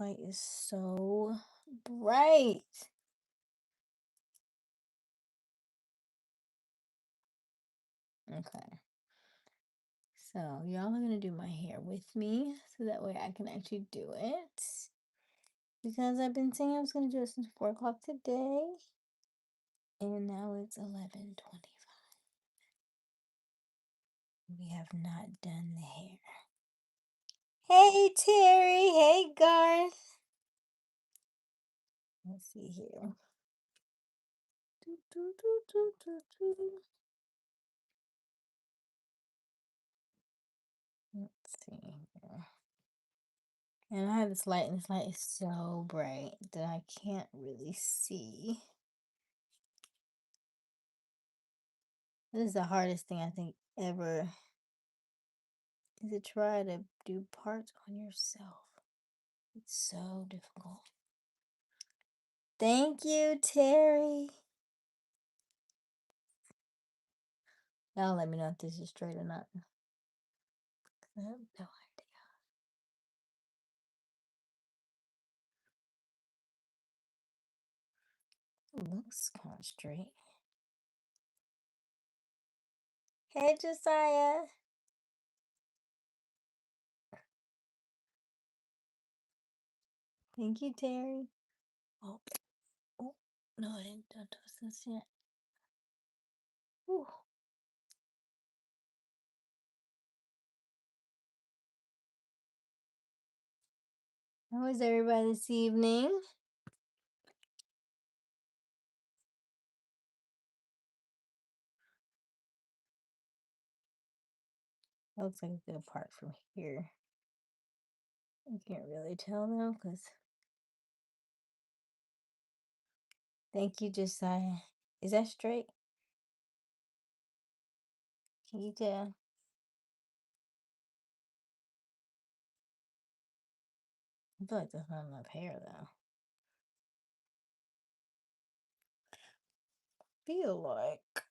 light is so bright. Okay. So y'all are gonna do my hair with me so that way I can actually do it. Because I've been saying I was gonna do it since 4 o'clock today. And now it's 11:25. We have not done the hair. Hey Terry, hey Garth. Let's see here. Let's see here. And I have this light, and this light is so bright that I can't really see. This is the hardest thing I think ever, is to try to do parts on yourself. It's so difficult. Thank you, Terry. Now let me know if this is straight or not. I have no idea. It looks kind of straight. Hey, Josiah. Thank you, Terry. Oh, no, I didn't twist this yet. Whew. How is everybody this evening? That looks like a good part from here. I can't really tell though, because. Thank you, Josiah. Is that straight? Can you tell? I feel like there's not enough hair though. Feel like.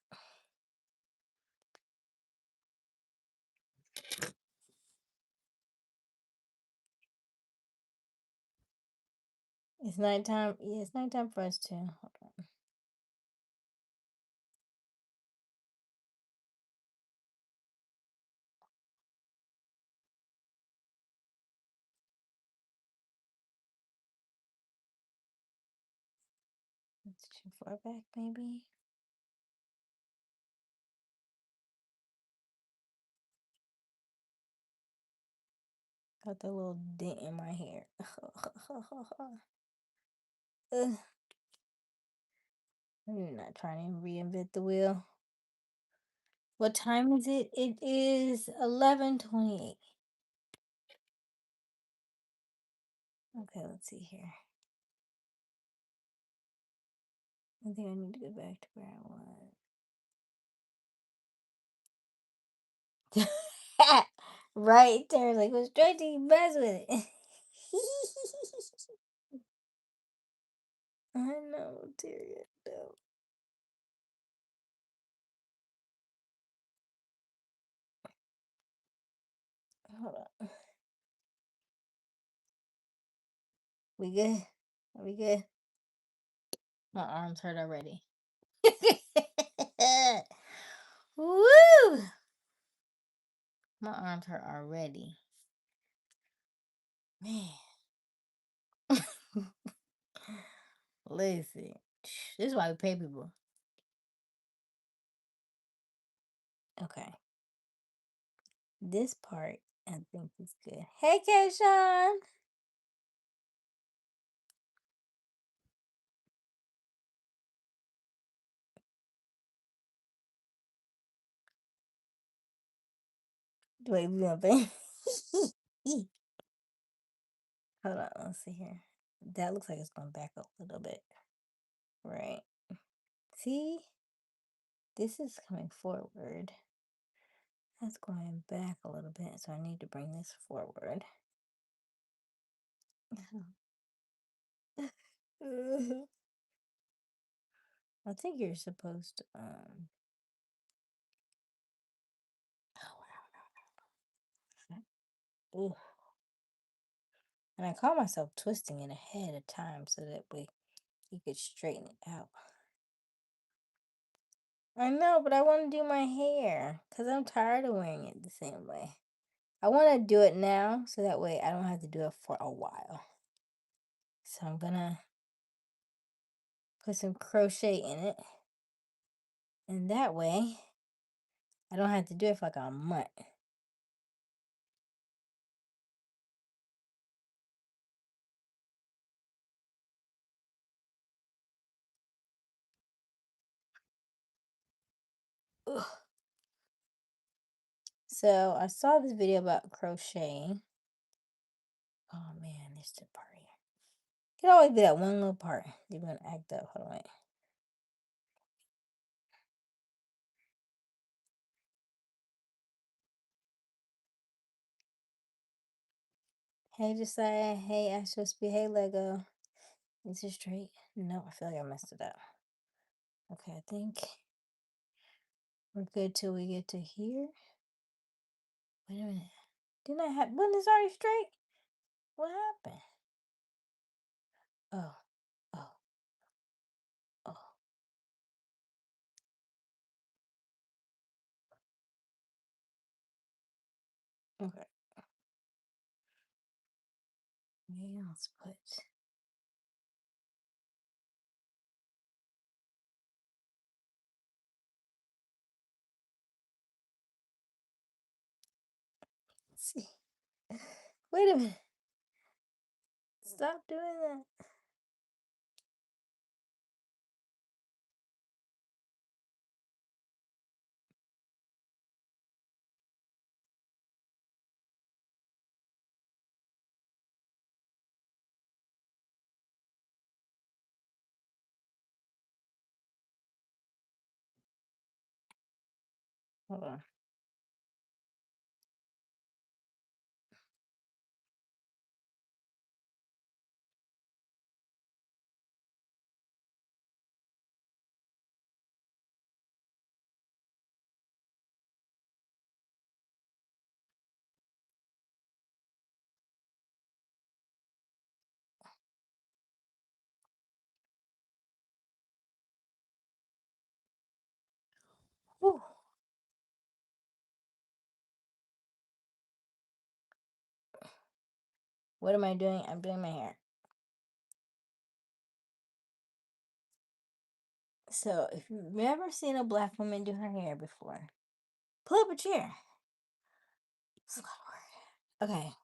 It's nighttime. Yeah, it's nighttime for us too. Hold on. It's too far back, maybe. Got that little dent in my hair. I'm not trying to reinvent the wheel. What time is it? It is 11:28. Okay, let's see here. I think I need to go back to where I was. Right there, like, go straight to your best with it. I know, Tyrion, though. Hold on. We good? Are we good? My arms hurt already. Woo! My arms hurt already. Man. Listen. This is why we pay people. Okay. This part, I think, is good. Hey, Kayshawn! Wait, we gonna pay? Hold on, let's see here. That looks like it's going back up a little bit. Right. See? This is coming forward. That's going back a little bit, so I need to bring this forward. I think you're supposed to, oh, wow. Ooh. And I caught myself twisting it ahead of time so that way you could straighten it out. I know, but I want to do my hair because I'm tired of wearing it the same way. I want to do it now so that way I don't have to do it for a while. So I'm gonna put some crochet in it. And that way I don't have to do it for like a month. Ugh. So I saw this video about crocheting. Oh man, this is the part here. It can always be that one little part. You're gonna act up. Hold on, wait. Hey Josiah, hey Astro Speed, hey Lego. Is it straight? No, I feel like I messed it up. Okay, I think we're good till we get to here. Wait a minute. Didn't I have, wasn't this already straight? What happened? Oh, oh, oh. Okay. Maybe let's put. Let's see. Wait a minute. Stop doing that. Hold on. Whew. What am I doing? I'm doing my hair. So, if you've never seen a black woman do her hair before, pull up a chair. It's a lot of work. Okay.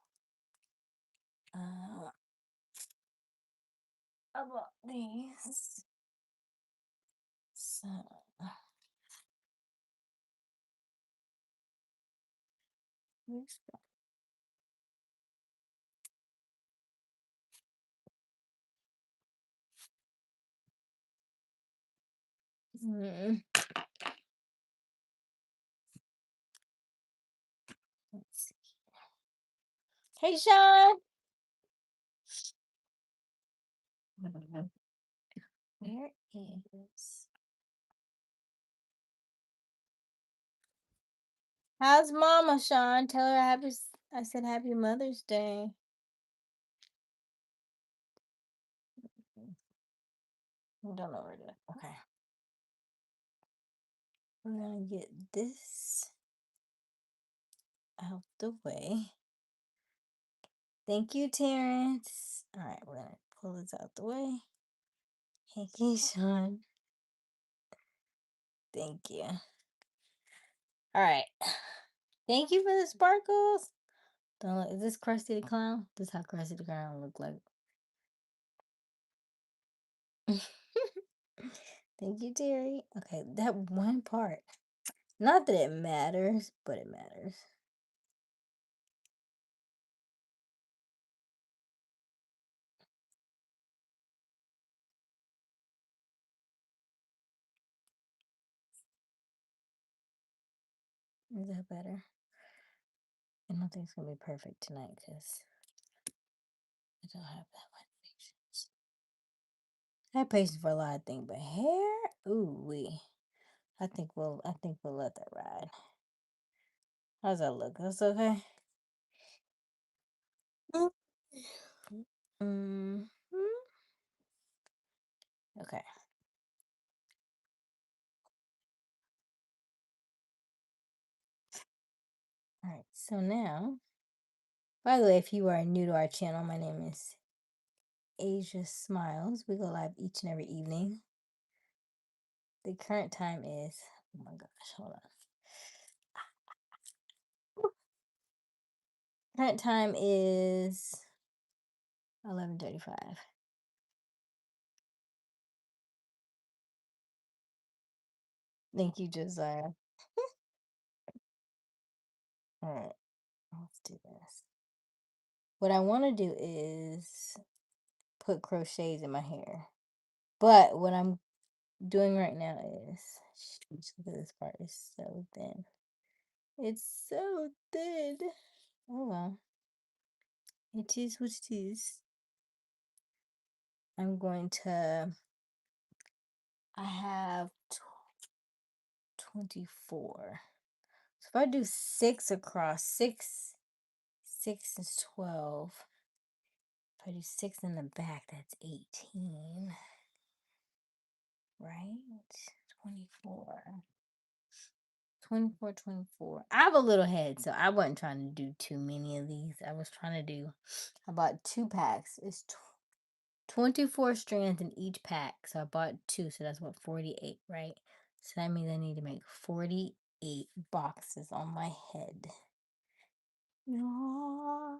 About these. So, where's that? Hmm. Let's see. Hey, Sean. Where is? How's Mama, Sean? Tell her happy. I said Happy Mother's Day. I don't know where to. Okay. We're gonna get this out the way. Thank you, Terrence. All right, we're gonna pull this out the way. Thank you, Sean. Thank you. All right. Thank you for the sparkles. Don't look, is this Krusty the Clown? This is how Krusty the Clown look like. Thank you, Terry. Okay, that one part. Not that it matters, but it matters. Is that better? I don't think it's gonna be perfect tonight because I don't have that much patience. I have patience for a lot of things, but hair, ooh wee. I think we'll let that ride. How's that look? That's okay. Mm-hmm. Okay. All right. So now, by the way, if you are new to our channel, my name is Aysia Smiles. We go live each and every evening. The current time is, oh my gosh, hold on. Current time is 11:35. Thank you, Josiah. All right, let's do this. What I want to do is put crochets in my hair. But what I'm doing right now is, sheesh, look at this part, it's so thin. It's so thin. Oh well, it is what it is. I'm going to, I have 24. So if I do 6 across, 6 is 12. If I do 6 in the back, that's 18. Right? 24. 24, 24. I have a little head, so I wasn't trying to do too many of these. I was trying to do about 2 packs. It's 24 strands in each pack. So I bought 2, so that's what, 48, right? So that means I need to make 48 boxes on my head. Yeah.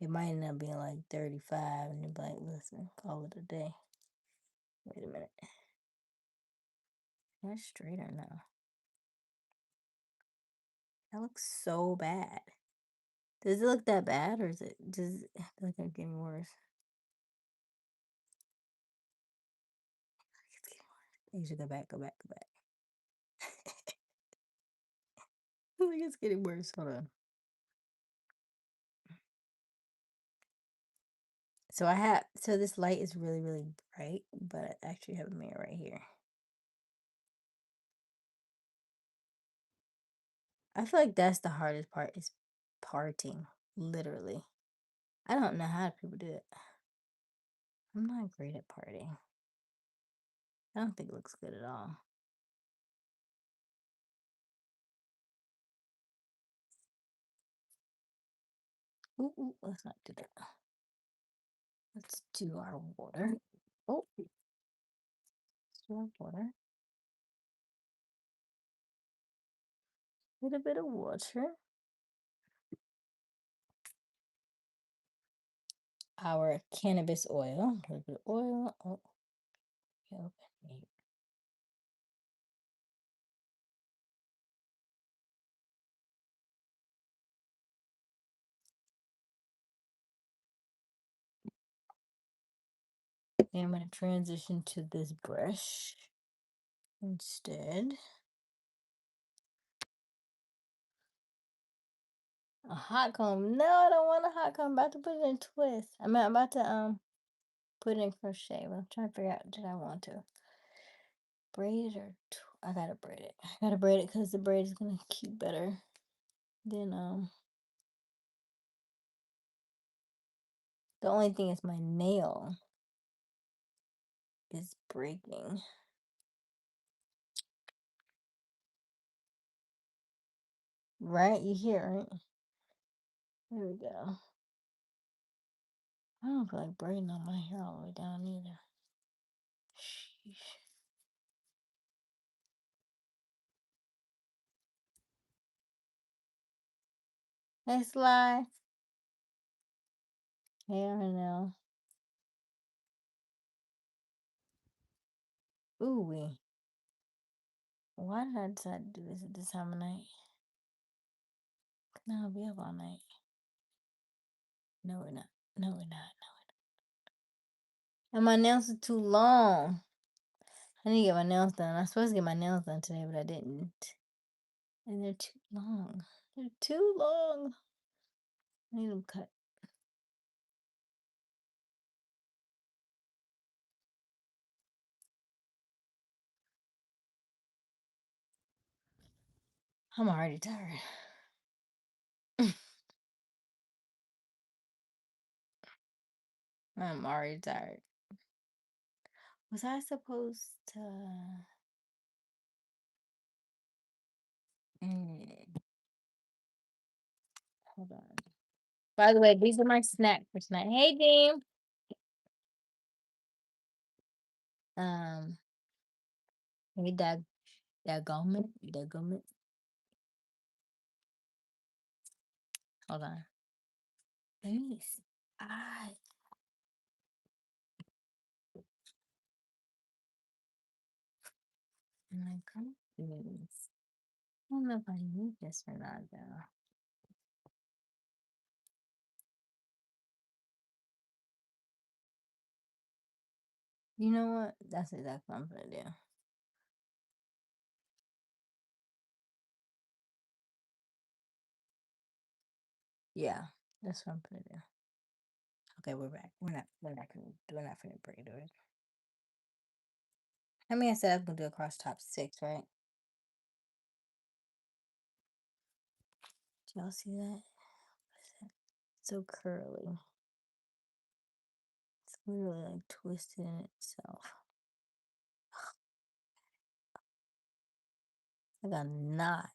It might end up being like 35, and you'll be like, listen, call it a day. Wait a minute. That's straighter now. That looks so bad. Does it look that bad, or does it feel like I'm getting worse? It's getting worse. You should go back, go back, go back. I think it's getting worse. Hold on. So this light is really, really bright, but I actually have a mirror right here. I feel like that's the hardest part, is parting, literally. I don't know how people do it. I'm not great at parting. I don't think it looks good at all. Ooh, let's not do that. Let's do our water. Oh, let's do our water. A little bit of water. Our cannabis oil. A little bit of oil. Oh, okay, open. And I'm going to transition to this brush instead. A hot comb. No, I don't want a hot comb. I'm about to put it in twist. I'm about to put it in crochet, but I'm trying to figure out, did I want to braid it or I gotta braid it. I gotta braid it because the braid is gonna keep better than the only thing is my nail is breaking. Right? You hear, right? There we go. I don't feel like braiding on my hair all the way down either. Sheesh. Hey, Sly. Hey, Arnell. Ooh, wee. Why did I decide to do this at this time of night? No, I'll be up all night. No, we're not. No, we're not. No, we're not. And my nails are too long. I need to get my nails done. I was supposed to get my nails done today, but I didn't. And they're too long. They're too long. I need them cut. I'm already tired. I'm already tired. Was I supposed to? Hold on. By the way, these are my snack for tonight. Hey, Dean. Um, hey, that government. Hold on. Please. I my confidence. I don't know if I need this or not, though. You know what? That's exactly what I'm gonna do. Yeah, that's what I'm gonna do. Okay, we're back. We're not gonna break it. I mean, I said I was gonna do across top 6, right? Do y'all see that? What is that? So curly. It's literally like twisted in itself. Like a knot.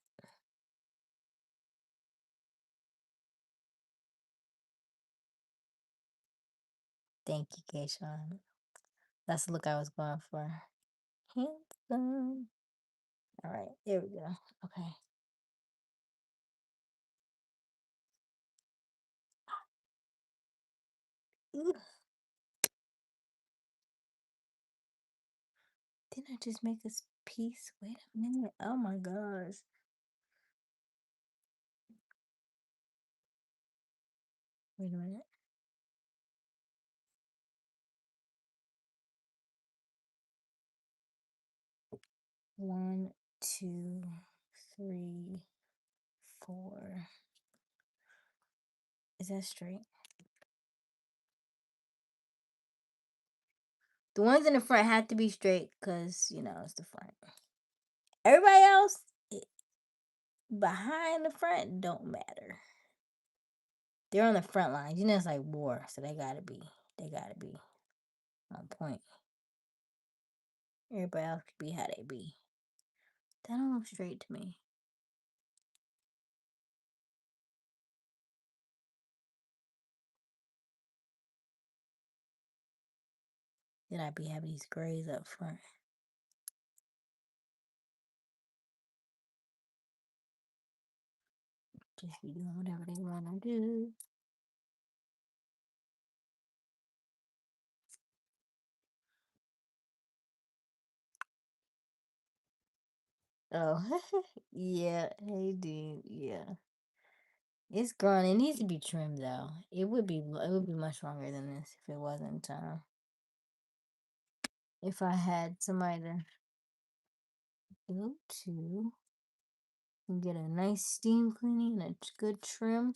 Thank you, Keisha. That's the look I was going for. Handsome. All right, here we go. Okay. Ooh. Didn't I just make this piece? Wait a minute. Oh my gosh. Wait a minute. One, two, three, four. Is that straight? The ones in the front have to be straight because, it's the front. Everybody else, behind the front, don't matter. They're on the front lines. It's like war, so they gotta be on point. Everybody else could be how they be. That don't look straight to me. Then I'd be having these grays up front. Just be doing whatever they want to do. Oh, yeah. Hey, dude. Yeah, it's growing. It needs to be trimmed though. It would be much longer than this if it wasn't. If I had somebody to go to and get a nice steam cleaning and a good trim.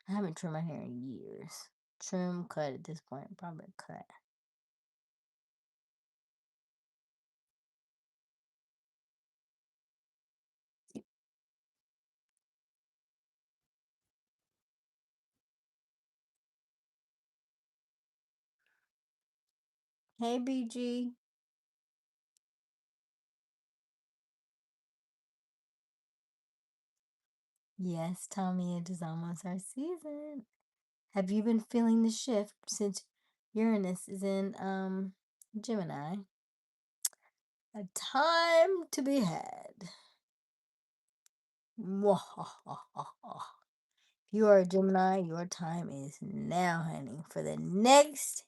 I haven't trimmed my hair in years. Trim, cut at this point, probably cut. Hey, BG. Yes, Tommy, it is almost our season. Have you been feeling the shift since Uranus is in Gemini? A time to be had. If you are a Gemini, your time is now, honey, for the next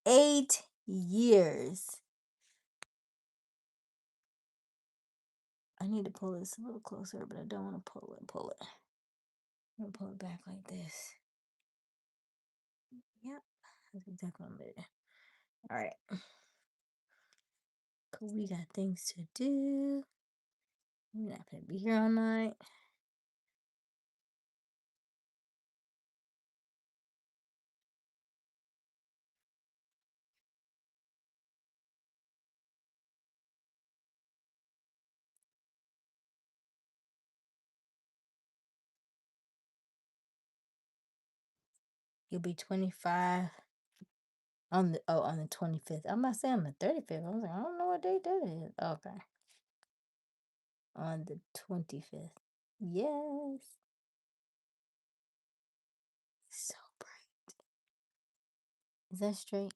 8 years. I need to pull this a little closer, but I don't want to pull it. I'm going to pull it back like this. Yep, that's exactly what I'm doing. All right. Cool, we got things to do. We're not going to be here all night. You'll be 25 On the 25th. I'm about to say on the 35th. I was like, I don't know what date that is. Okay. On the 25th. Yes. So bright. Is that straight?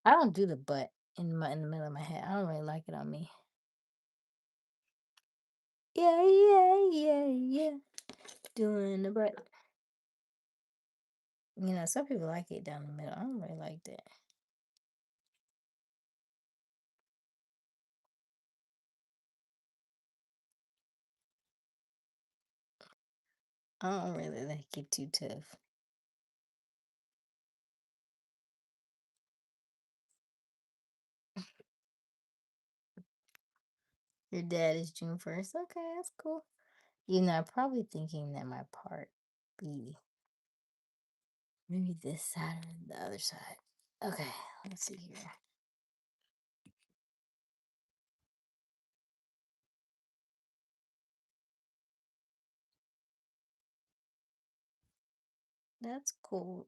I don't do the butt in the middle of my head. I don't really like it on me. Yeah, yeah, yeah, yeah. Doing the butt. You know, some people like it down the middle. I don't really like that. I don't really like it too tough. Your dad is June 1st. Okay, that's cool. You know, I'm probably thinking that my part be maybe this side or the other side. Okay, let's see here. That's cool,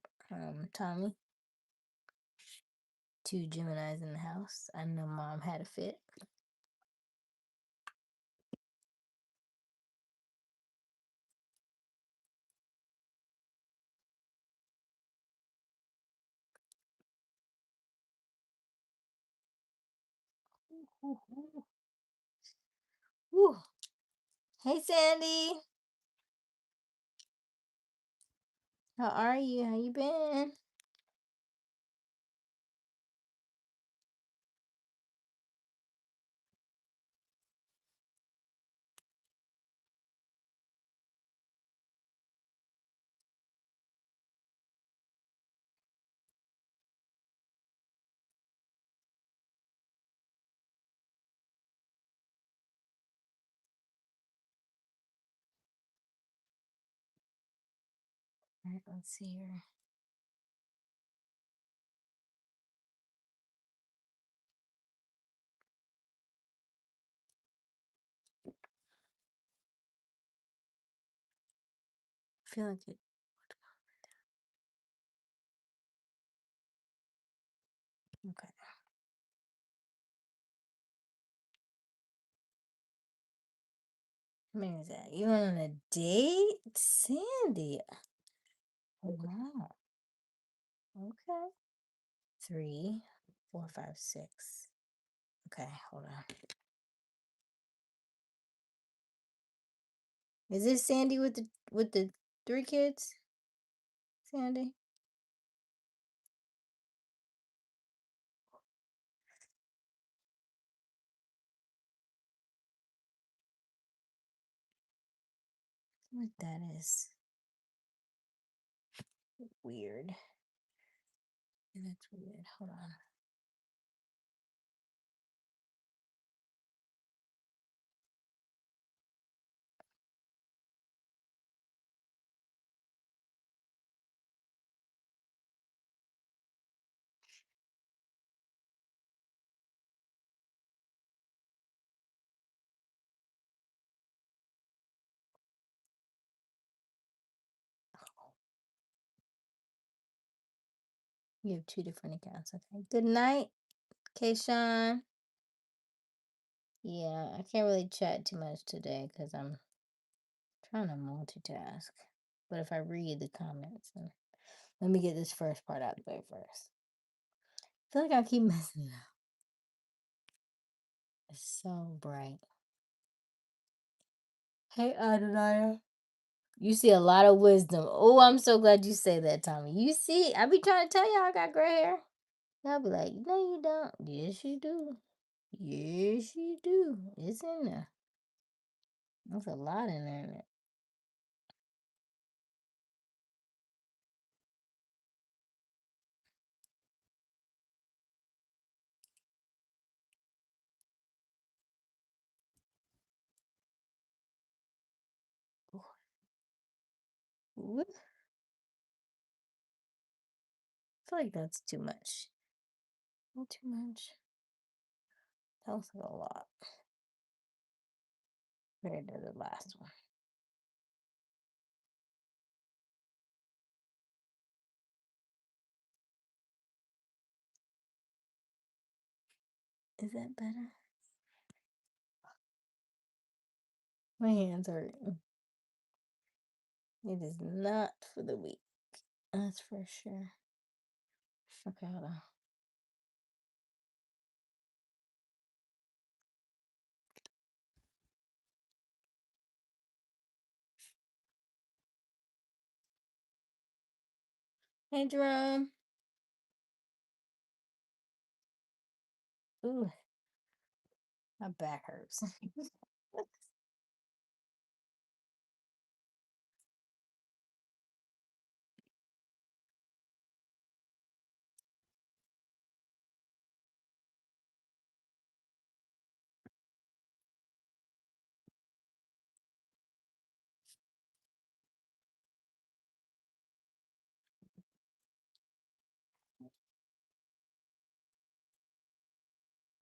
Tommy. Two Geminis in the house. I know mom had a fit. Ooh, ooh, ooh. Hey, Sandy. How are you? How you been? All right, let's see here. I feel like it. Okay. How many is that? You went on a date? Sandy. Oh, wow. Okay. 3, 4, 5, 6. Okay, hold on. Is this Sandy with the 3 kids? Sandy? What that is weird. That's weird. Hold on. You have 2 different accounts. Okay. Good night, Kayshawn. Yeah, I can't really chat too much today because I'm trying to multitask. But if I read the comments, let me get this first part out of the way first. I feel like I keep messing it up. It's so bright. Hey, Adonai. You see a lot of wisdom. Oh, I'm so glad you say that, Tommy. You see, I be trying to tell y'all I got gray hair. Y'all be like, no, you don't. Yes, you do. Yes, you do. It's in there. There's a lot in there. Ooh, I feel like that's too much. Not too much. That was a lot. Compared to the last one. Is that better? My hands hurt. It is not for the weak. That's for sure. Okay, hold on. Hey, Jerome. Ooh, my back hurts.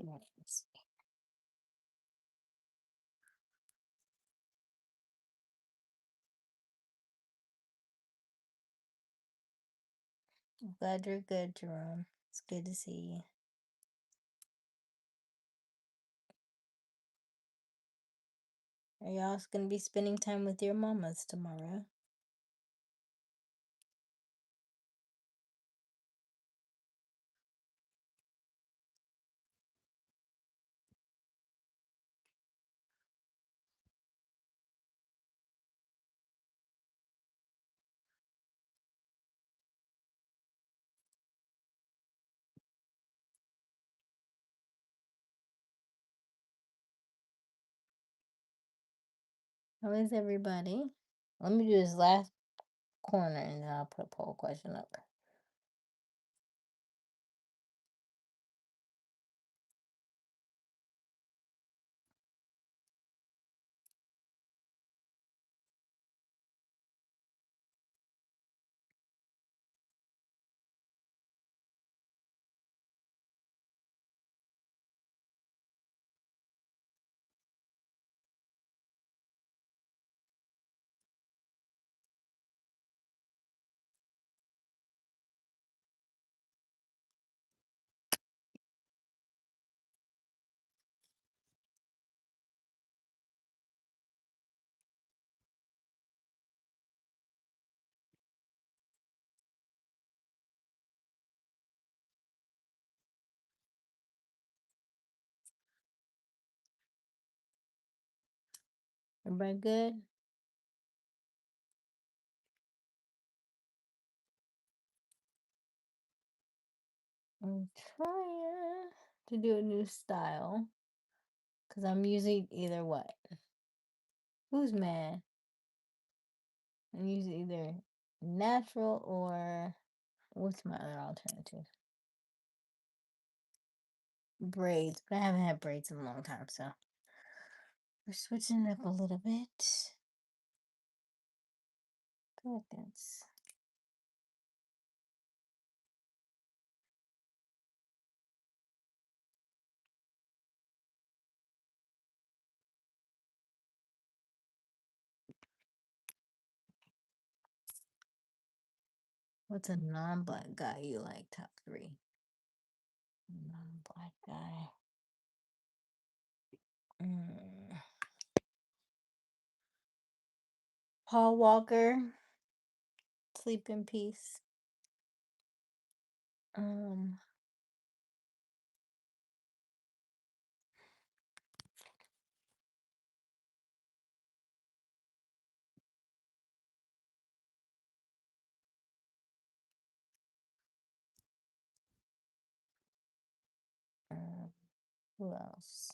Yes. I'm glad you're good, Jerome. It's good to see you. Are y'all gonna be spending time with your mamas tomorrow? How is everybody? Let me do this last corner and then I'll put a poll question up. Everybody good? I'm trying to do a new style because I'm using either what? Who's mad? I'm using either natural or what's my other alternative? Braids. But I haven't had braids in a long time, so we're switching it up a little bit. Goodness. What's a non-black guy you like? Top 3. Non-black guy. Paul Walker. Sleep in peace. Who else?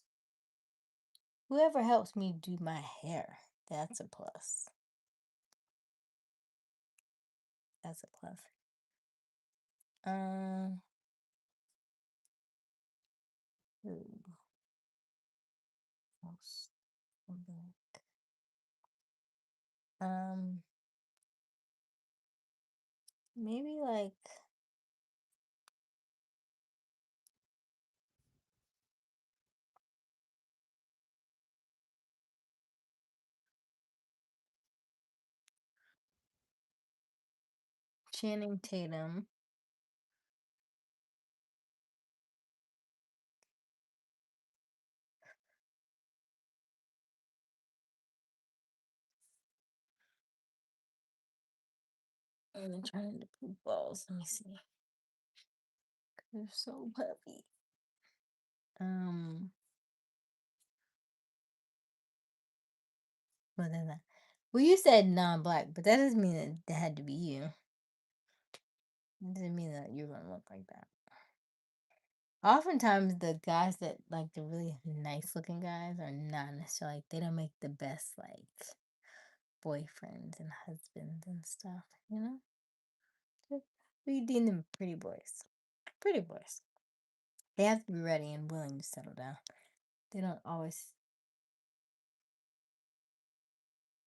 Whoever helps me do my hair. That's a plus. That's a plus. Who else? Maybe like Channing Tatum. I'm trying to poop balls. Let me see. They're so puffy. Um, what is that? Well, you said non-black, but that doesn't mean that that had to be you. It doesn't mean that you're gonna look like that. Oftentimes, the guys that like the really nice looking guys are not necessarily like they don't make the best like boyfriends and husbands and stuff. You know, we deem them pretty boys. Pretty boys. They have to be ready and willing to settle down. They don't always.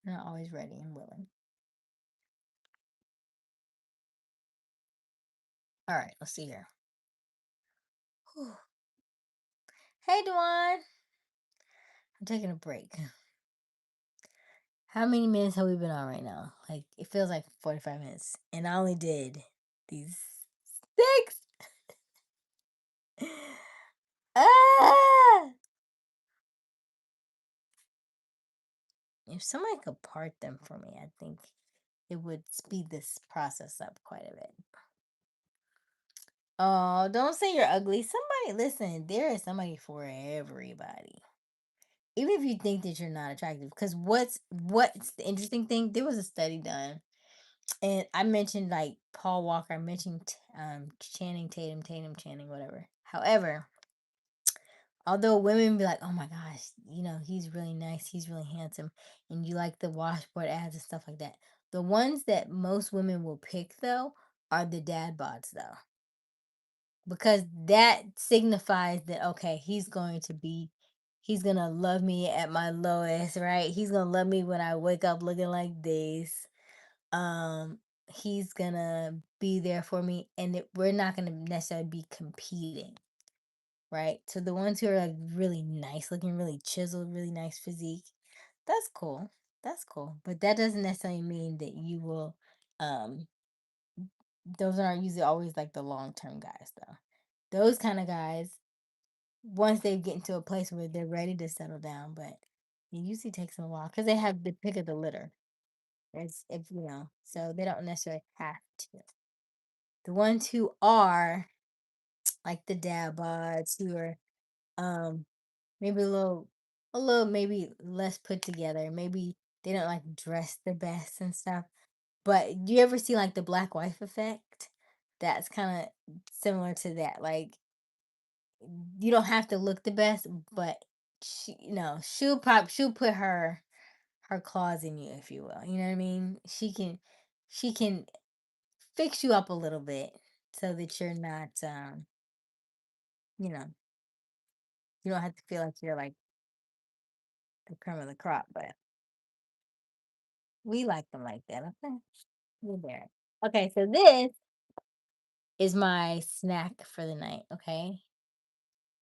They're not always ready and willing. All right, let's see here. Whew. Hey, Dwan. I'm taking a break. How many minutes have we been on right now? Like, it feels like 45 minutes. And I only did these six. Ah! If somebody could part them for me, I think it would speed this process up quite a bit. Oh, don't say you're ugly. Somebody, listen, there is somebody for everybody. Even if you think that you're not attractive. Because what's the interesting thing? There was a study done. And I mentioned like Paul Walker, I mentioned Channing Tatum, Channing, whatever. However, although women be like, oh my gosh, he's really nice, he's really handsome, and you like the washboard ads and stuff like that. The ones that most women will pick though are the dad bods though. Because that signifies that okay, he's gonna love me at my lowest, right? He's gonna love me when I wake up looking like this. um he's gonna be there for me, and we're not gonna necessarily be competing, right? So the ones who are like really nice looking, really chiseled, really nice physique, that's cool. That's cool. But that doesn't necessarily mean that you will um those aren't usually always like the long term guys though. Those kind of guys, once they get into a place where they're ready to settle down, but it usually takes them a while because they have the pick of the litter. As if so they don't necessarily have to. The ones who are like the dad bods who are um maybe a little maybe less put together. Maybe they don't like dress the best and stuff. But do you ever see like the black wife effect? That's kind of similar to that. Like you don't have to look the best, but she'll put her claws in you, if you will. You know what I mean? She can fix you up a little bit so that you're not you know you don't have to feel like you're like the crumb of the crop, but we like them like that. Okay, we're there. Okay, so this is my snack for the night. Okay,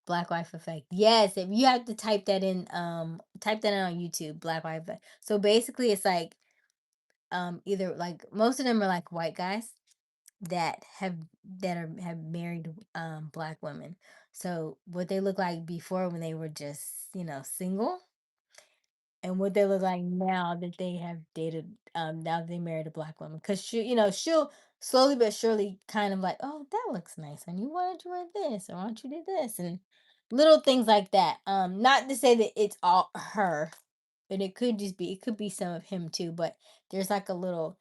black wife effect. Yes, if you have to type that in on YouTube, black wife effect. So basically it's like either like most of them are like white guys that have married black women. So what they look like before when they were just single, and what they look like now that they have dated, now that they married a black woman, because she'll slowly but surely kind of like, oh, that looks nice on you, why don't you wear this, or why don't you do this, and little things like that. Not to say that it's all her, but it could be some of him too, but there's like a little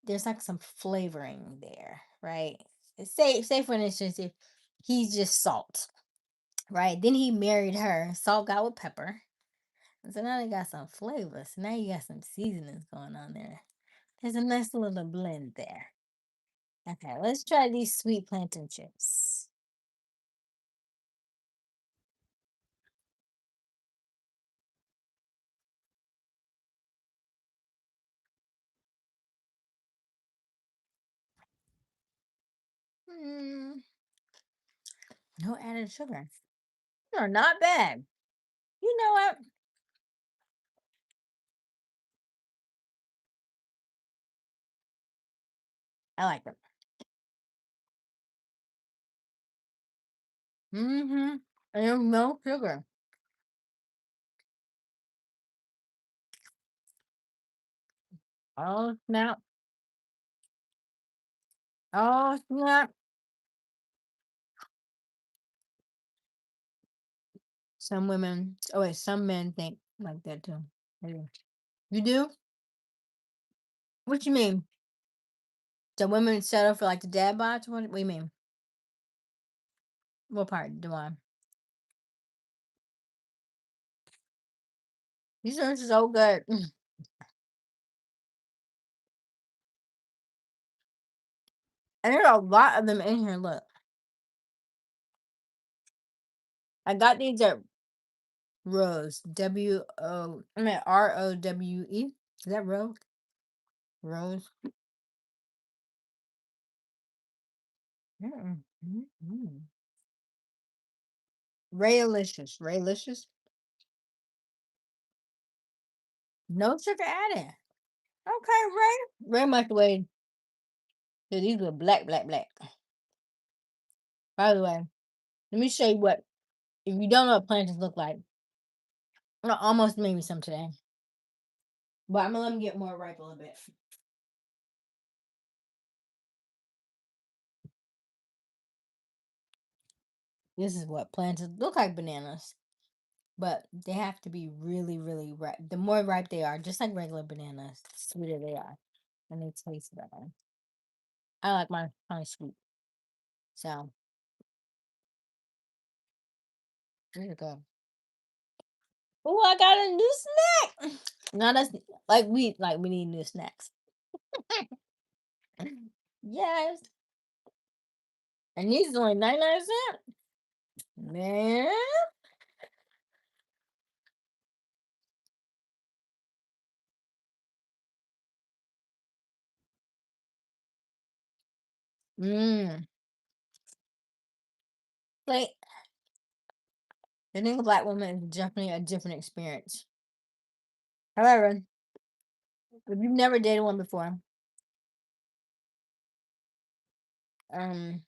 there's like some flavoring there, right? Say for instance, if he's just salt, right? Then he married her, salt got with pepper. And so now they got some flavor. So now you got some seasonings going on there. There's a nice little blend there. Okay, let's try these sweet plantain chips. Mm, no added sugar. They're not bad. You know what? I like them. Mm-hmm. And no sugar. Oh, snap. Oh, snap. Some men think like that too. Yeah. You do? What you mean? So women settle for like the dad bods? What do you mean? What part do I? These are so good. And there are a lot of them in here. Look, I got these at Rose. Rowe. Is that Rose? Rose. Mm-mm. Mm-mm. Raylicious. Raylicious. No sugar added. Okay, Ray. Ray must wait. So these were black, black, black. By the way, let me show you what. If you don't know what planters look like, I almost made me some today. But I'm gonna let them get more ripe a little bit. This is what planters look like, bananas. But they have to be really, really ripe. The more ripe they are, just like regular bananas, the sweeter they are. And they taste better. I like mine kind of sweet. So, here you go. Oh, I got a new snack. No, that's like we need new snacks. Yes. And these are only 99¢. Man. Mmm. Like, the thing of black women is definitely a different experience. However, if you've never dated one before, um,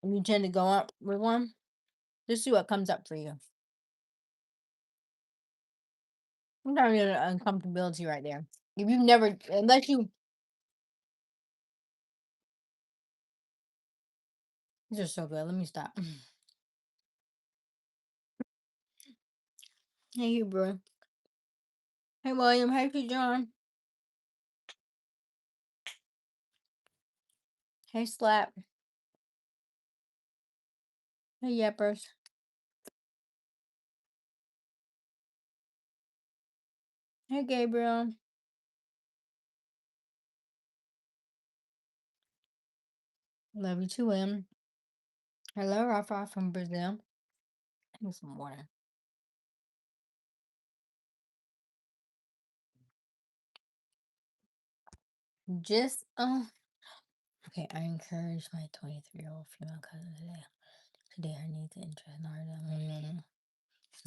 and you tend to go out with one, just see what comes up for you. Sometimes there's an uncomfortability right there. If you've never, unless you, these are so good. Let me stop. Hey, you, bro. Hey, William. Hey, P. John. Hey, Slap. Hey, Yeppers. Hey, Gabriel. Love you too, William. Hello, Rafa from Brazil. I need some water. Just, okay, I encourage my 23-year-old female cousin today. Today, her needs and interest in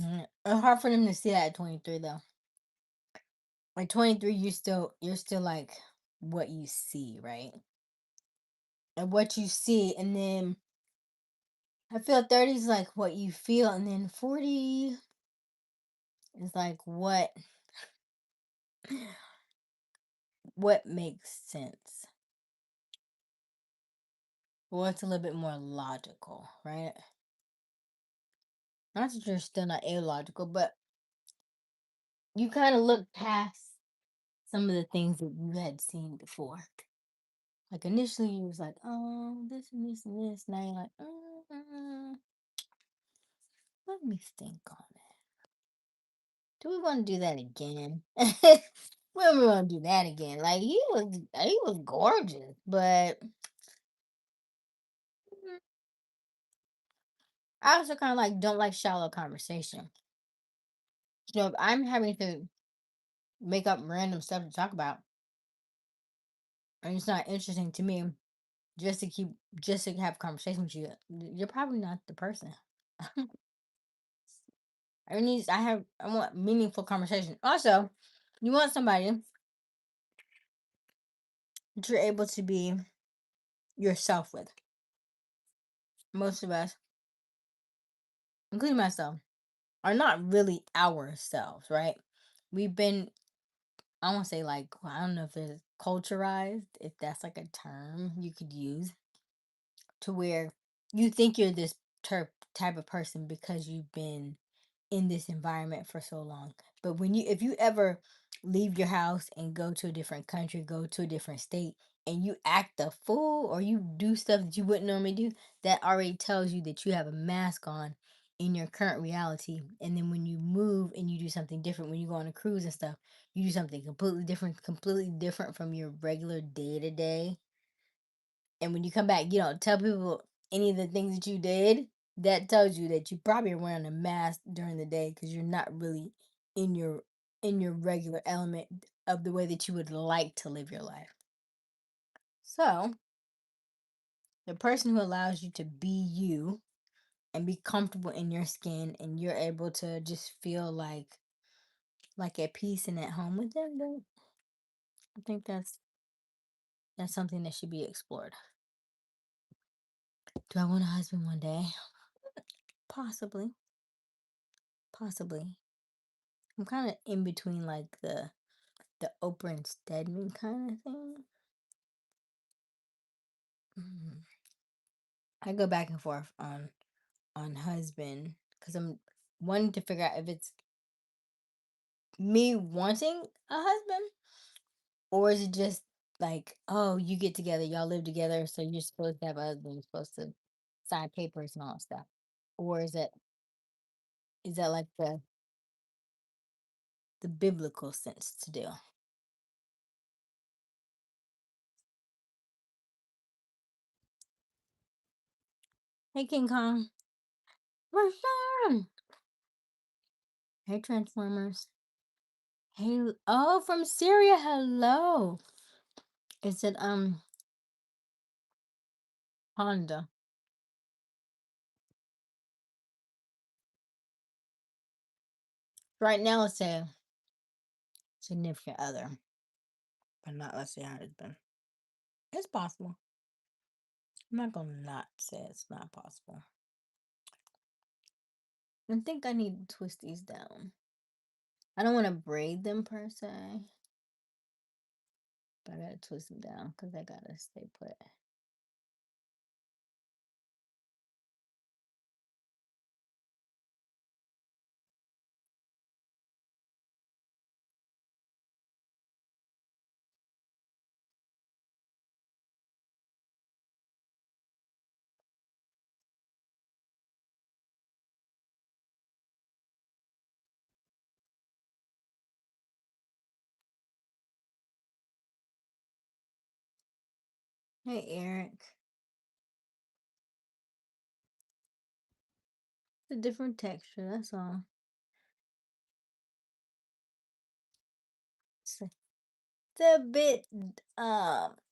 art. It's hard for them to see that at 23, though. Like 23, you're still like what you see, right? And what you see, and then I feel 30 is like what you feel, and then 40 is like what makes sense. Well, it's a little bit more logical, right? Not that you're still not illogical, but you kind of look past some of the things that you had seen before. Like initially, you was like, "Oh, this and this and this." Now you're like, "Let me think on it. Do we want to do that again?" When we want to do that again? Like he was gorgeous, but I also kind of like don't like shallow conversation. So if I'm having to make up random stuff to talk about, and it's not interesting to me, just to keep just to have conversation with you, you're probably not the person. I want meaningful conversation. Also, you want somebody that you're able to be yourself with. Most of us, including myself, are not really ourselves, right? We've been I won't say like, well, I don't know if it's culturized, if that's like a term you could use, to where you think you're this type of person because you've been in this environment for so long. But if you ever leave your house and go to a different country, go to a different state, and you act a fool or you do stuff that you wouldn't normally do, that already tells you that you have a mask on in your current reality. And then when you move and you do something different, when you go on a cruise and stuff, you do something completely different from your regular day to day. And when you come back, you don't tell people any of the things that you did. That tells you that you probably are wearing a mask during the day because you're not really in your regular element of the way that you would like to live your life. So the person who allows you to be you and be comfortable in your skin, and you're able to just feel like at peace and at home with them, then I think that's something that should be explored. Do I want a husband one day? Possibly. Possibly. I'm kind of in between like the Oprah and Stedman kind of thing. Mhm. I go back and forth on husband because I'm wanting to figure out if it's me wanting a husband, or is it just like, oh, you get together, y'all live together, so you're supposed to have a husband, you're supposed to sign papers and all that stuff, or is that like the biblical sense to do? Hey, King Kong. Rashawn. Hey, Transformers. Hey, oh, from Syria. Hello. Is it Honda? Right now, it's a significant other, but not, let's say, husband. It's possible. I'm not gonna not say it's not possible. I think I need to twist these down. I don't want to braid them per se, but I gotta twist them down because I gotta stay put. Hey, Eric. It's a different texture. That's all. It's a bit.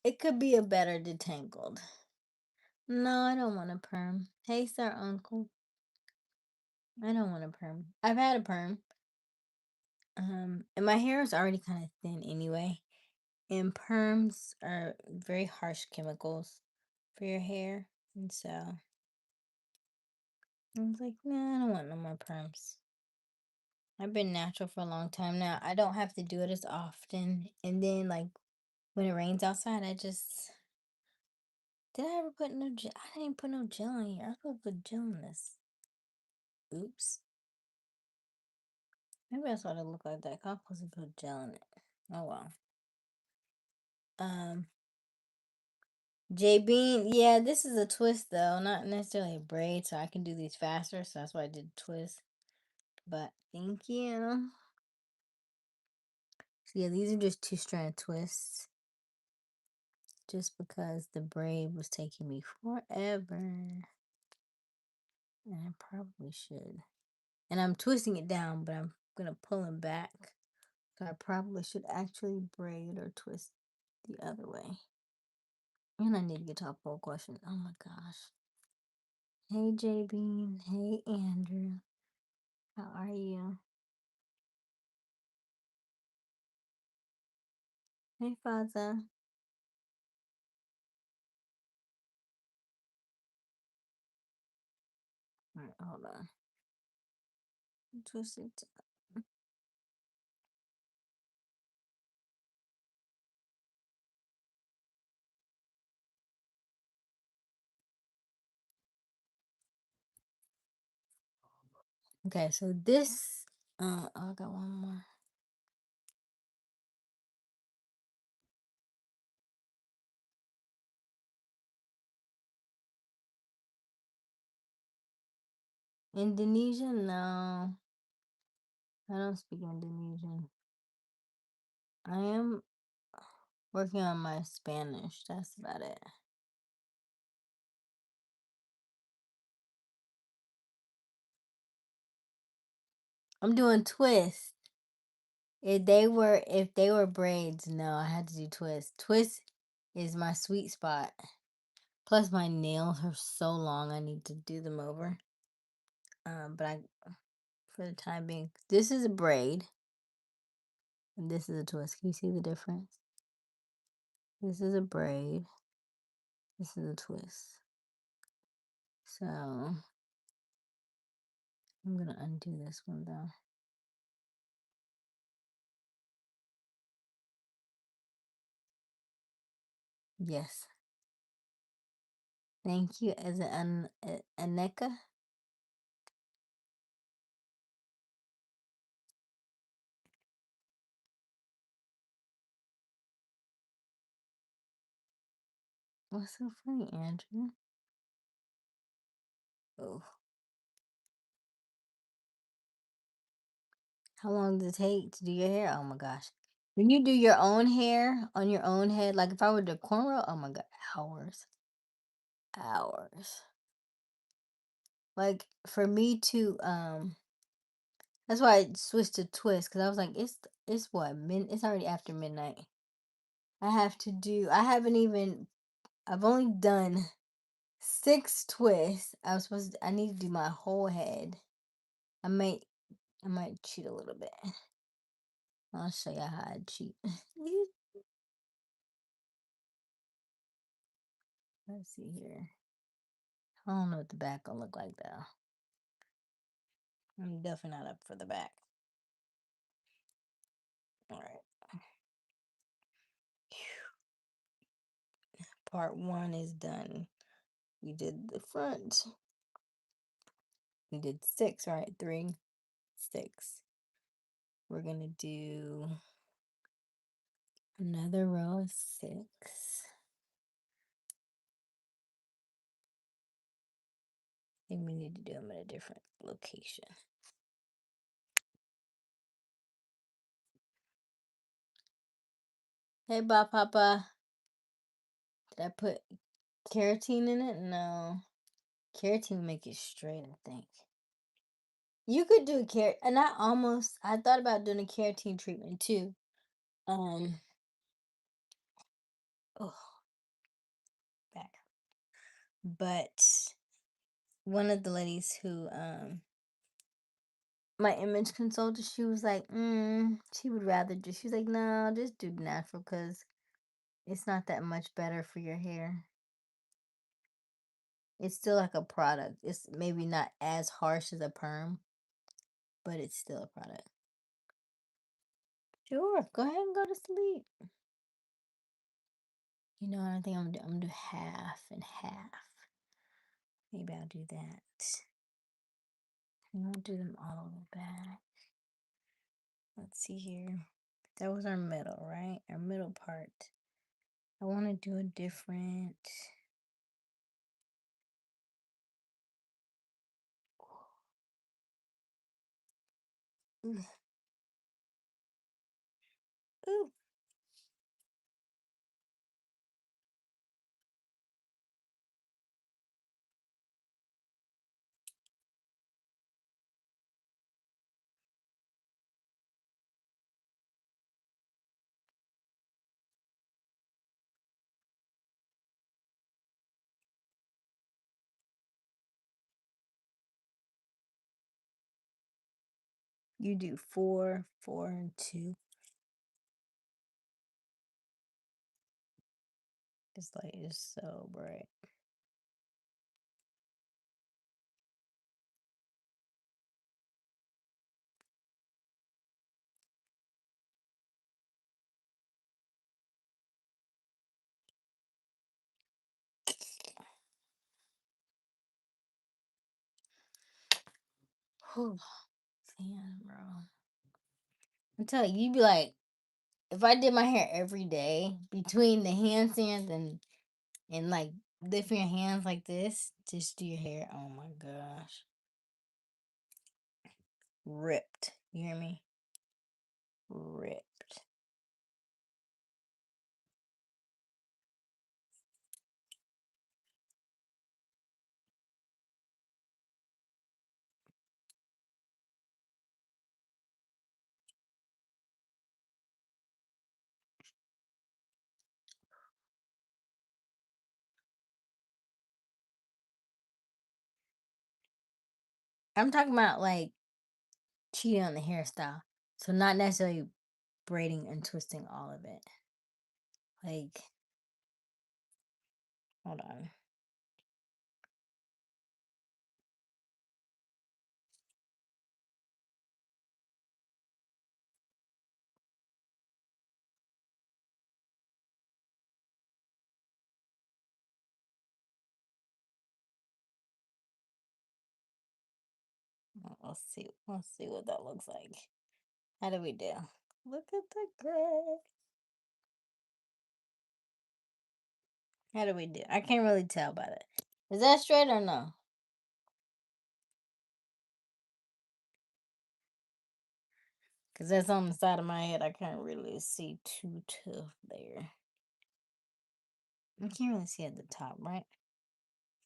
It could be a better detangled. No, I don't want a perm. Hey, sir, uncle. I don't want a perm. I've had a perm. And my hair is already kind of thin anyway. And perms are very harsh chemicals for your hair. And so I was like, nah, I don't want no more perms. I've been natural for a long time now. I don't have to do it as often. And then, like, when it rains outside, did I ever put no gel? I didn't put no gel in here. I supposed to put gel in this. Oops. Maybe that's why it look like that. I was supposed to put gel in it. Oh well. Um, J Bean, yeah, this is a twist though, not necessarily a braid, so I can do these faster. So that's why I did twist. But thank you. So yeah, these are just 2-strand twists. Just because the braid was taking me forever. And I probably should. And I'm twisting it down, but I'm gonna pull him back. So I probably should actually braid or twist the other way. And I need to get to a poll question. Oh my gosh. Hey J Bean. Hey Andrew. How are you? Hey Faza. Alright, hold on. Twist it. Okay, so this, I got one more. Indonesian? No, I don't speak Indonesian. I am working on my Spanish. That's about it. I'm doing twist. If they were braids, no, I had to do twist. Twist is my sweet spot. Plus my nails are so long I need to do them over. But I for the time being, this is a braid and this is a twist. Can you see the difference? This is a braid. This is a twist. So I'm gonna undo this one though. Yes. Thank you. As an Aneka. What's so funny, Andrew? Oh. How long does it take to do your hair? Oh my gosh. When you do your own hair on your own head, like if I were to cornrow, oh my god, hours. Hours. Like for me to that's why I switched to twist because I was like, it's what it's already after midnight. I haven't even I've only done 6 twists. I need to do my whole head. I might cheat a little bit. I'll show you how I cheat. Let's see here. I don't know what the back gonna look like though. I'm definitely not up for the back. All right. Part 1 is done. We did the front. We did 6, right? 3, 6. We're gonna do another row of 6. I think we need to do them at a different location. Hey, Bob Papa. Did I put keratin in it? No. Keratin make it straight, I think. You could do and I thought about doing a keratin treatment too. Um, oh, back. But one of the ladies who my image consultant, she was like, she would rather she's like, no, just do natural because it's not that much better for your hair. It's still like a product. It's maybe not as harsh as a perm, but it's still a product. Sure, go ahead and go to sleep. You know, I think I'm gonna do half and half. Maybe I'll do that. I won't do them all the way back. Let's see here. That was our middle, right? Our middle part. I want to do a different. Ooh. Ooh. You do 4, 4, and 2. This light is so bright. Whew. Damn, bro. I'm telling you, you'd be like, if I did my hair every day between the handstands and like lifting your hands like this, just do your hair. Oh my gosh. Ripped. You hear me? Ripped. I'm talking about like cheating on the hairstyle. So not necessarily braiding and twisting all of it. Like, hold on. Let's see. Let's see what that looks like. How do we do? Look at the gray. How do we do? I can't really tell by it. Is that straight or no? Because that's on the side of my head. I can't really see too tough there. I can't really see at the top, right?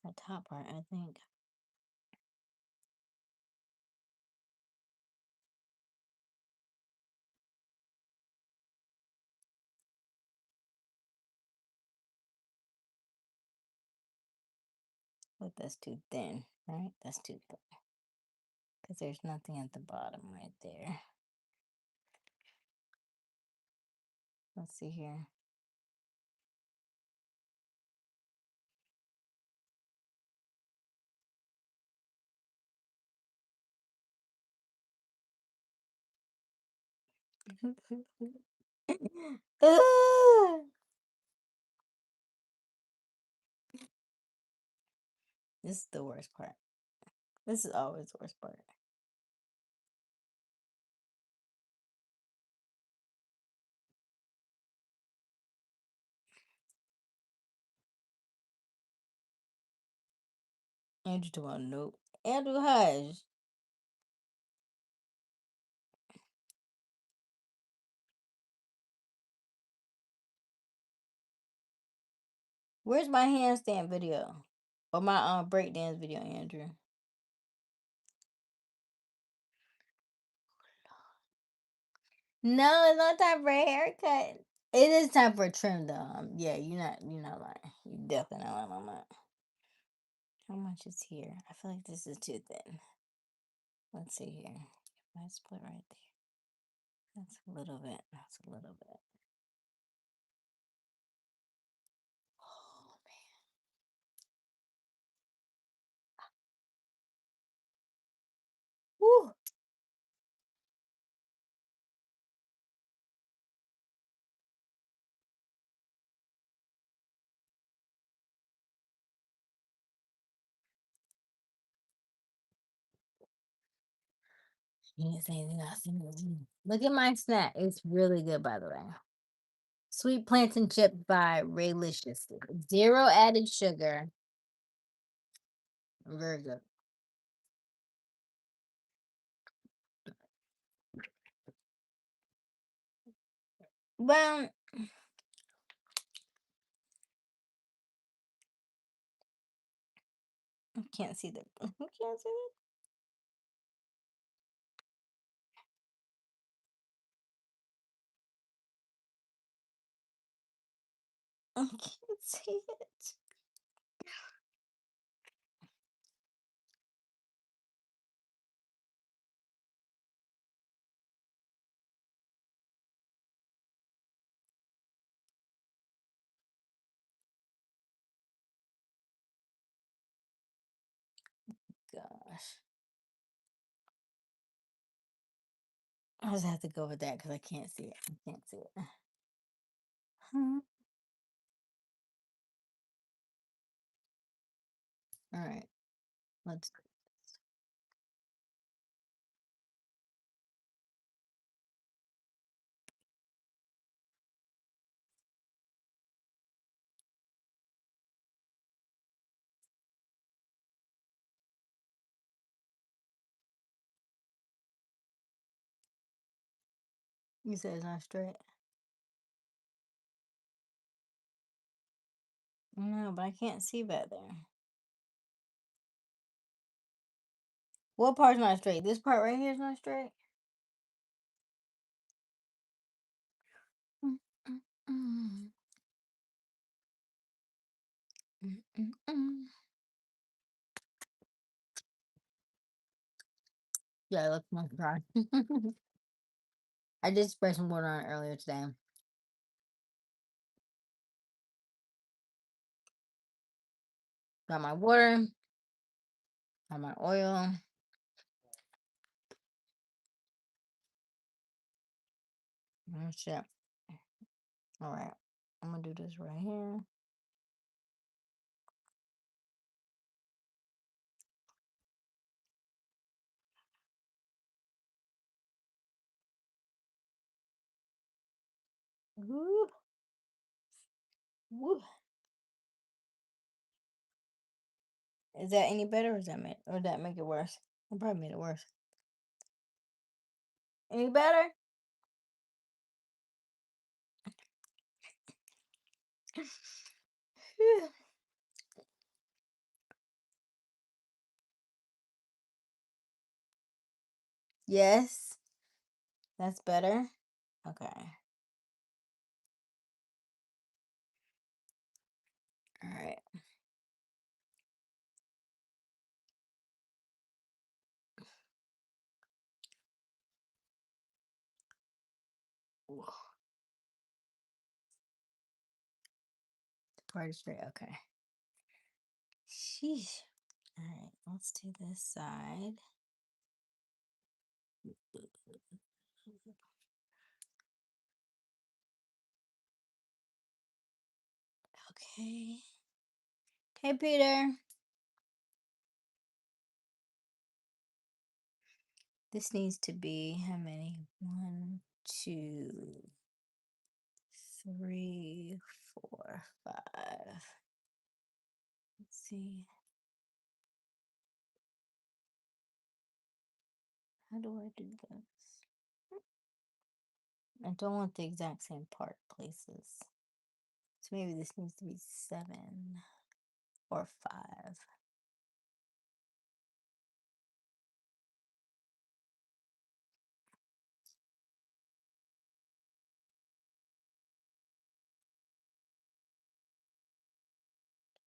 The top part, I think. But that's too thin, right? That's too thin. Because there's nothing at the bottom right there. Let's see here. Ah! This is the worst part. This is always the worst part. Andrew to one, nope. Andrew Hush. Where's my handstand video? Or my breakdance video, Andrew? No, it's not time for a haircut. It is time for a trim though. Yeah, you're not lying. You definitely not lying on that. How much is here? I feel like this is too thin. Let's see here. If I split right there. That's a little bit. That's a little bit. Oh man. Woo! You didn't say anything else. Look at my snack. It's really good, by the way. Sweet plantain chip by Raylicious. Zero added sugar. Very good. Well, I can't see the. I can't see it. I can't see it. Gosh, I just have to go with that because I can't see it. I can't see it. All right, let's You said it's not straight. No, but I can't see back there. What part's not straight? This part right here is not straight. Mm, mm, mm. Mm, mm, mm. Yeah, it looks much dry. I did spray some water on it earlier today. Got my water, got my oil. Oh shit. Alright. I'm gonna do this right here. Woo. Woo. Is that any better, or is that make it worse? I probably made it worse. Any better? Yes, that's better. Okay. All right. Part straight. Okay. Sheesh. All right. Let's do this side. Okay. Hey, Peter. This needs to be how many? 1, 2, 3, 4, 5. Let's see. How do I do this? I don't want the exact same part places. So maybe this needs to be 7 or 5.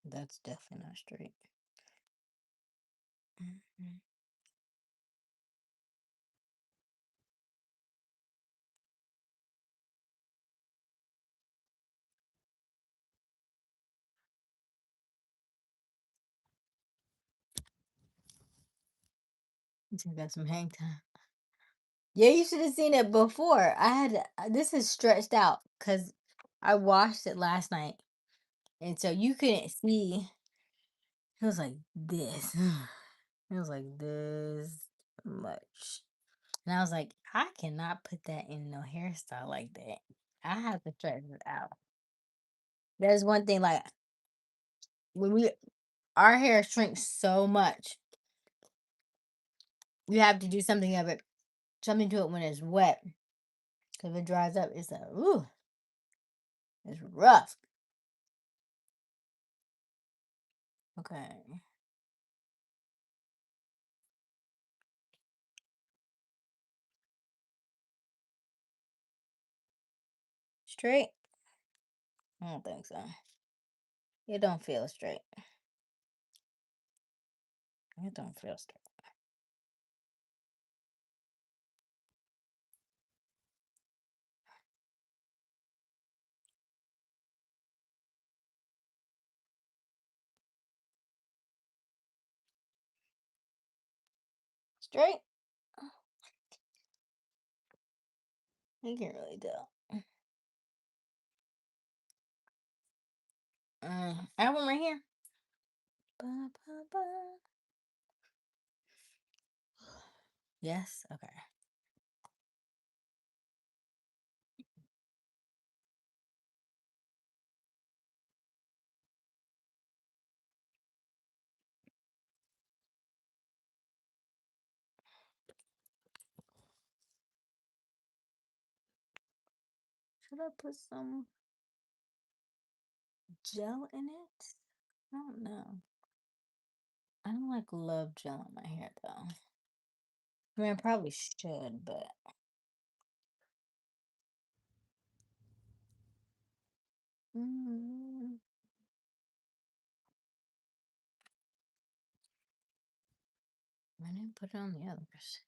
That's definitely not straight. Mhm. I got some hang time. Yeah, you should have seen it before. This is stretched out because I washed it last night, and so you couldn't see. It was like this. It was like this much, and I was like, I cannot put that in no hairstyle like that. I have to stretch it out. There's one thing, like when our hair shrinks so much, you have to do something to it when it's wet. Cause if it dries up, it's like, ooh, it's rough. Okay. Straight? I don't think so. It don't feel straight. It don't feel straight. Straight? You can't really tell. I have one right here. Ba, ba, ba. Yes? Okay. Should I put some gel in it? I don't know. I don't like love gel in my hair though. I mean, I probably should, but mm, I didn't put it on the others.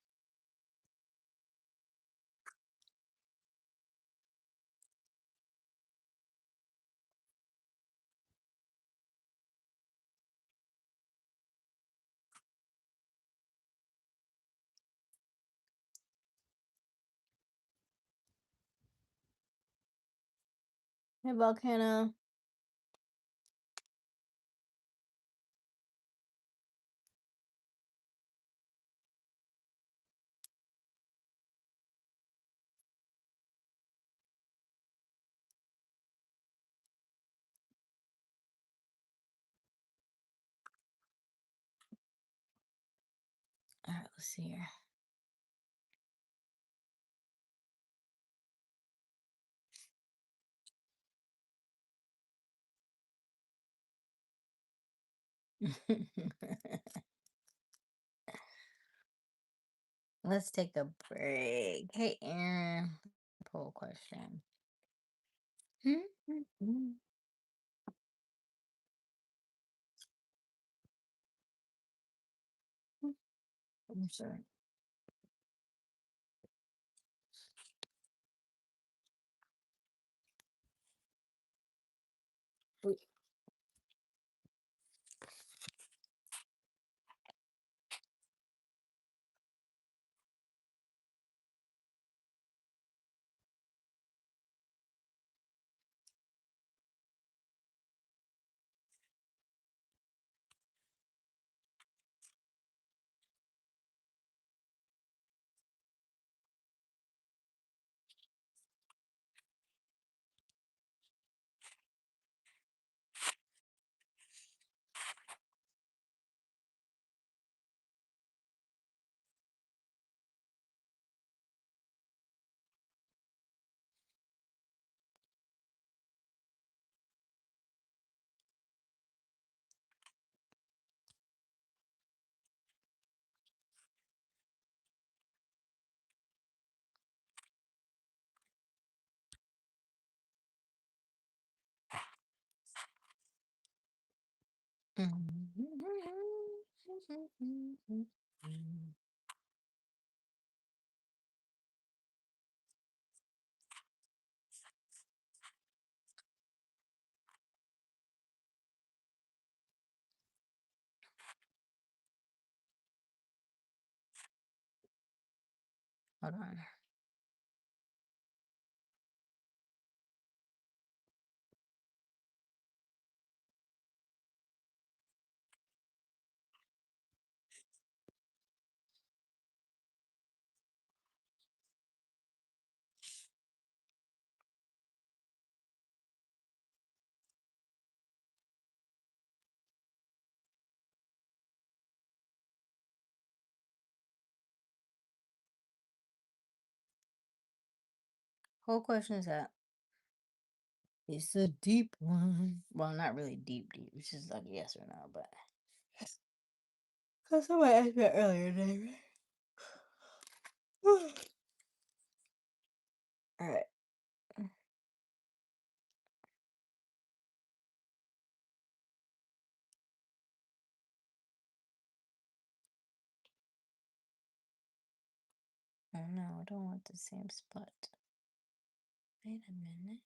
Hey, Volcano. All right, let's see here. Let's take a break. Hey, Aaron. Poll question. I'm sorry. Wait, hold on. Whole question is that it's a deep one. Well, not really deep, deep. It's just like yes or no, but because somebody asked me earlier today, right? All right. Oh no, I don't want the same spot. Wait a minute.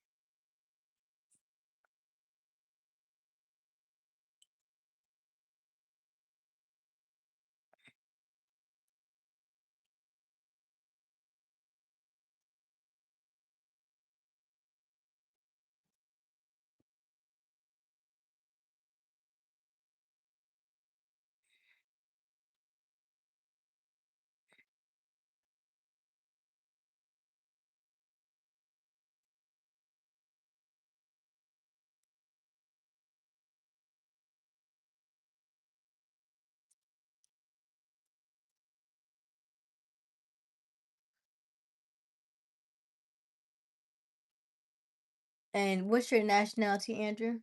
And what's your nationality, Andrew?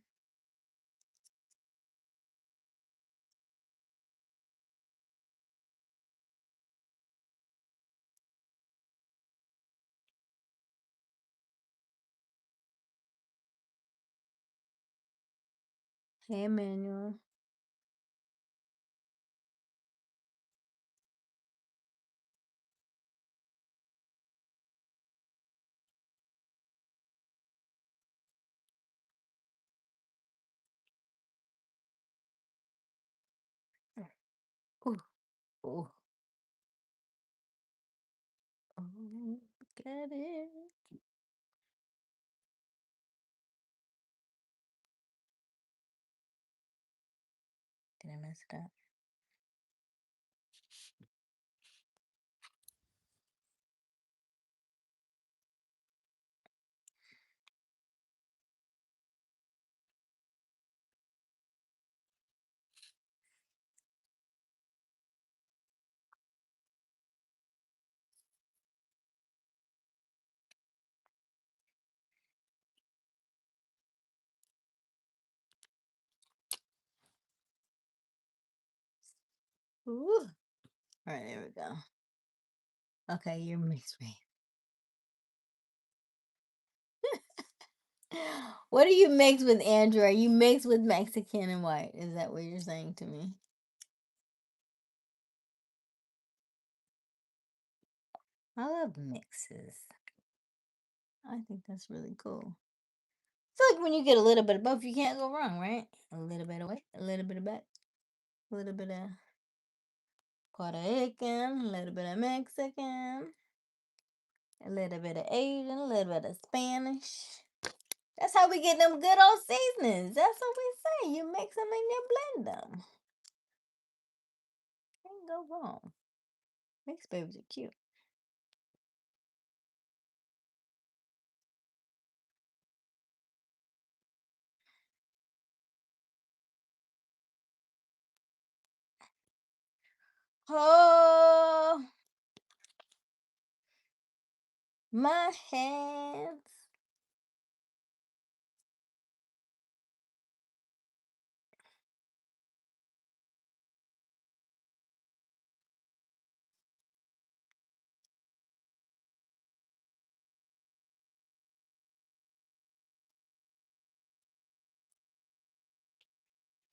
Hey, Emmanuel. Ooh, ooh, ooh, get it. Did I mess it up? Ooh. All right, there we go. Okay, you're mixed race. What are you mixed with, Andrew? Are you mixed with Mexican and white? Is that what you're saying to me? I love mixes. I think that's really cool. It's like when you get a little bit of both, you can't go wrong, right? A little bit of white, a little bit of black, a little bit of Puerto Rican, a little bit of Mexican, a little bit of Asian, a little bit of Spanish. That's how we get them good old seasonings. That's what we say. You mix them and you blend them. Can't go wrong. Mixed babies are cute. Oh, my hands.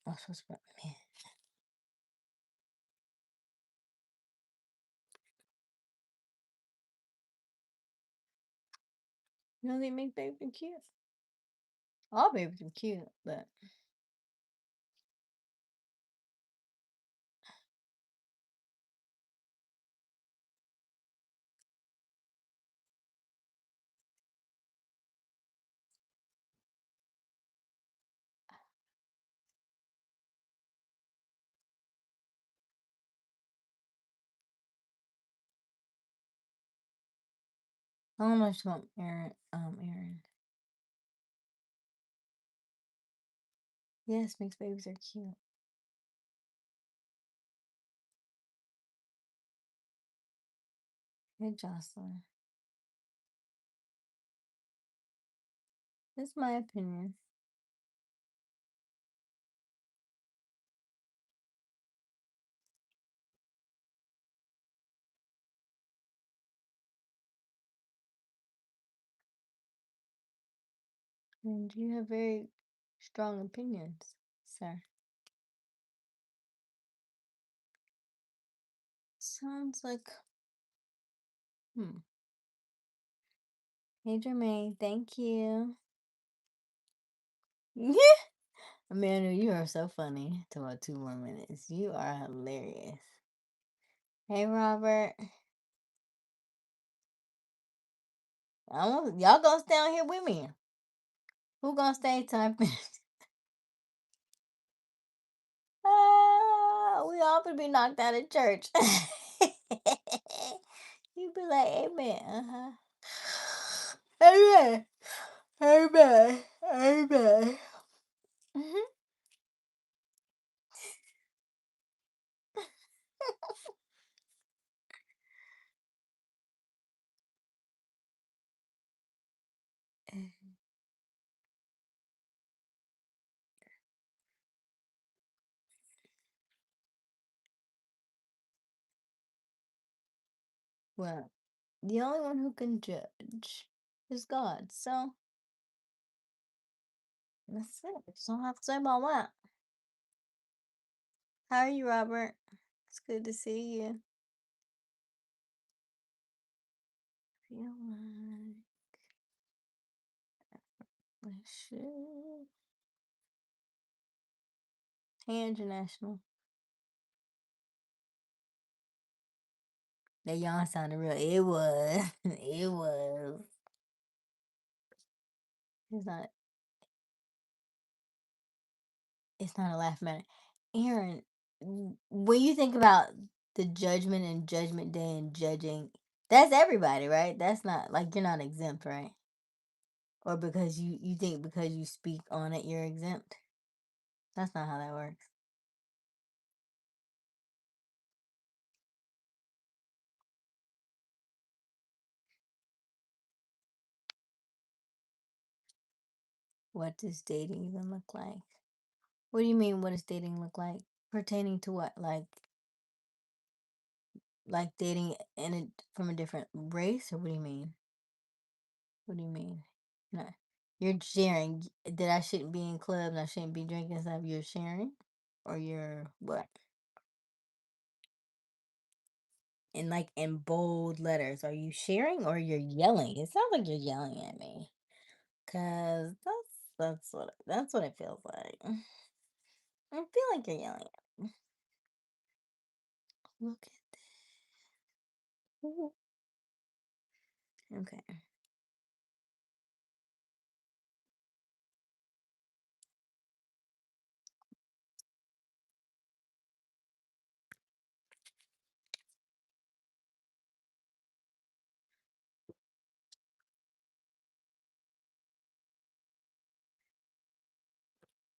Oh, so smart, man. You know they make babies cute. All babies are cute, but I don't know if you want Aaron. Yes, mixed babies are cute. Hey, Jocelyn. That's my opinion. And you have very strong opinions, sir. Sounds like Hey Jermaine, thank you. Amanda, you are so funny. To about 2 more minutes. You are hilarious. Hey Robert. Y'all gonna stay on here with me. Who gonna stay till I finish? We all gonna be knocked out of church. You be like, amen. Amen. Amen. Amen. Mhm. Well, the only one who can judge is God. So that's it. That's all I have to say about that. How are you, Robert? It's good to see you. Feel like I should. Hey, International. That yawn sounded real. It was. It was. It's not. It's not a laugh matter. Aaron, when you think about the judgment and judgment day and judging, that's everybody, right? That's not like you're not exempt, right? Or because you think because you speak on it, you're exempt. That's not how that works. What does dating even look like? What do you mean? What does dating look like? Pertaining to what? Like dating in from a different race, or what do you mean? What do you mean? No, you're sharing that I shouldn't be in clubs, I shouldn't be drinking stuff. You're sharing, or you're what? And like in bold letters, are you sharing or you're yelling? It sounds like you're yelling at me, cause that's what it feels like. I feel like you're yelling at me. Look at that. Okay.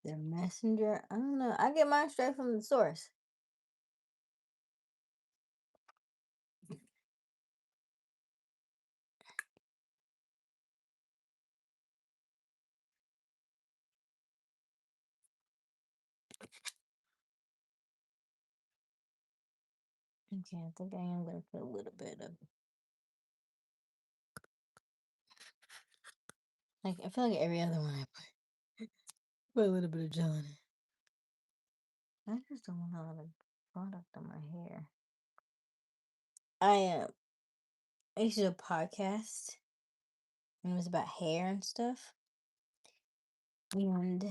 The messenger. I don't know. I get mine straight from the source. Okay, I think I am gonna put a little bit of like I feel like every other one I put a little bit of gel in it. I just don't want a lot of product on my hair. I used to do a podcast and it was about hair and stuff. And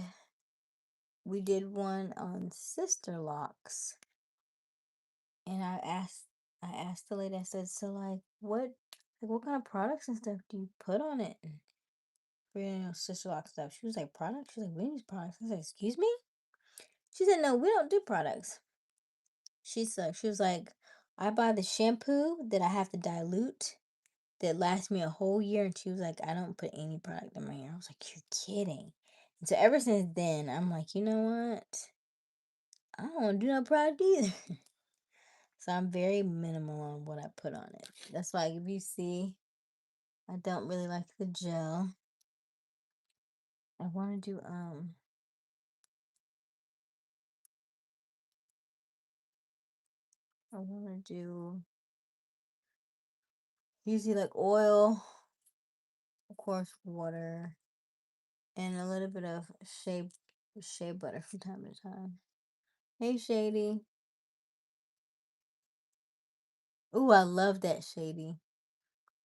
we did one on sister locks. And I asked the lady, I said, so what kind of products and stuff do you put on it for sister lock stuff? She was like, products? She was like, we use products. I said, excuse me? She said, no, we don't do products. She was like, I buy the shampoo that I have to dilute that lasts me a whole year. And she was like, I don't put any product in my hair. I was like, you're kidding. And so ever since then, I'm like, you know what? I don't want to do no product either. So I'm very minimal on what I put on it. That's why if you see, I don't really like the gel. I want to do I want to do usually like oil, of course, water, and a little bit of shea butter from time to time. Hey, Shady. Ooh, I love that, Shady.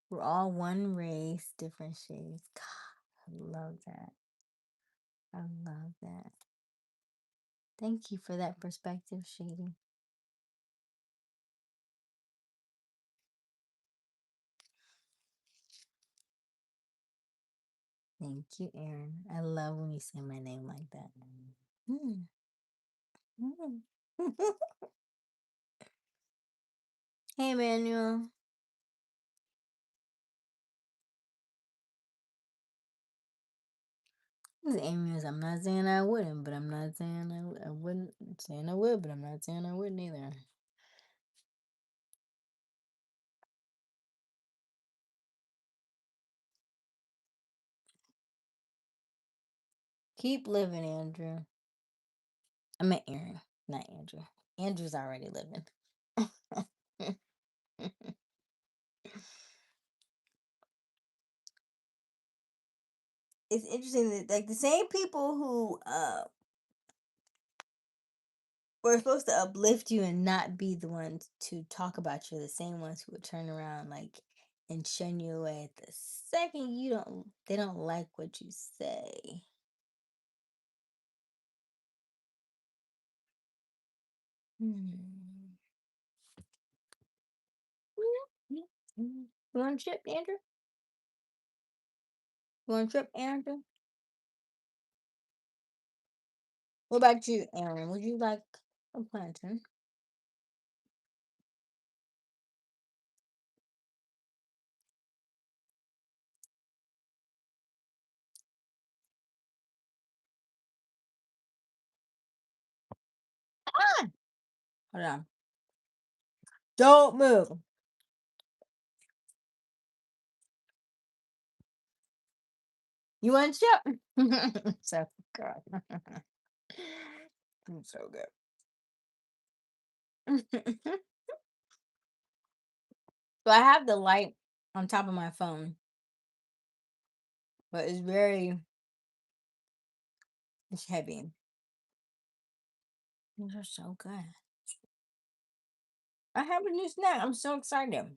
We're all one race, different shades. God, I love that. I love that. Thank you for that perspective, Shady. Thank you, Aaron. I love when you say my name like that. Mm. Mm. Hey, Emmanuel. This Amy is, I'm not saying I wouldn't, but I'm not saying I wouldn't. Saying I would, but I'm not saying I wouldn't either. Keep living, Andrew. I meant Aaron, not Andrew. Andrew's already living. it's interesting that like the same people who were supposed to uplift you and not be the ones to talk about you are the same ones who would turn around like and shun you away at the second they don't like what you say. Hmm. You want a trip, Andrew? You want a trip, Andrew? What about you, Aaron? Would you like a plantain? Ah! Hold on. Don't move. You want a chip? So good. It's so good. So I have the light on top of my phone, but it's heavy. These are so good. I have a new snack. I'm so excited.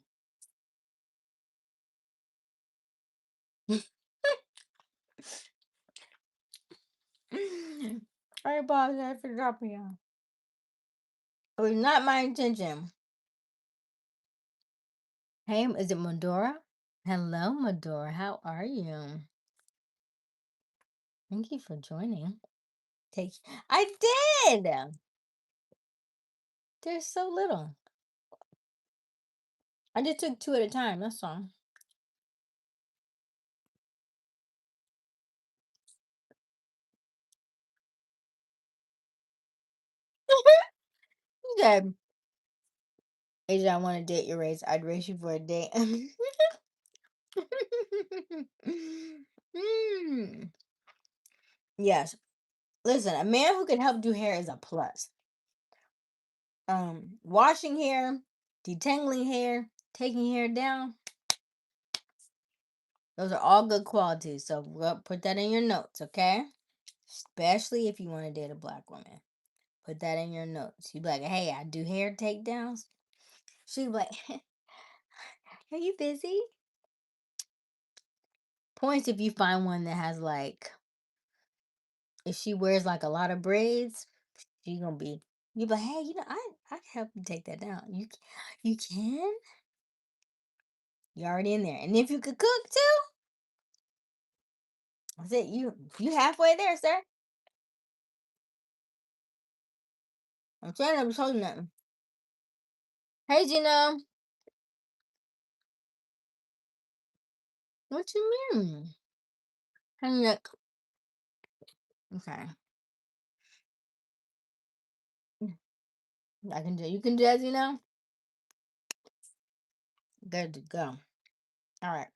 I apologize for dropping you. It was not my intention. Hey, is it Medora? Hello, Medora. How are you? Thank you for joining. Take. I did. There's so little. I just took two at a time. That's all. You said, Asia, I want to date your race. I'd race you for a date. Mm. Yes. Listen, a man who can help do hair is a plus. Washing hair, detangling hair, taking hair down, those are all good qualities. So put that in your notes, okay? Especially if you want to date a black woman. Put that in your notes. You be like, hey, I do hair takedowns. She be like, are you busy? Points if you find one that has like, if she wears like a lot of braids, she gonna be. You be like, hey, I can help you take that down. You can. You're already in there, and if you could cook too, that's it. You halfway there, sir. I'm trying to show you nothing. Hey, Gino. What you mean? Hang up. Okay. I can do. You can do that, Gino. Good to go. All right.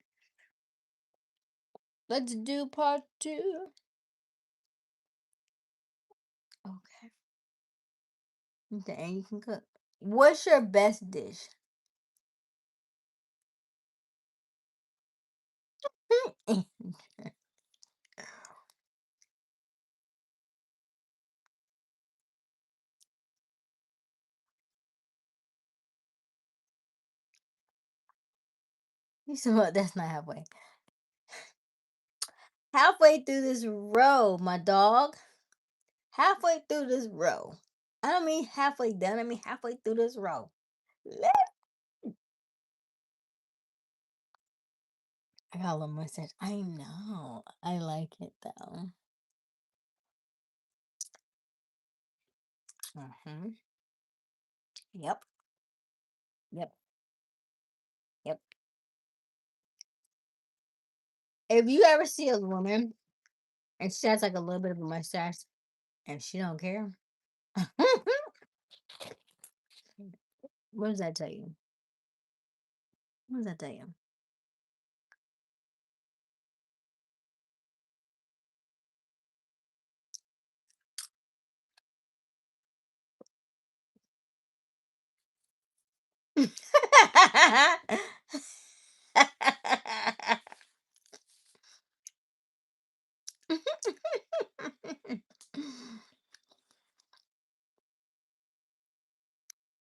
Let's do part two. Okay. Okay, and you can cook. What's your best dish? You said, well, that's not halfway. Halfway through this row, my dog. Halfway through this row. I don't mean halfway done. I mean halfway through this row. I got a little mustache. I know. I like it though. Mm-hmm. Yep. Yep. Yep. If you ever see a woman and she has like a little bit of a mustache and she don't care, what does that tell you? What does that tell you?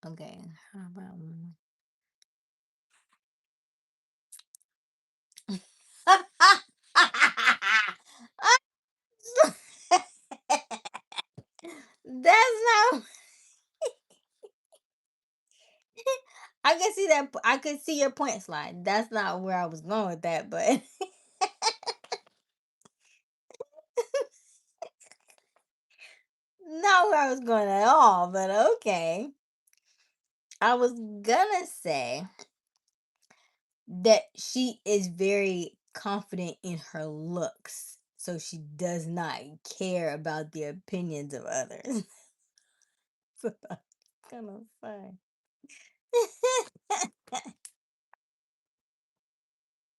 Okay, how about That's not. I can see that. I could see your point, slide. That's not where I was going with that, but not where I was going at all. But okay, I was gonna say that she is very confident in her looks, so she does not care about the opinions of others. So that's kind of fun.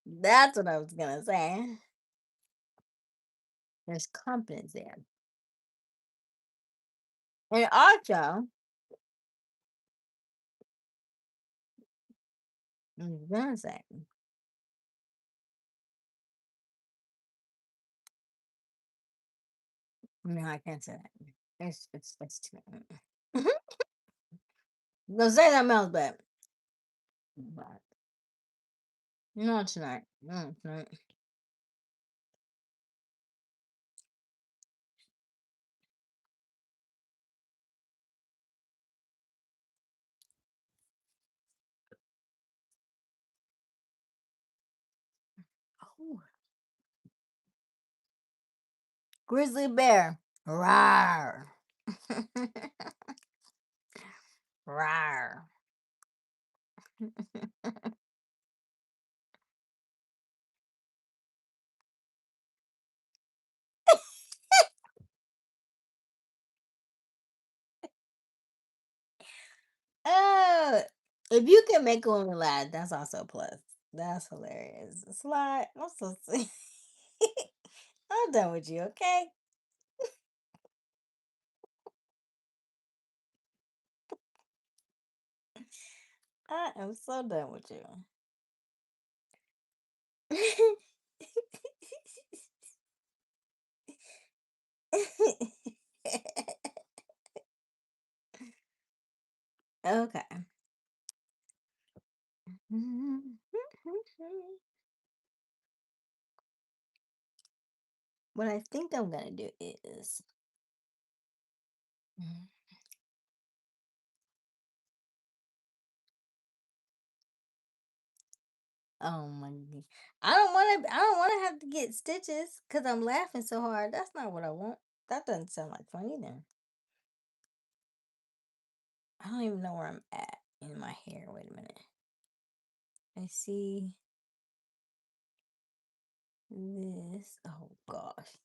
That's what I was gonna say. There's confidence there. And also, I was gonna say, no, I can't say that. It's too. Go say something else, but no tonight. No tonight. Oh, grizzly bear. Rawr. Rawr. Uh, if you can make a woman laugh, that's also a plus. That's hilarious. Slide. I'm so sick. I'm done with you, okay? I am so done with you. Okay. What I think I'm gonna do is, oh my god, I don't want to. I don't want to have to get stitches because I'm laughing so hard. That's not what I want. That doesn't sound like fun either. I don't even know where I'm at in my hair. Wait a minute. I see this. Oh gosh.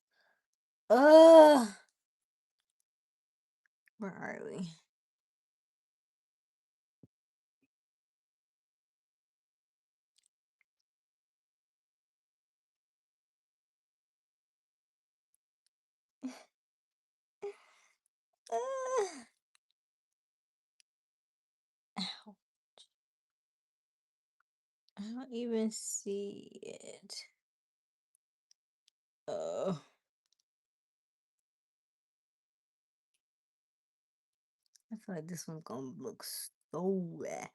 Ugh. Where are we? Ugh. Ow. I don't even see it. Oh, I feel like this one's gonna look so bad.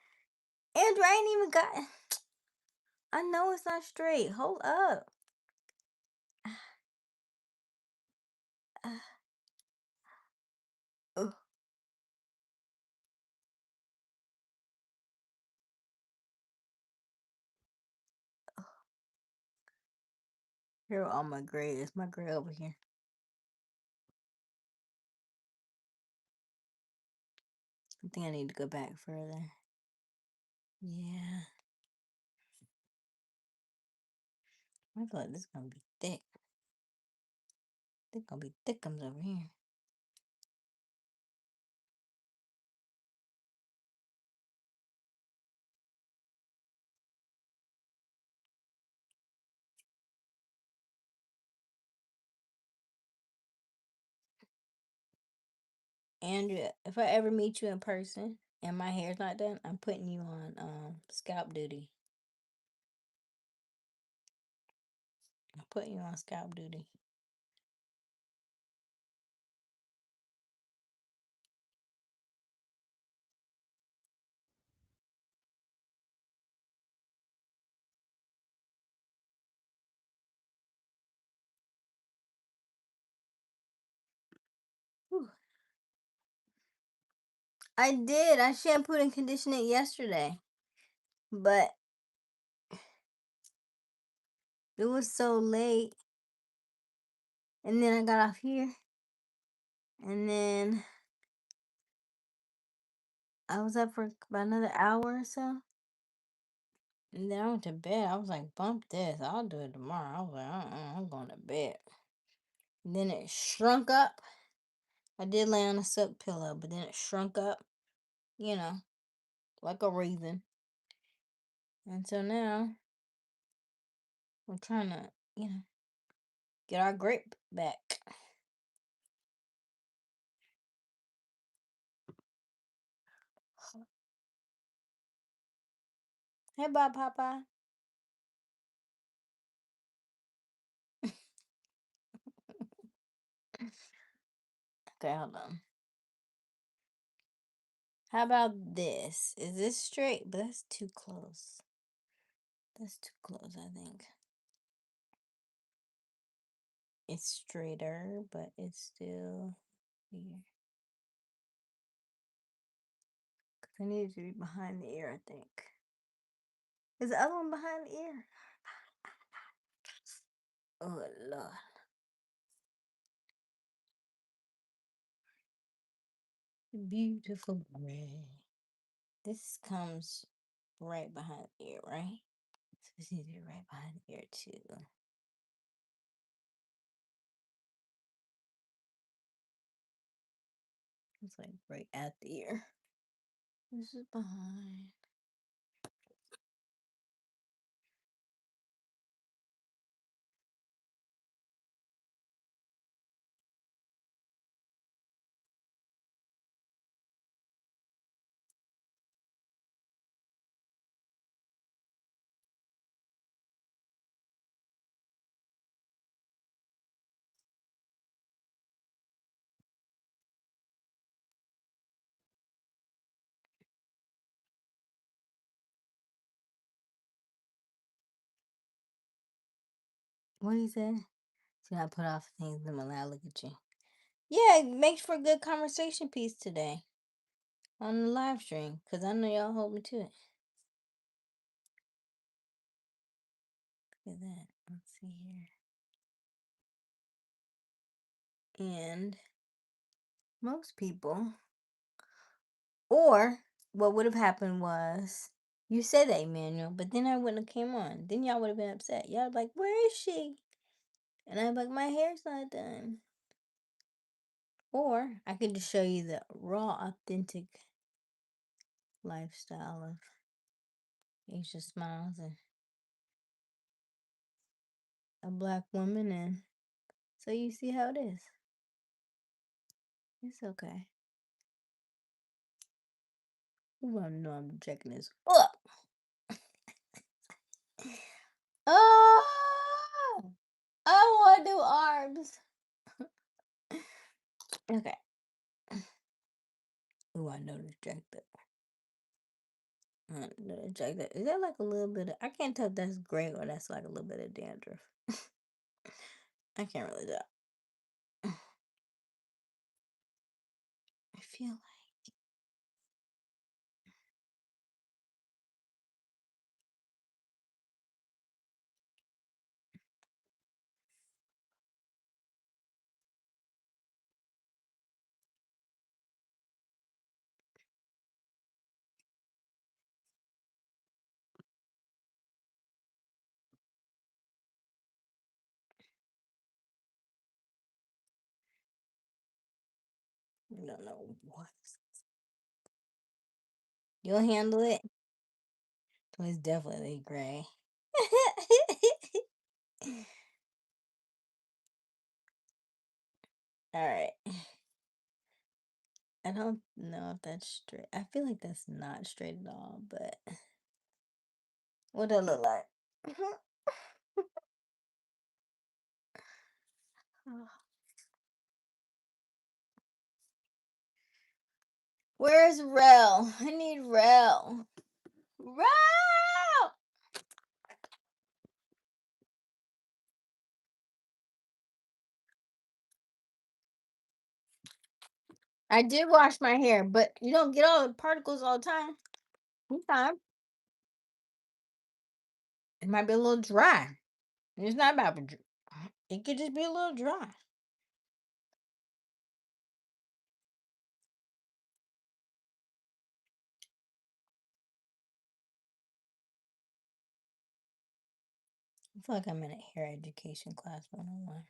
Andrew, I ain't even got. I know it's not straight. Hold up. Ugh. Here are all my gray. It's my gray over here. I think I need to go back further. Yeah. I feel like this is gonna be thick. It's gonna be thickums over here. Andrea, if I ever meet you in person and my hair's not done, I'm putting you on scalp duty. I'm putting you on scalp duty. I did. I shampooed and conditioned it yesterday. But it was so late. And then I got off here. And then I was up for about another hour or so. And then I went to bed. I was like, bump this. I'll do it tomorrow. I was like, I'm going to bed. And then it shrunk up. I did lay on a silk pillow, but then it shrunk up, you know, like a raisin. And so now we're trying to, get our grip back. Hey, Bob Papa. Okay, hold on. How about this? Is this straight? But that's too close. That's too close, I think. It's straighter, but it's still here. Cause I need it to be behind the ear, I think. Is the other one behind the ear? Oh, Lord. Beautiful gray. This comes right behind the ear, right? So this needs to be right behind the ear, too. It's like right at the ear. This is behind. What do you say? So I put off things in my lap. Look at you. Yeah, it makes for a good conversation piece today on the live stream because I know y'all hold me to it. Look at that. Let's see here. And most people, or what would have happened was you said that, Emmanuel, but then I wouldn't have came on. Then y'all would have been upset. Y'all like, where is she? And I'm like, my hair's not done. Or I could just show you the raw, authentic lifestyle of Aysia Smiles and a black woman, and so you see how it is. It's okay. Ooh, I know I'm checking this up. Oh, I want to do arms. Okay. Ooh, I know this jacked up. Jacked up. Is that like a little bit of, I can't tell if that's gray or that's like a little bit of dandruff. I can't really tell. I feel like, I don't know what. You'll handle it? So it's definitely gray. Alright. I don't know if that's straight. I feel like that's not straight at all, but what does it look like? Where's Rel? I need Rel. Rel! I did wash my hair, but you don't get all the particles all the time. Sometimes it might be a little dry. It's not about it could just be a little dry. I feel like I'm in a hair education class 101.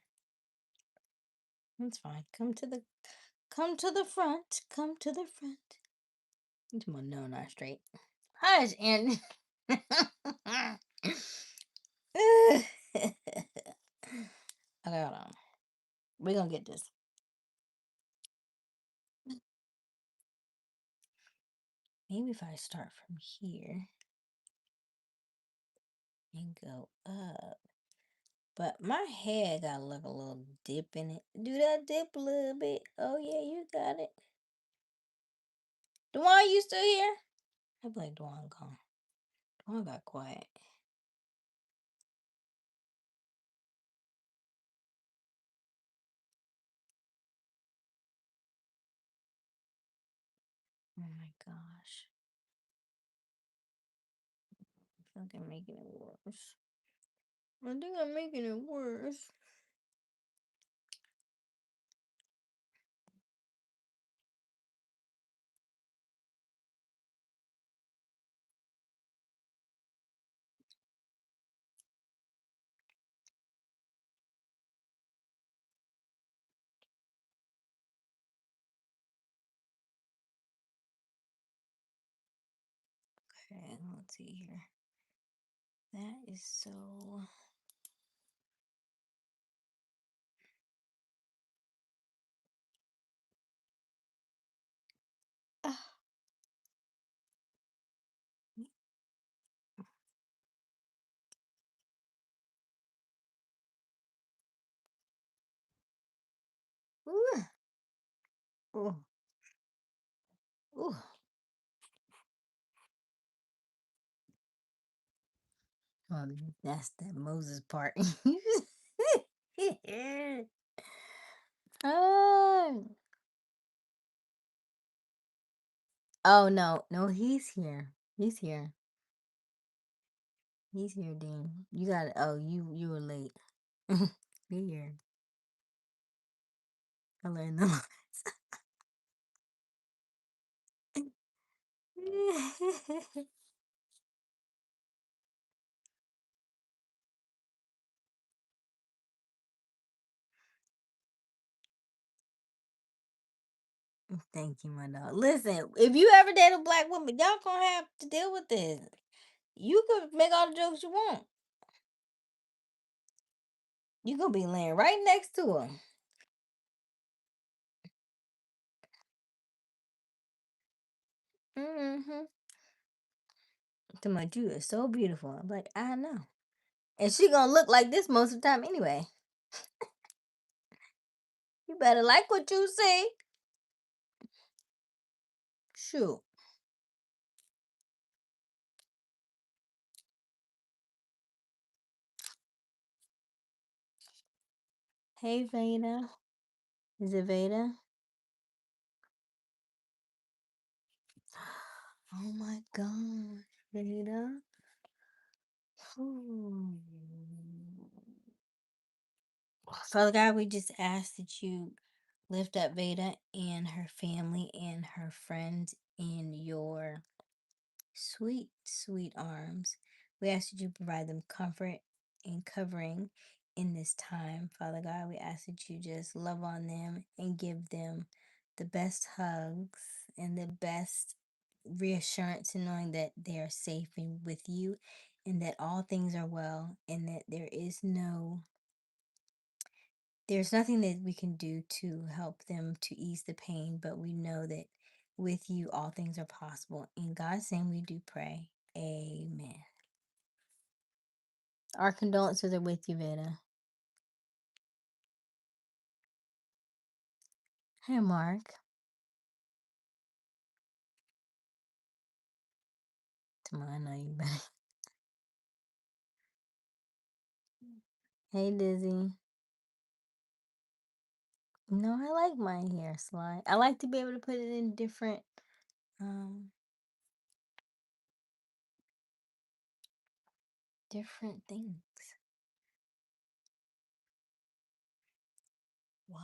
That's fine. Come to the front. Come to the front. It's my no, not straight. Hush, and okay, hold on. We're gonna get this. Maybe if I start from here and go up. But my head got like a little dip in it. Do that dip a little bit. Oh yeah, you got it. Dwan, you still here? I be like Dwan gone. Dwan got quiet. Oh my gosh. I think I'm making it worse. I think I'm making it worse. Okay, let's see here. That is so. Ah. Ooh. Ooh. Ooh. Oh, that's that Moses part. Oh. Oh no, no, he's here. He's here. He's here, Dean. You got it. Oh, you were late. You're here. I learned the lines. Thank you, my dog. Listen, if you ever date a black woman, y'all gonna have to deal with this. You could make all the jokes you want. You gonna be laying right next to her. Mm-hmm. To my you is so beautiful. I'm like, I know. And she gonna look like this most of the time anyway. You better like what you see. Shoot. Hey Veda. Is it Veda? Oh my gosh, Veda. Ooh. Father God, we just ask that you lift up Veda and her family and her friends in your sweet, sweet arms. We ask that you provide them comfort and covering in this time. Father God, we ask that you just love on them and give them the best hugs and the best reassurance in knowing that they are safe and with you and that all things are well and that there's nothing that we can do to help them to ease the pain, but we know that with you all things are possible. In God's name we do pray. Amen. Our condolences are with you, Veda. Hey, Mark. Tomorrow, I know you better. Hey, Dizzy. No, I like my hair slide. I like to be able to put it in um, different things. What?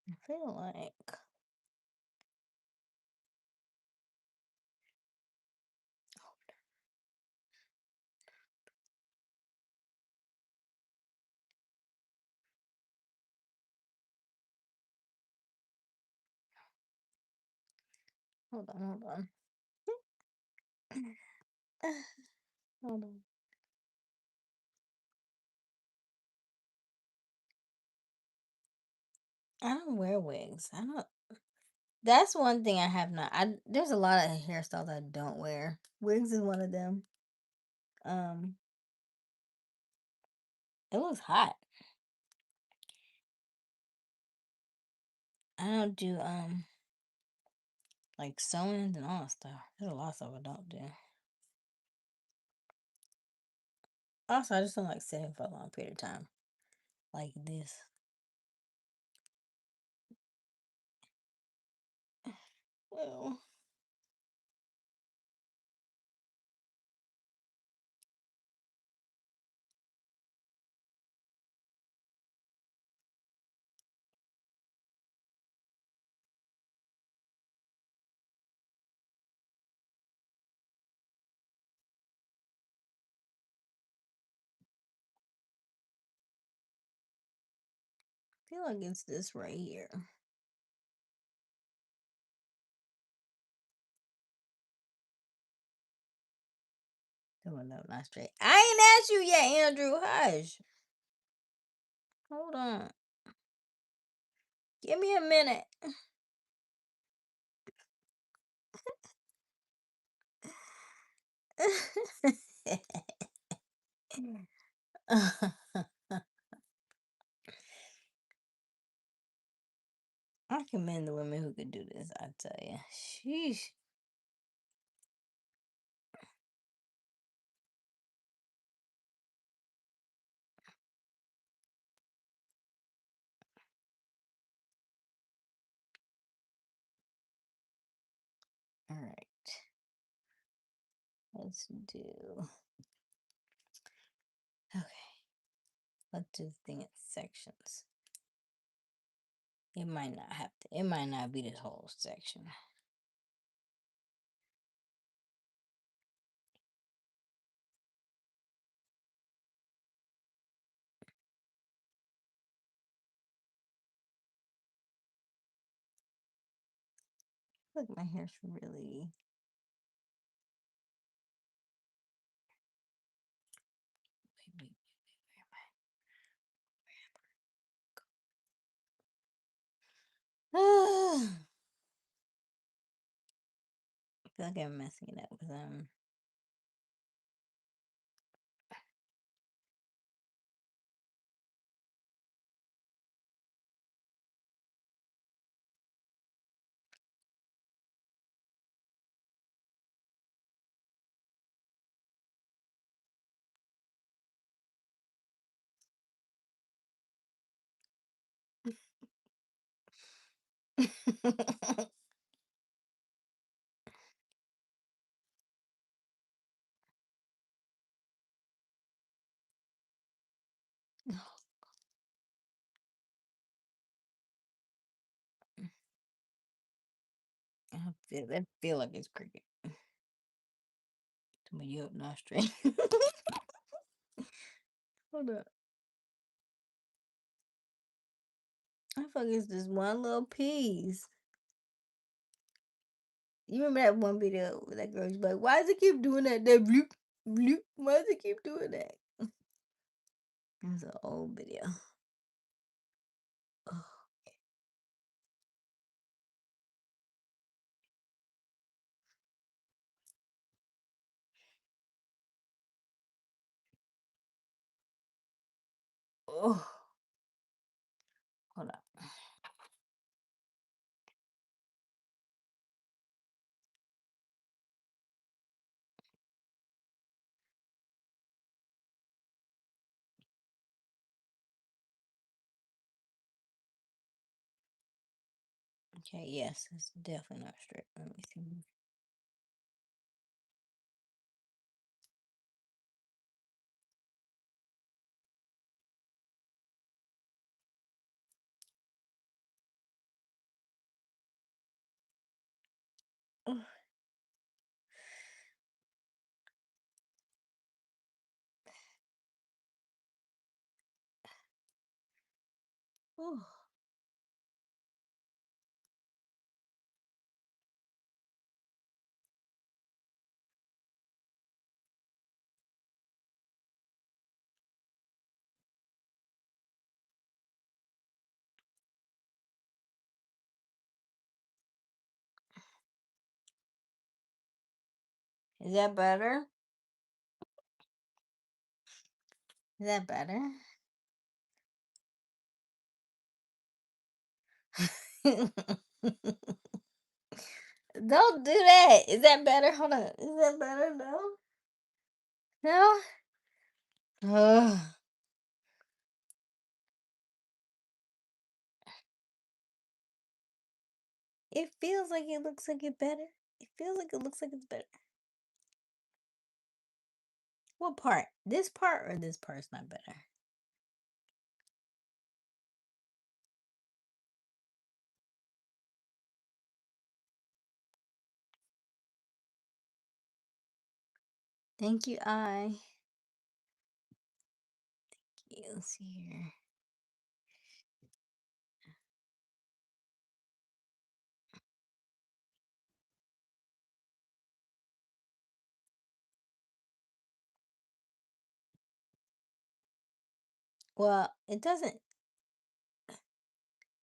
I feel like. Hold on, hold on. Hold on. I don't wear wigs. I don't. That's one thing I have not. There's a lot of hairstyles I don't wear. Wigs is one of them. Um, it looks hot. I don't do like sewing and all that stuff. There's a lot of stuff I don't do. Also, I just don't like sitting for a long period of time like this. Well, I feel like it's this right here. Oh no, not straight. I ain't asked you yet, Andrew. Hush. Hold on. Give me a minute. I commend the women who could do this, I tell you. Sheesh. All right. Let's do. Okay. Let's do the thing in sections. It might not have to. It might not be this whole section. Look, my hair's really. Wait, where am I? I feel like I'm messing it up because I'm. I feel like it's cricket. Tell me you up, not straight. Hold up. I feel like it's just one little piece. You remember that one video where that girl's like, why does it keep doing that? That bloop, bloop. Why does it keep doing that? It's an old video. Oh, oh. Hold up. Okay, yes, it's definitely not straight. Let me see. Oh, oh. Is that better? Is that better? Don't do that. Is that better? Hold on. Is that better? No. No. Ugh. It feels like it looks like it better. It feels like it looks like it's better. What part? This part or this part's not better? Thank you, I. Let's see here. Well, it doesn't.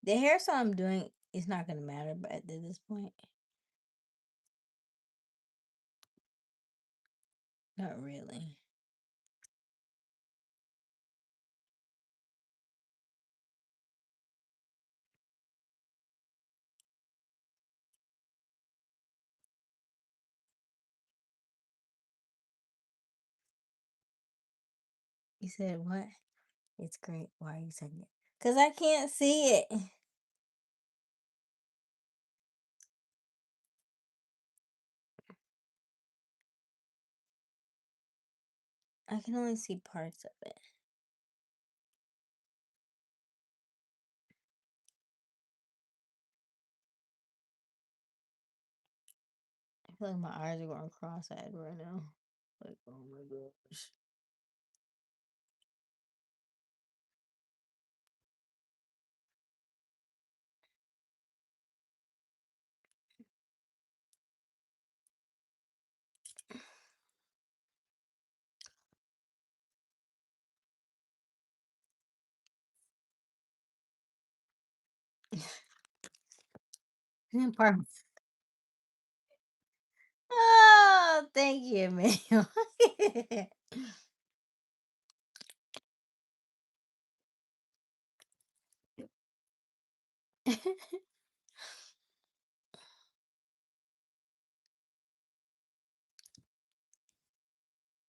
The hairstyle I'm doing is not gonna matter, but at this point, not really. You said what? It's great. Why are you saying it? Cause I can't see it. I can only see parts of it. I feel like my eyes are going cross-eyed right now. Like, oh my gosh. Part. Oh, thank you, man.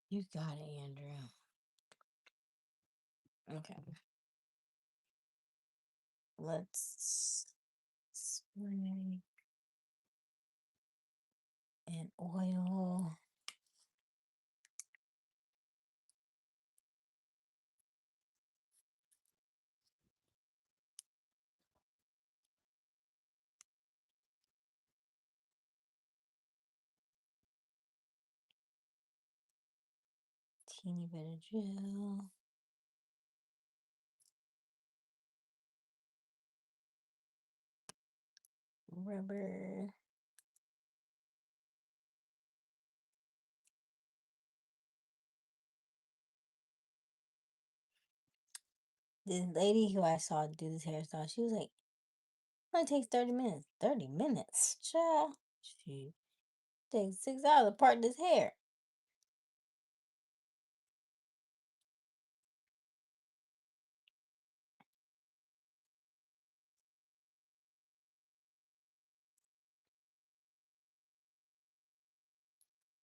You got it, Andrew. Okay. Let's spray and oil. Teeny bit of gel. Rubber. This lady who I saw do this hairstyle, she was like, it only takes 30 minutes. 30 minutes? Child. She takes 6 hours to part this hair.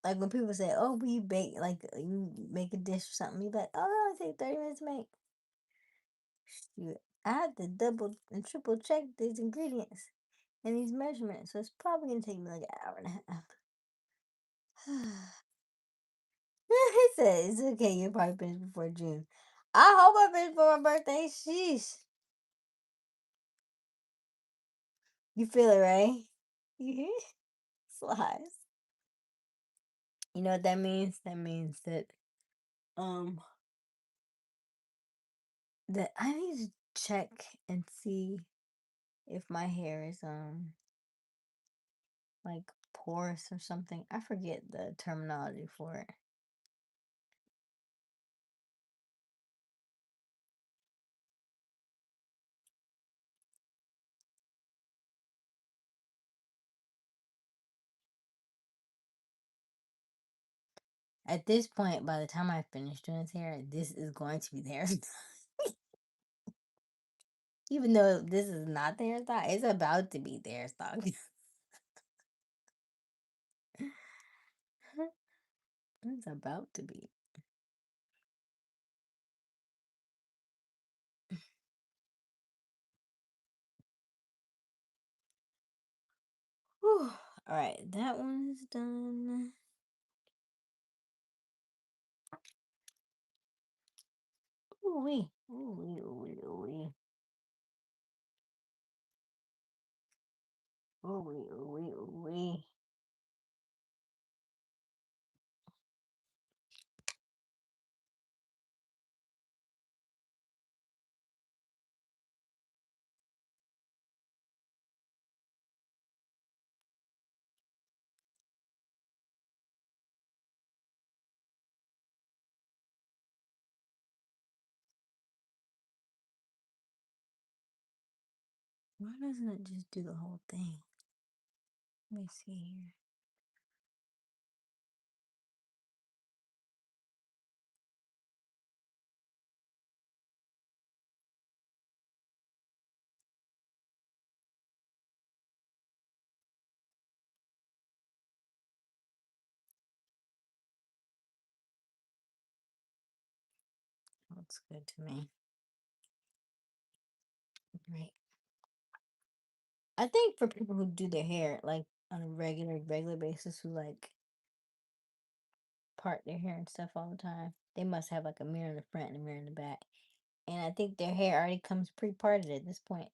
Like when people say, oh, we bake, like you make a dish or something, you like, oh, it take 30 minutes to make. Shoot, I had to double and triple check these ingredients. and these measurements. So it's probably gonna take me like an hour and a half. He said it's okay. You'll probably finish before June. I hope I finish before my birthday. Sheesh. You feel it, right? You hear it? Slides. You know what that means? That means that um that I need to check and see if my hair is like porous or something. I forget the terminology for it. At this point, by the time I finish doing his hair, this is going to be the hairstyle. Even though this is not the hairstyle, it's about to be the hairstyle. It's about to be. Whew. All right, that one is done. Ooh wee, ooh wee, ooh wee, ooh wee, ooh wee, ooh wee, ooh wee. Why doesn't it just do the whole thing? Let me see here. Looks good to me. Right. I think for people who do their hair like on a regular basis, who like part their hair and stuff all the time, they must have like a mirror in the front and a mirror in the back. And I think their hair already comes pre-parted at this point.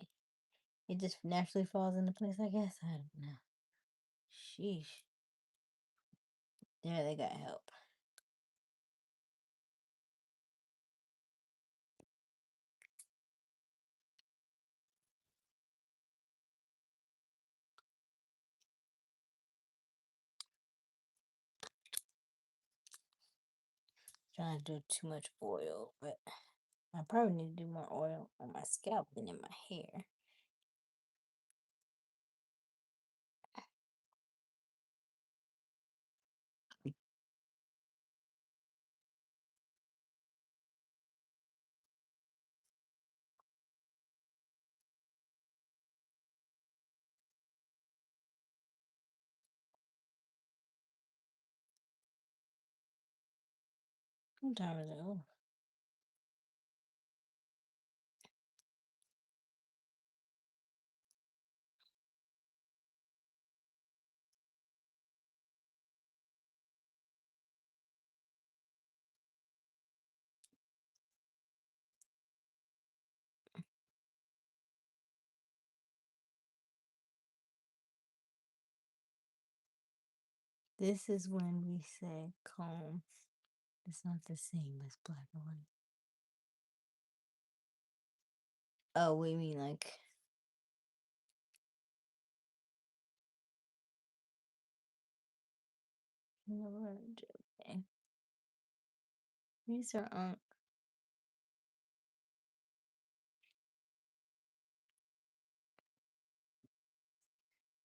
It just naturally falls into place, I guess. I don't know. Sheesh. Yeah, they got help. Trying to do too much oil, but I probably need to do more oil on my scalp than in my hair. What time is it? Oh, this is when we say comb. It's not the same as black and white. Oh, we mean like okay. These are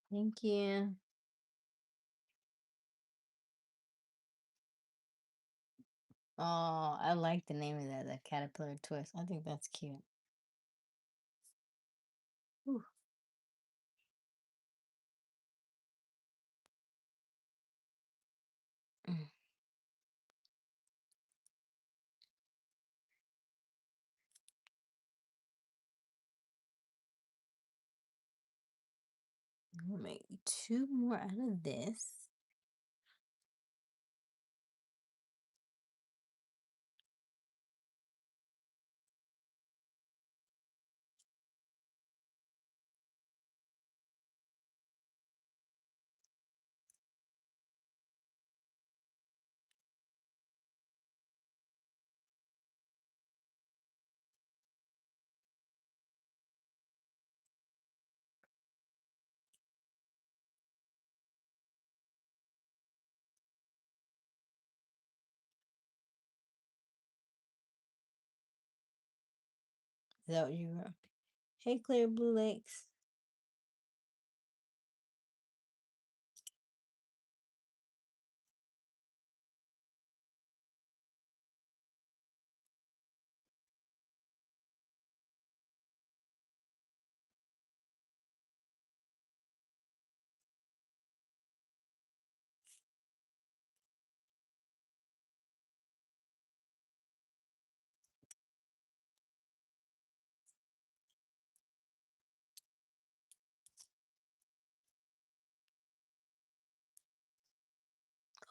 thank you. Oh, I like the name of that, the caterpillar twist. I think that's cute. Whew. Mm. We'll make 2 more out of this. Is that what you wrote? Hey, Clear Blue Lakes.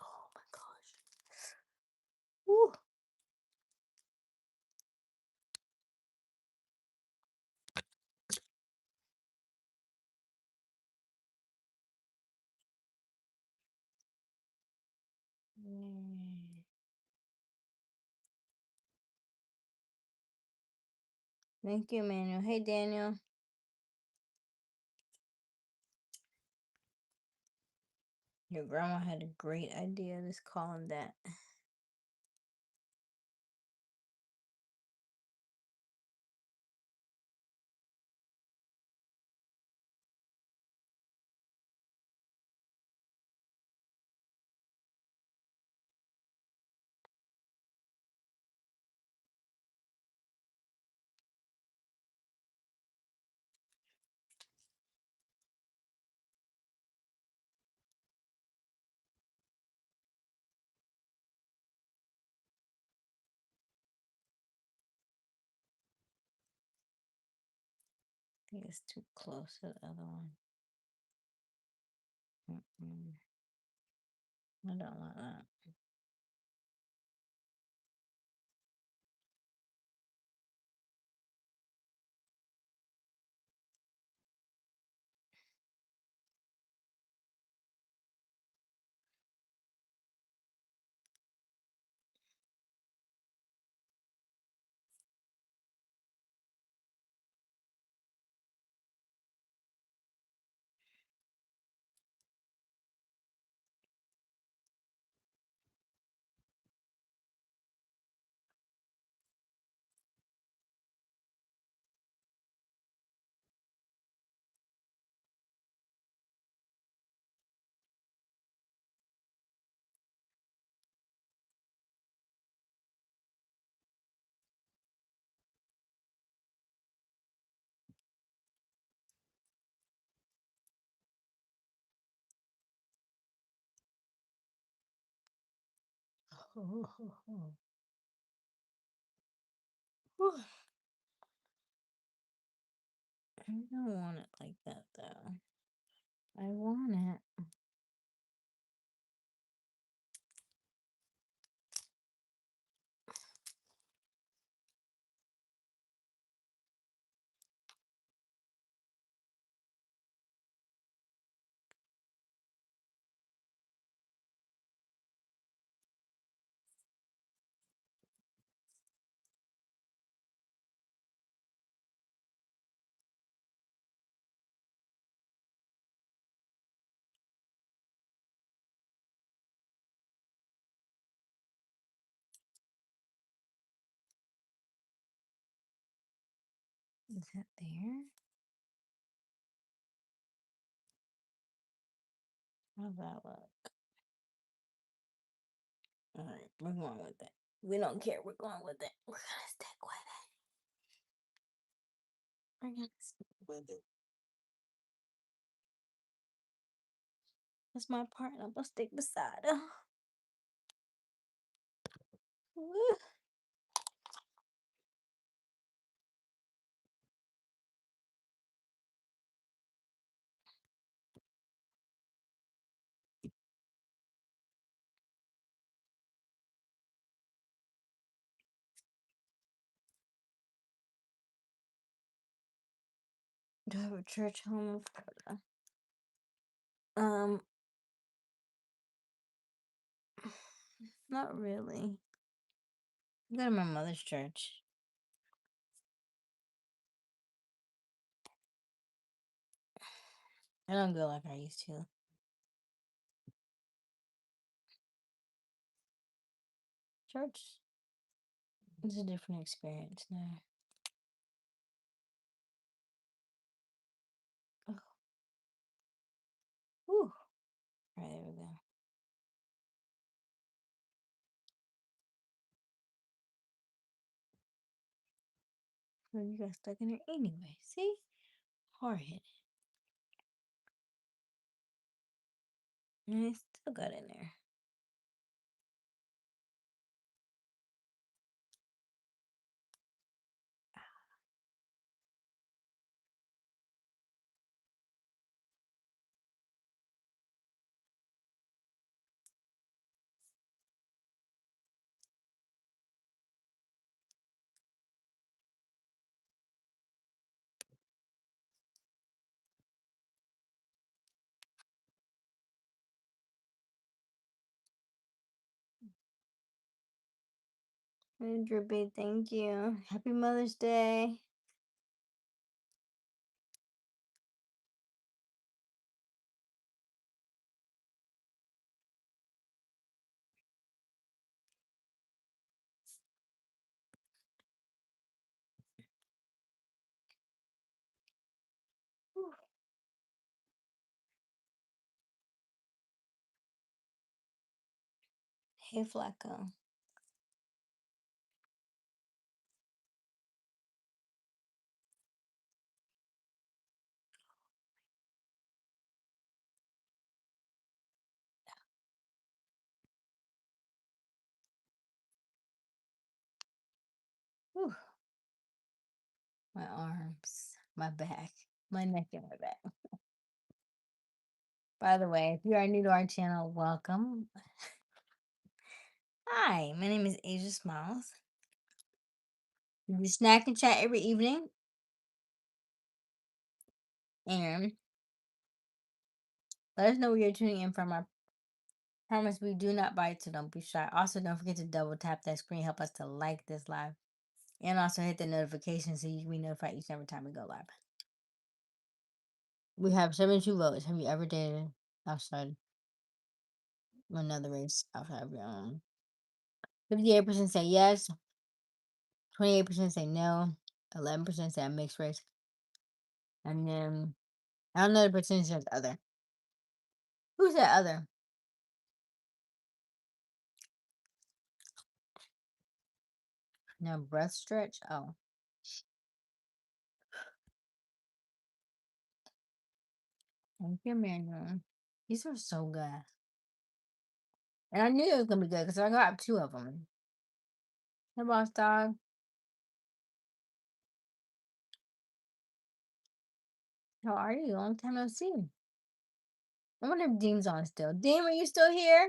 Oh my gosh. Woo. Yay. Thank you, Manuel. Hey, Daniel. Your grandma had a great idea. Let's call him that. I think it's too close to the other one. I don't like that. I don't want it like that though. I want it. Is that there? How's that look? Alright, we're going with it. We don't care. We're going with it. We're gonna stick with it. We're gonna stick with it. That's my part. I'm gonna stick beside her. Woo. Do I have a church home in Florida? Um, not really. I go to my mother's church. I don't go like I used to. Church is a different experience now. Oh, whew. All right, there we go. Well, you got stuck in there anyway. See? Hard headed. And it still got in there. Hey, Drippy, thank you. Happy Mother's Day. Whew. Hey, Flacco. Whew. My arms, my back, my neck, and my back. By the way, if you are new to our channel, welcome. Hi, my name is Aysia Smiles. We do snack and chat every evening. And let us know where you're tuning in from. I promise we do not bite, so don't be shy. Also, don't forget to double tap that screen, help us to like this live. And also hit the notification so you can be notified each and every time we go live. We have 72 votes. Have you ever dated outside another race outside of your own? 58% say yes, 28% say no, 11% say I'm mixed race, and then another percentage says other. Who said other? No, breath stretch? Oh. Thank you, Manuel. These are so good. And I knew it was going to be good because I got 2 of them. Hey, boss dog. How are you? Long time no see. I wonder if Dean's on still. Dean, are you still here?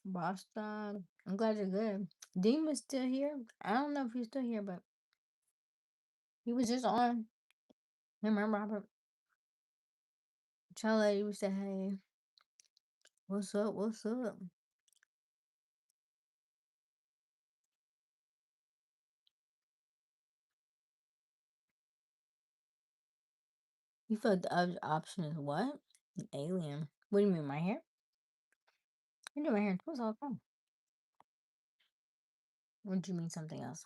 Boss dog. I'm glad you're good. Dean was still here. I don't know if he's still here, but he was just on. Him and Robert. Tell lady, we said, hey, what's up? What's up? You feel the other option is what? An alien. What do you mean, my hair? I do my hair in twists all the time. What do you mean something else?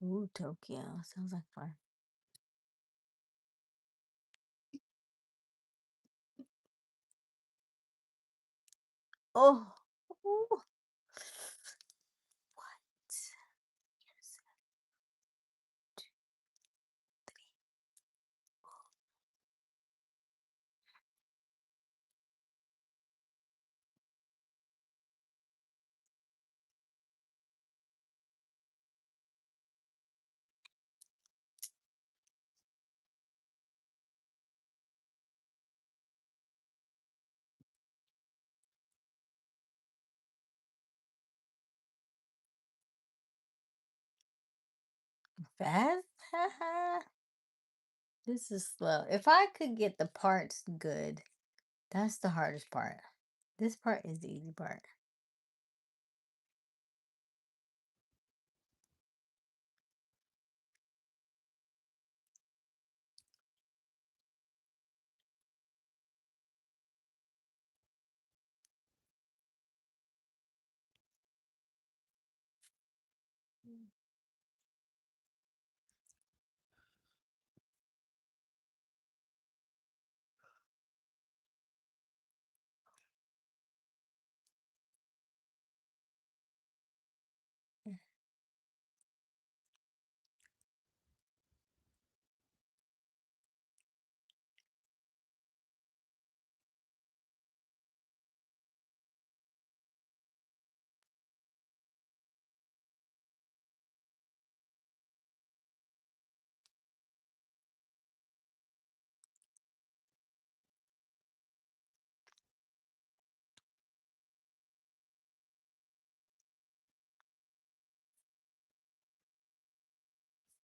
Ooh, Tokyo. Sounds like fun. Oh, ooh, what? Yes. Fast? This is slow. If I could get the parts good, that's the hardest part. This part is the easy part.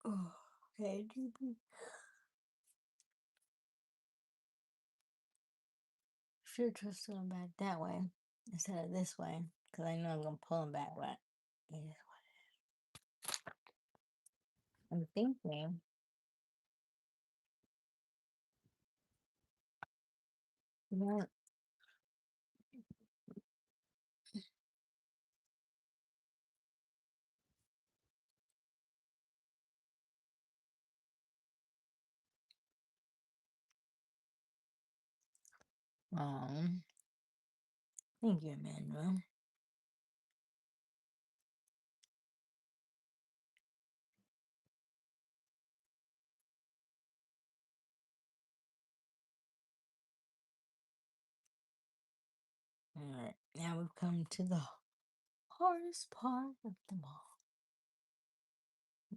Oh, okay, GP. Should trust them back that way instead of this way, because I know I'm gonna pull them back. But yeah, I'm thinking. Yeah. Thank you, Emmanuel. All right, now we've come to the hardest part of them all,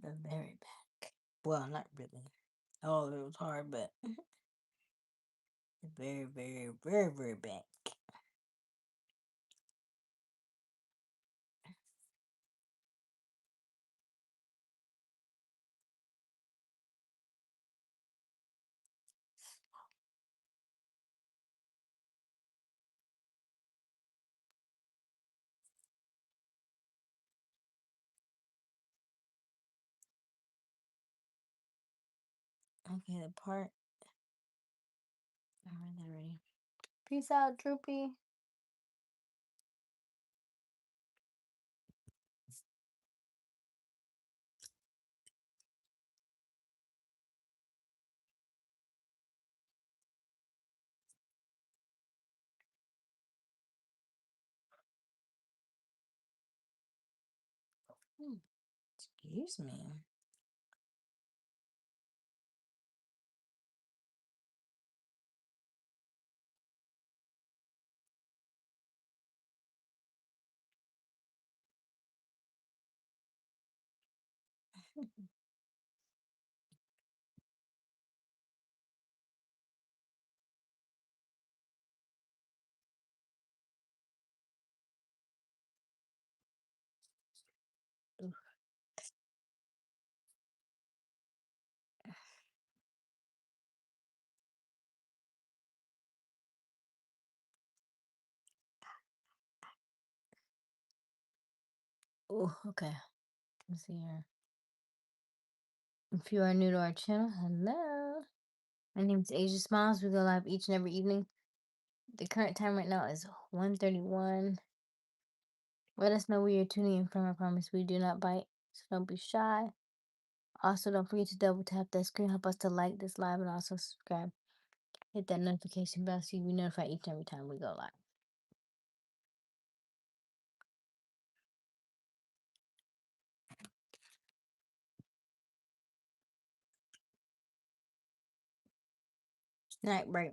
the very back. Well, not really. Oh, it was hard, but the very, very, very, very back. Okay, the part. All right, they're ready. Peace out, Droopy. Hmm, excuse me. Oh, okay. Let's see here. If you are new to our channel, hello. My name is Aysia Smiles. We go live each and every evening. The current time right now is 1:31. Let us know where you're tuning in from. I promise we do not bite, so don't be shy. Also, don't forget to double tap that screen. Help us to like this live and also subscribe. Hit that notification bell so you be notified each and every time we go live. Right.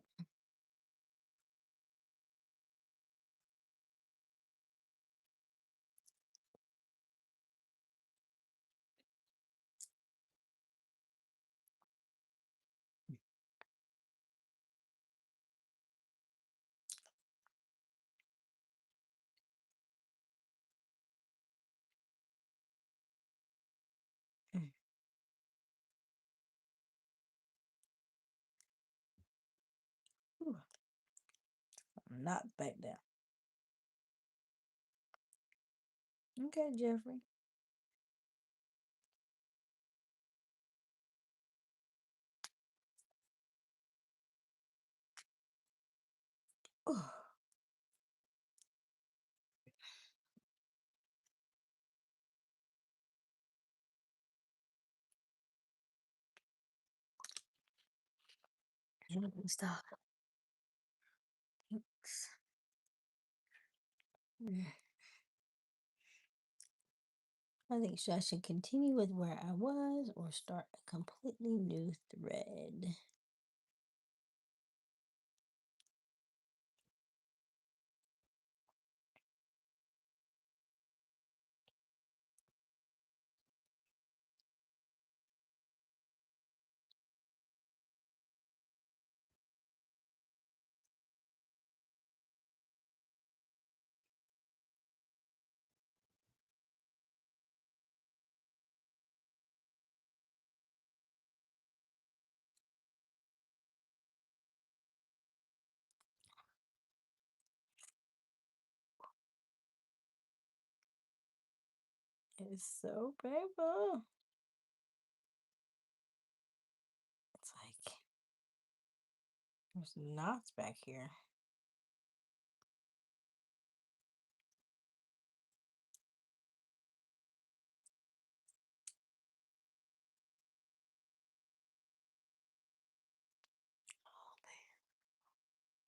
Mm. Ooh, I'm not back down. Okay, Jeffrey. Ooh. Stop. Thanks. Mm. I think I should continue with where I was or start a completely new thread. It's so painful. It's like there's knots back here.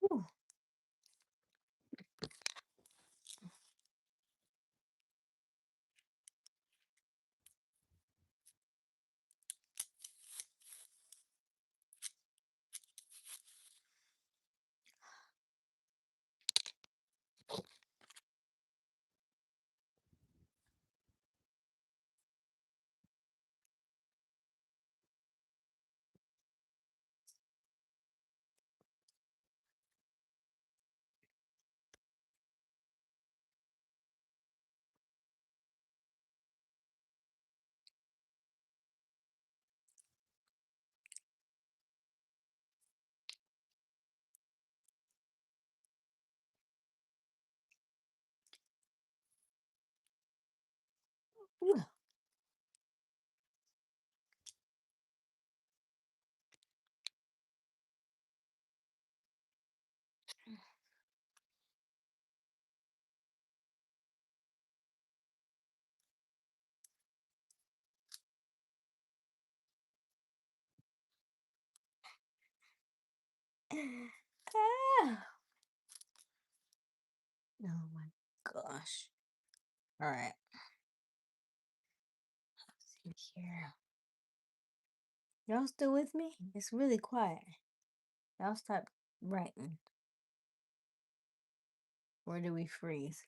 Ooh. Ooh. Ah. Oh my gosh. All right. Let's see here. Y'all still with me? It's really quiet. Y'all stop writing. Where do we freeze?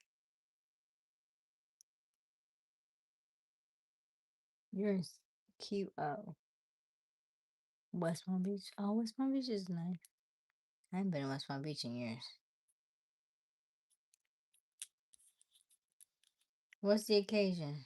Yours. QO. West Palm Beach. Oh, West Palm Beach is nice. I haven't been to West Palm Beach in years. What's the occasion?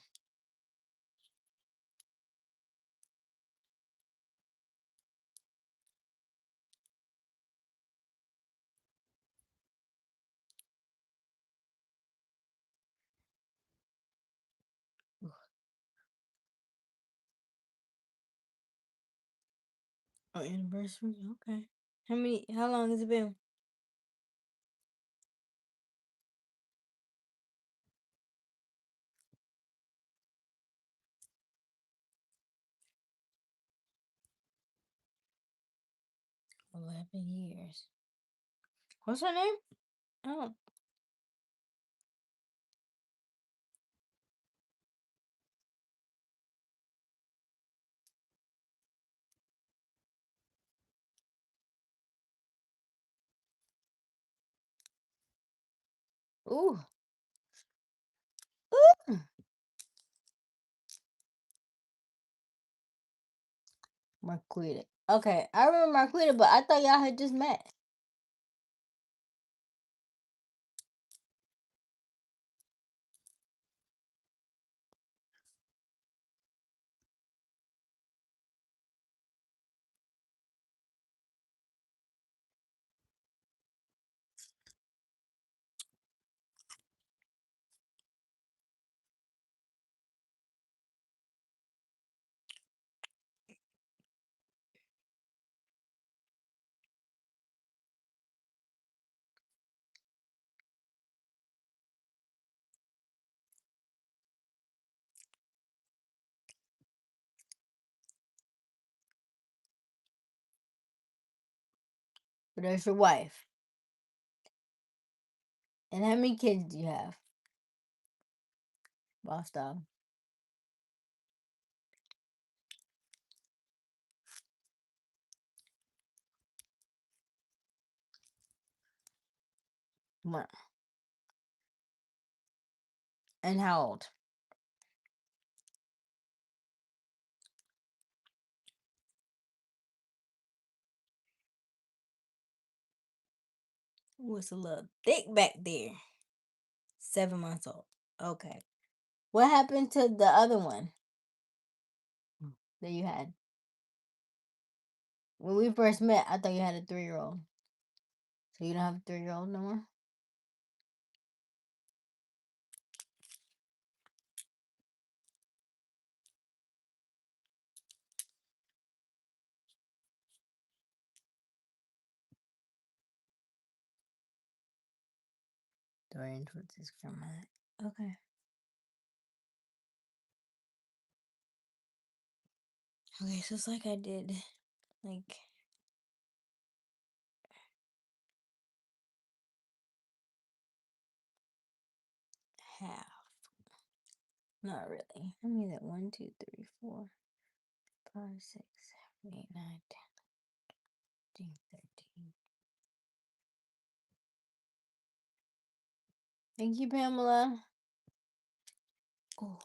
Oh, anniversary? Okay. How long has it been? 11 years. What's her name? Oh, Ooh. Ooh. Marquita. Okay, I remember Marquita, but I thought y'all had just met. But there's your wife. And how many kids do you have? Boss dog. One. And how old? Ooh, it's a little thick back there. 7 months old. Okay. What happened to the other one that you had? When we first met, I thought you had a 3-year-old. So you don't have a 3-year-old no more? Dorian towards his grandma. Okay. Okay, so it's like I did like half. Not really. I mean that 1, 2, 3, 4, 5, 6, 7, 8, 9, 10, 13, 13. Thank you, Pamela. Oh.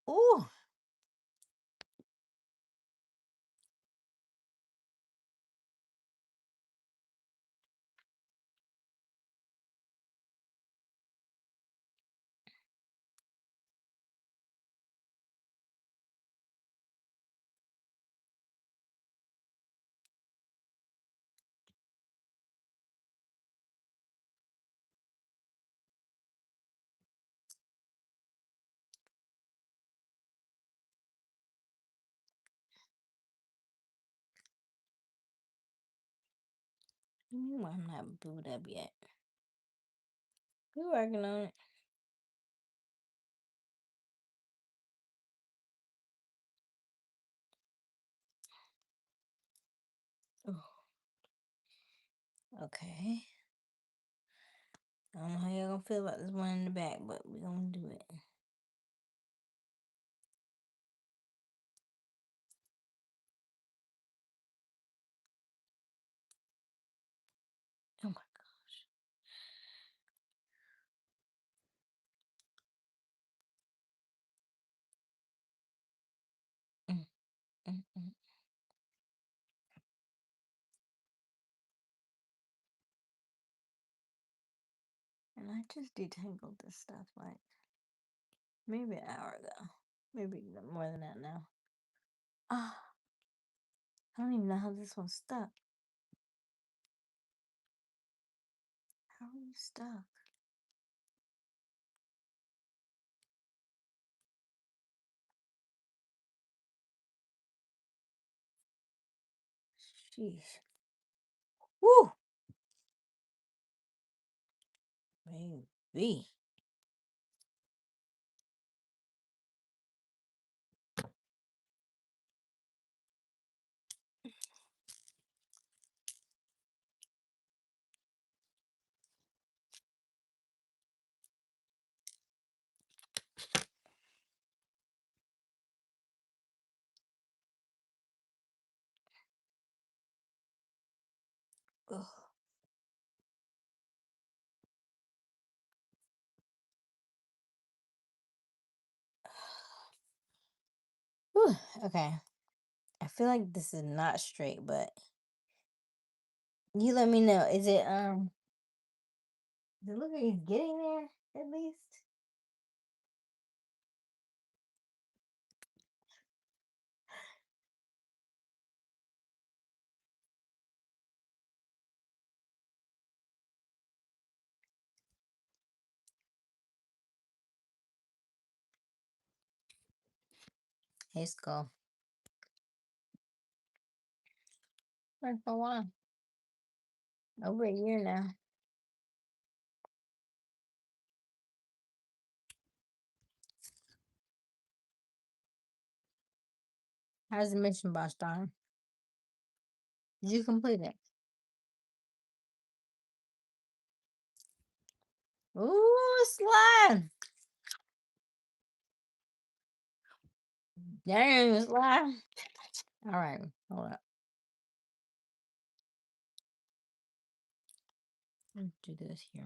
Ooh. I'm not booed up yet. We're working on it. Oh. Okay. I don't know how y'all gonna feel about this one in the back, but we're gonna do it. Oh my gosh. Mm, mm, mm. And I just detangled this stuff like maybe an hour ago. Maybe more than that now. Ah, I don't even know how this one's stuck. How are you stuck? Sheesh. Woo! Baby. Ugh. Whew, okay. I feel like this is not straight, but you let me know. Does it look like he's getting there at least? Hey, Skull. Been for a while. Over a year now. How's the mission, boss Don? Did you complete it? Ooh, slime. Dang, slime. All right, hold up. Let's do this here.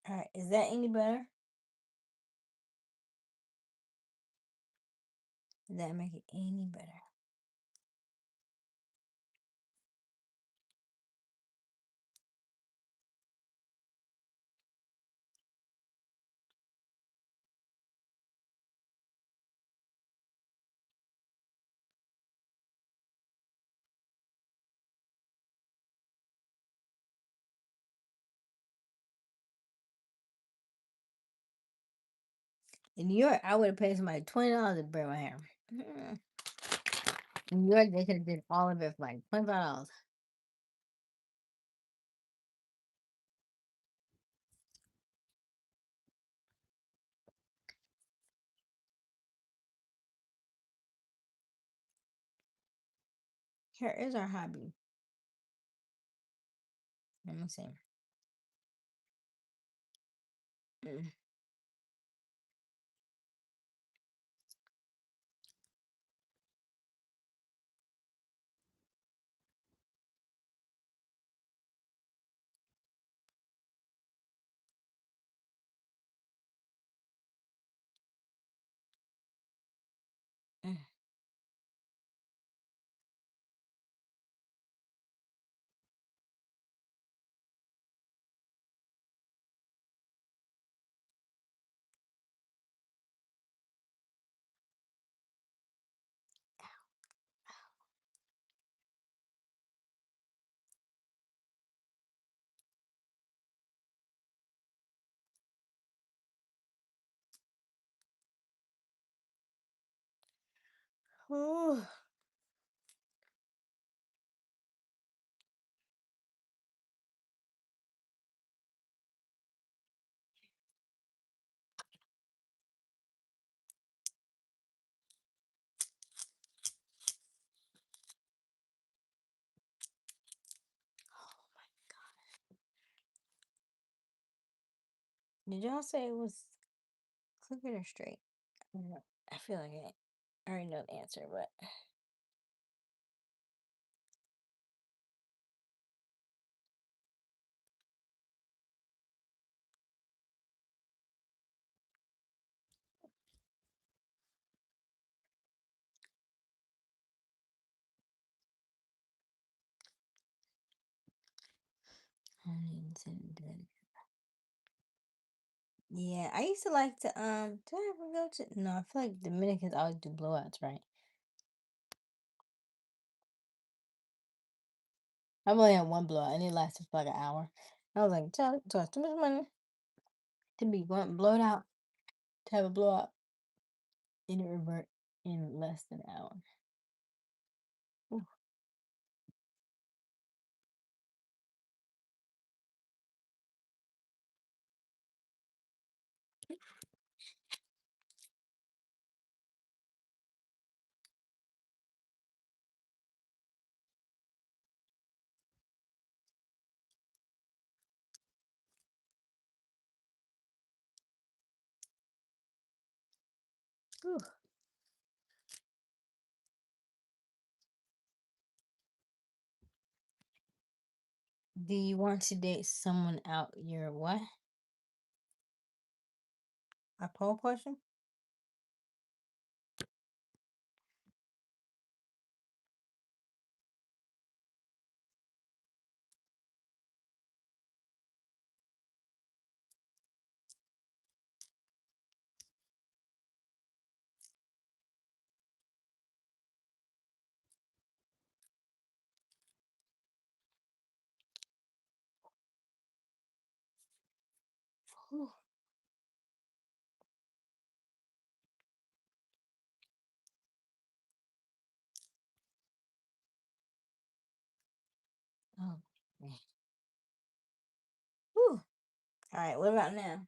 All right, is that any better? Does that make it any better? In New York, I would have paid somebody $20 to braid my hair. In New York, they could have did all of it for like $25. Hair is our hobby. Let me see. Mm. Mm. Ooh. Did y'all say it was crooked or straight? I don't know. I feel like I already know the answer, but yeah, I used to like to did I ever go to no, I feel like Dominicans always do blowouts, right? I've only had one blowout and it lasted for like an hour. I was like, Charlie, it costs too much money to be going blowed out to have a blowout and it revert in less than an hour. Ooh. Whew. Do you want to date someone out your what? A poll question? Whew. Oh. Man. Whew. All right, what about now?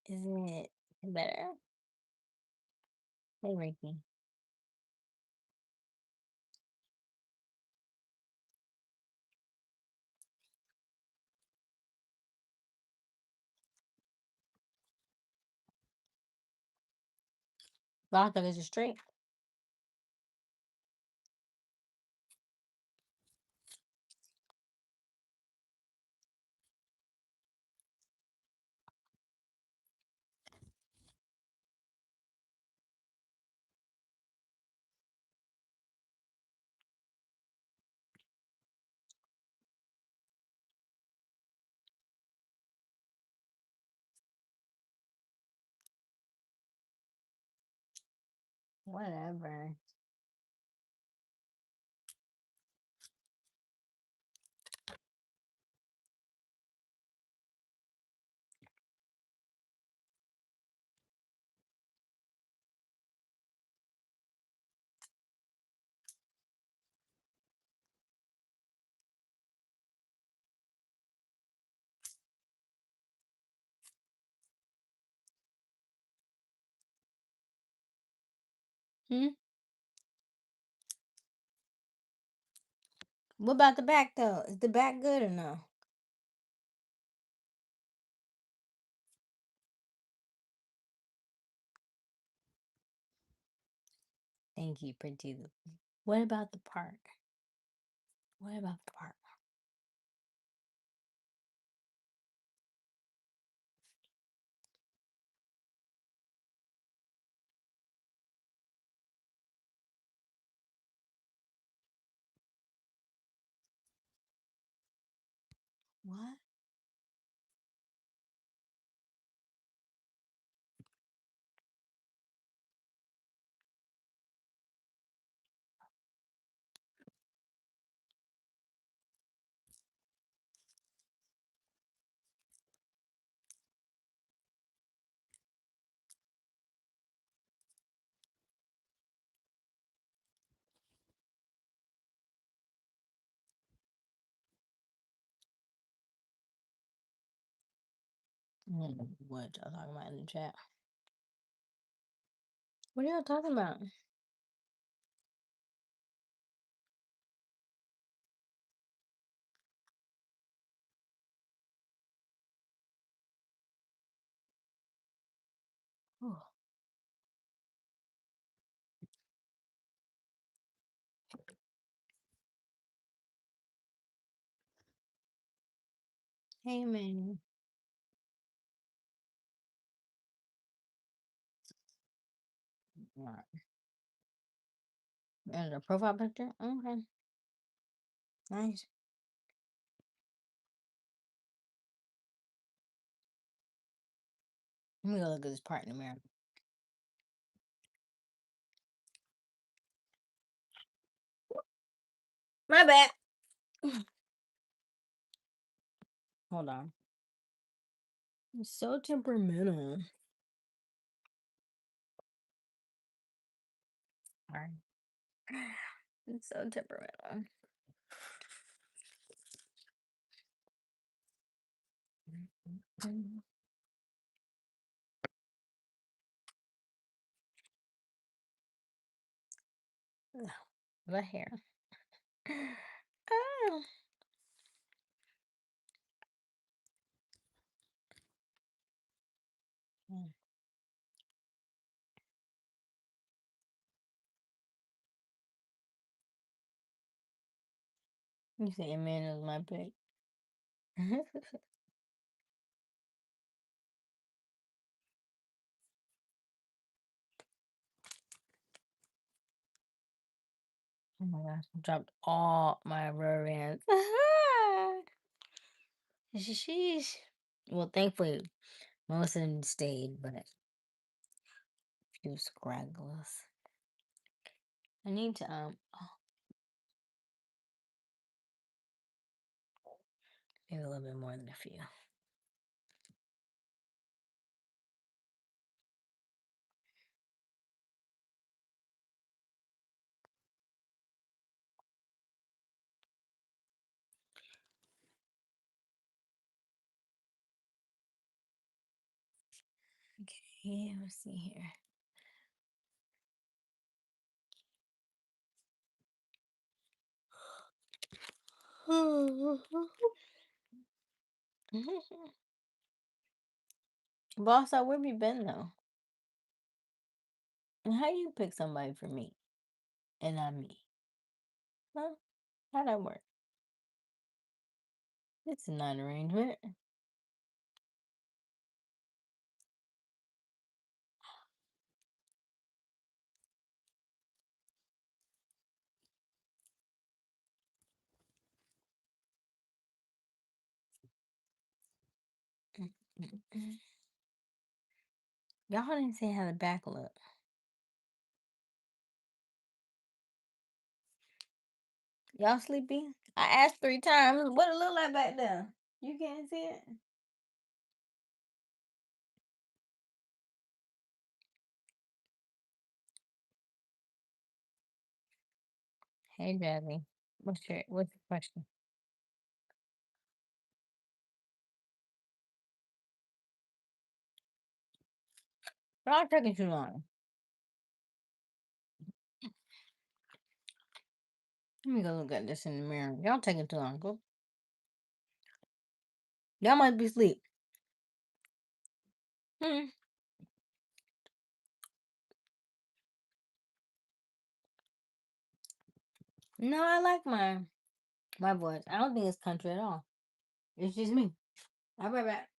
Is it better? Hey, Ricky. Vodka is it straight? Whatever. Hmm? What about the back though? Is the back good or no? Thank you, pretty. What about the park? What about the park? What? What y'all talking about in the chat? What are y'all talking about? Oh, hey man. Alright. And the profile picture? Okay. Nice. Let me go look at this part in the mirror. My bad. Hold on. I'm so temperamental. Alright. It's so temperamental. The hair. Oh. Mm. You say Emmanuel's my pick. Oh my gosh, I dropped all my rubber bands. Sheesh. Well, thankfully, most of them stayed, but a few scragglers. I need to, maybe a little bit more than a few. Okay, let's see here. Boss, where have you been though? And how you pick somebody for me and not me? Huh? How'd that work? It's not an arrangement. Y'all didn't say how the back look. Y'all sleepy? I asked 3 times. What it look like back there? You can't see it? Hey, Jazzy. What's your question? Y'all taking too long. Let me go look at this in the mirror. Y'all taking too long. Go. Y'all might be asleep. Hmm. No, I like my voice. I don't think it's country at all. It's just me. I'll be right back.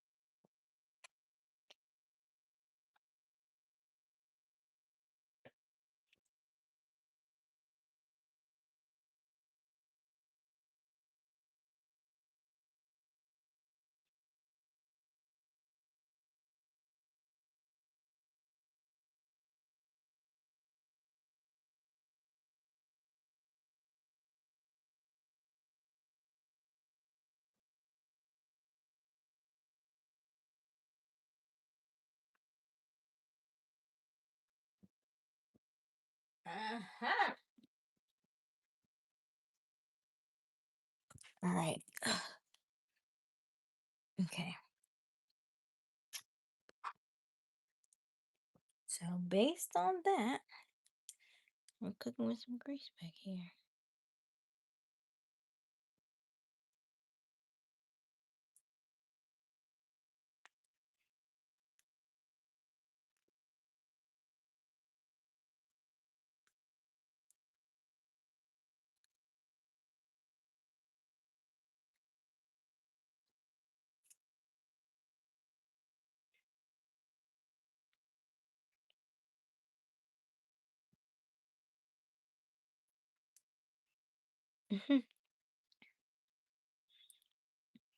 Uh-huh. All right. Okay. So based on that, we're cooking with some grease back here.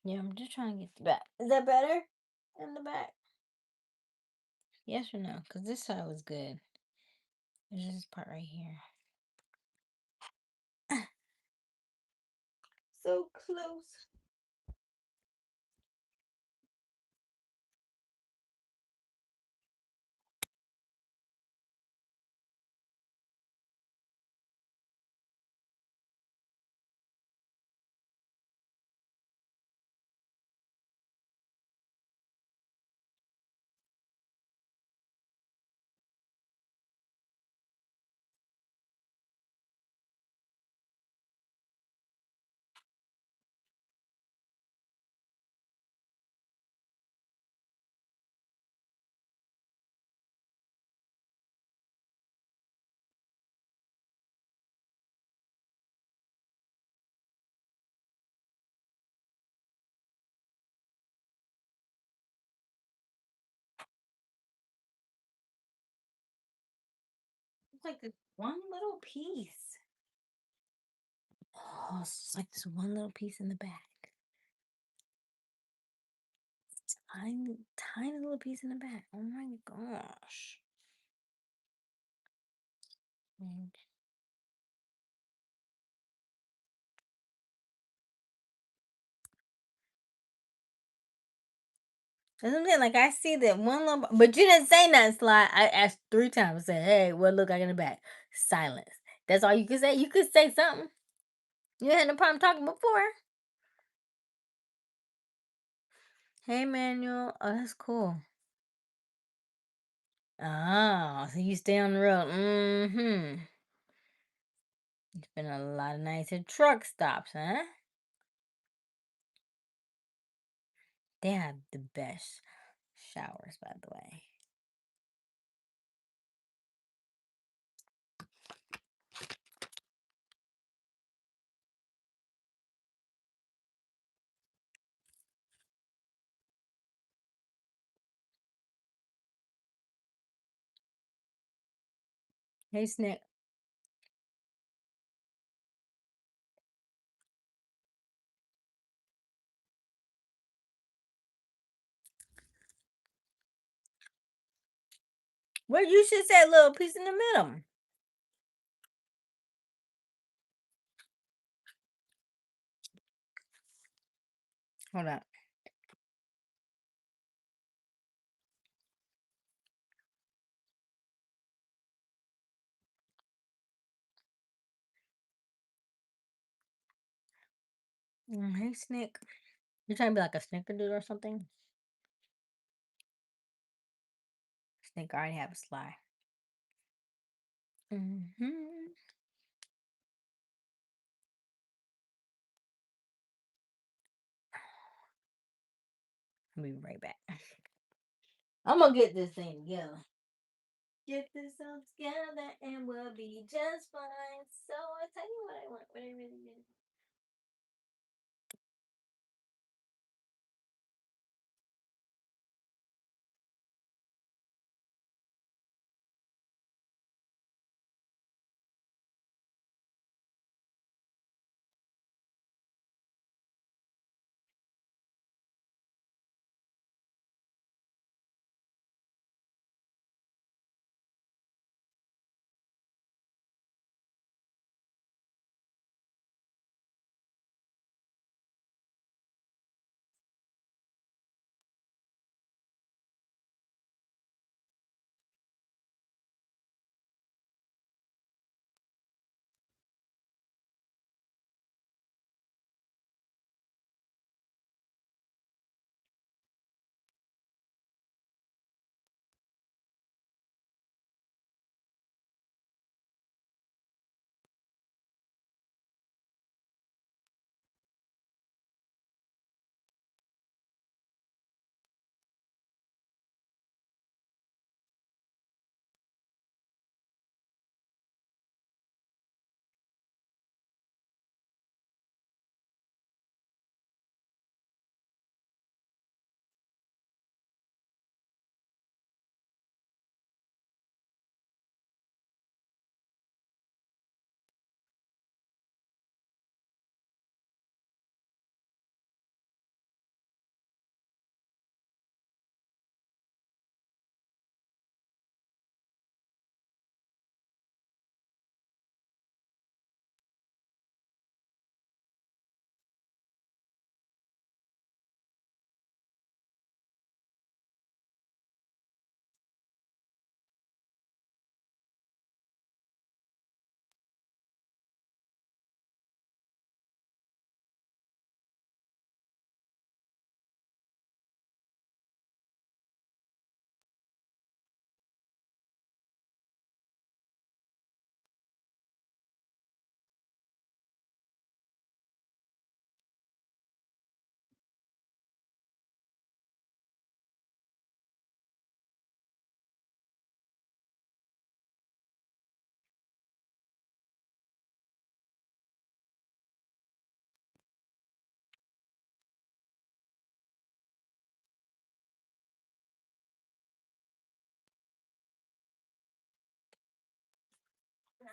Yeah, I'm just trying to get the back. Is that better? In the back? Yes or no? Because this side was good. There's this part right here. So close. It's like this one little piece. Oh, it's just like this one little piece in the back. Tiny, tiny little piece in the back. Oh my gosh. Mm. That's what I'm saying. Like I see that one little, but you didn't say nothing, Sly. I asked 3 times. I said, "Hey, what look like in the back?" Silence. That's all you could say. You could say something. You had no problem talking before. Hey, Manuel. Oh, that's cool. Oh, so you stay on the road. Mm-hmm. You spend a lot of nights at truck stops, huh? They have the best showers, by the way. Hey, Snick. Well, you should say a little piece in the middle. Hold on. Hey, Snick. You're trying to be like a snickerdoodle or something? Snick already have a Sly. Mm-hmm. I'll be right back. I'm gonna get this thing together. Get this all together and we'll be just fine. So I tell you what I want, what I really did.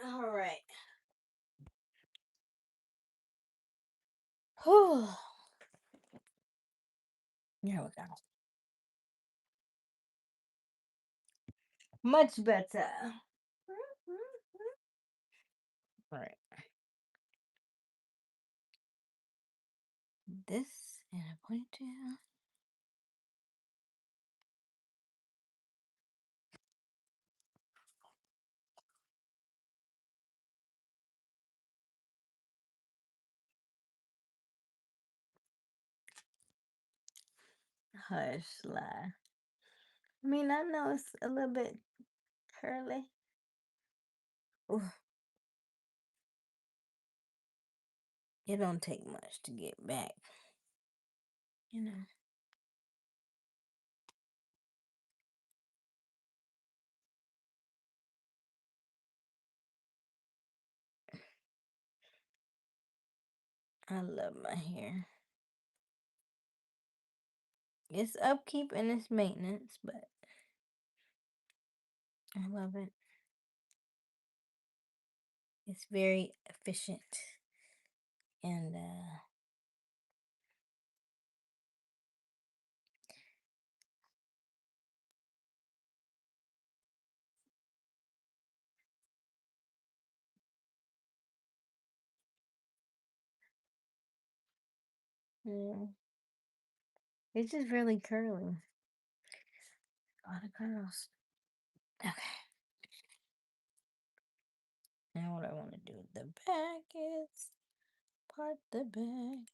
All right. Whew. Here we go. Much better. All right. This and a ponytail. Hush, lie. I mean, I know it's a little bit curly. Ooh, it don't take much to get back, you know. I love my hair. It's upkeep and it's maintenance, but I love it. It's very efficient and yeah, it's just really curly. A lot of curls. Okay. Now what I want to do with the back is part the back.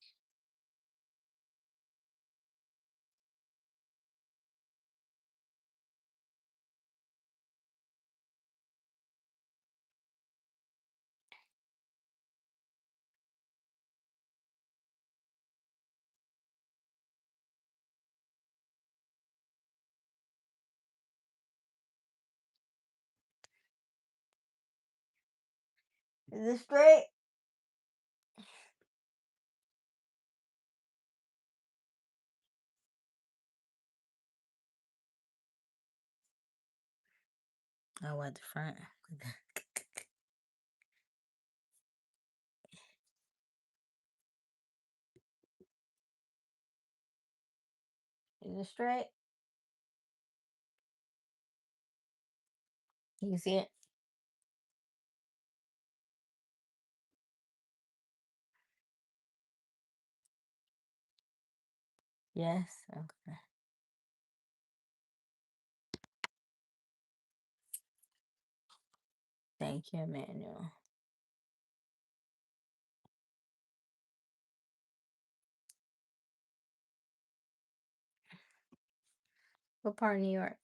Is it straight? Oh, at the front. Is it straight? You see it? Yes. Okay. Thank you, Emmanuel. What part of New York?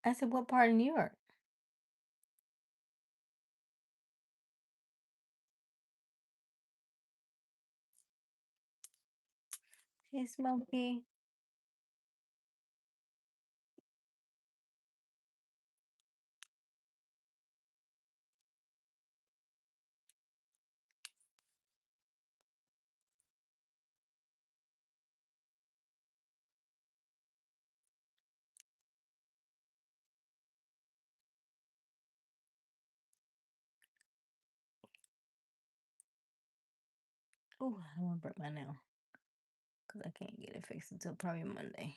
I said, what part of New York? Hey, Smokey. Oh, I don't want to break my nail because I can't get it fixed until probably Monday.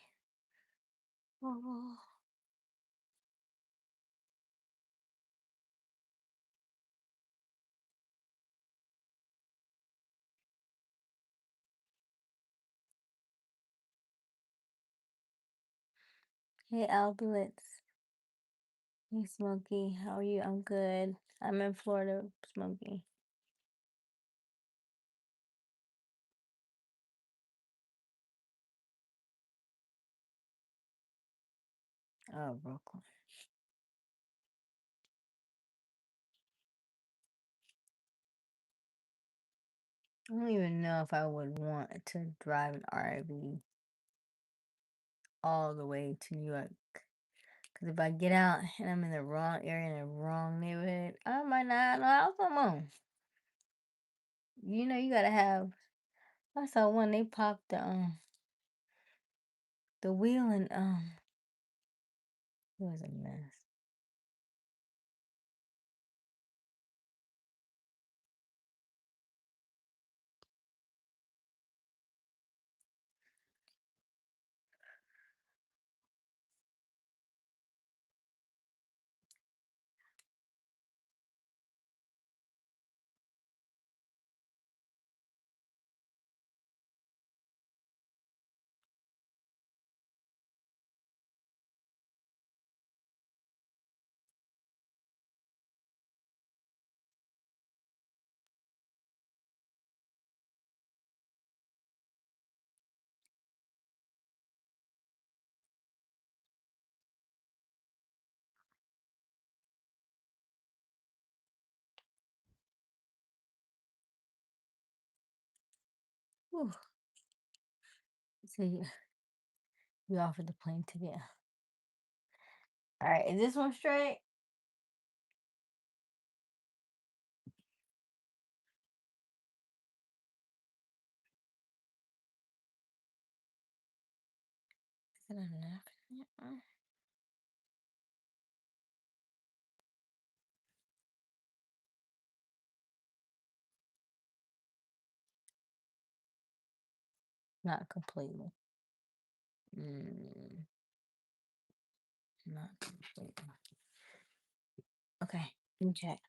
Oh. Hey, Alblitz. Hey, Smokey. How are you? I'm good. I'm in Florida, Smokey. Oh, Brooklyn. I don't even know if I would want to drive an RV all the way to New York. Because if I get out and I'm in the wrong area, in the wrong neighborhood, I might not have no house no more. You know, you gotta have. I saw one, they popped the wheel, and it was a mess. Whew. So you offered the plane ticket. All right, is this one straight? Is it enough? Not completely. Mm, not completely. Okay, let me check.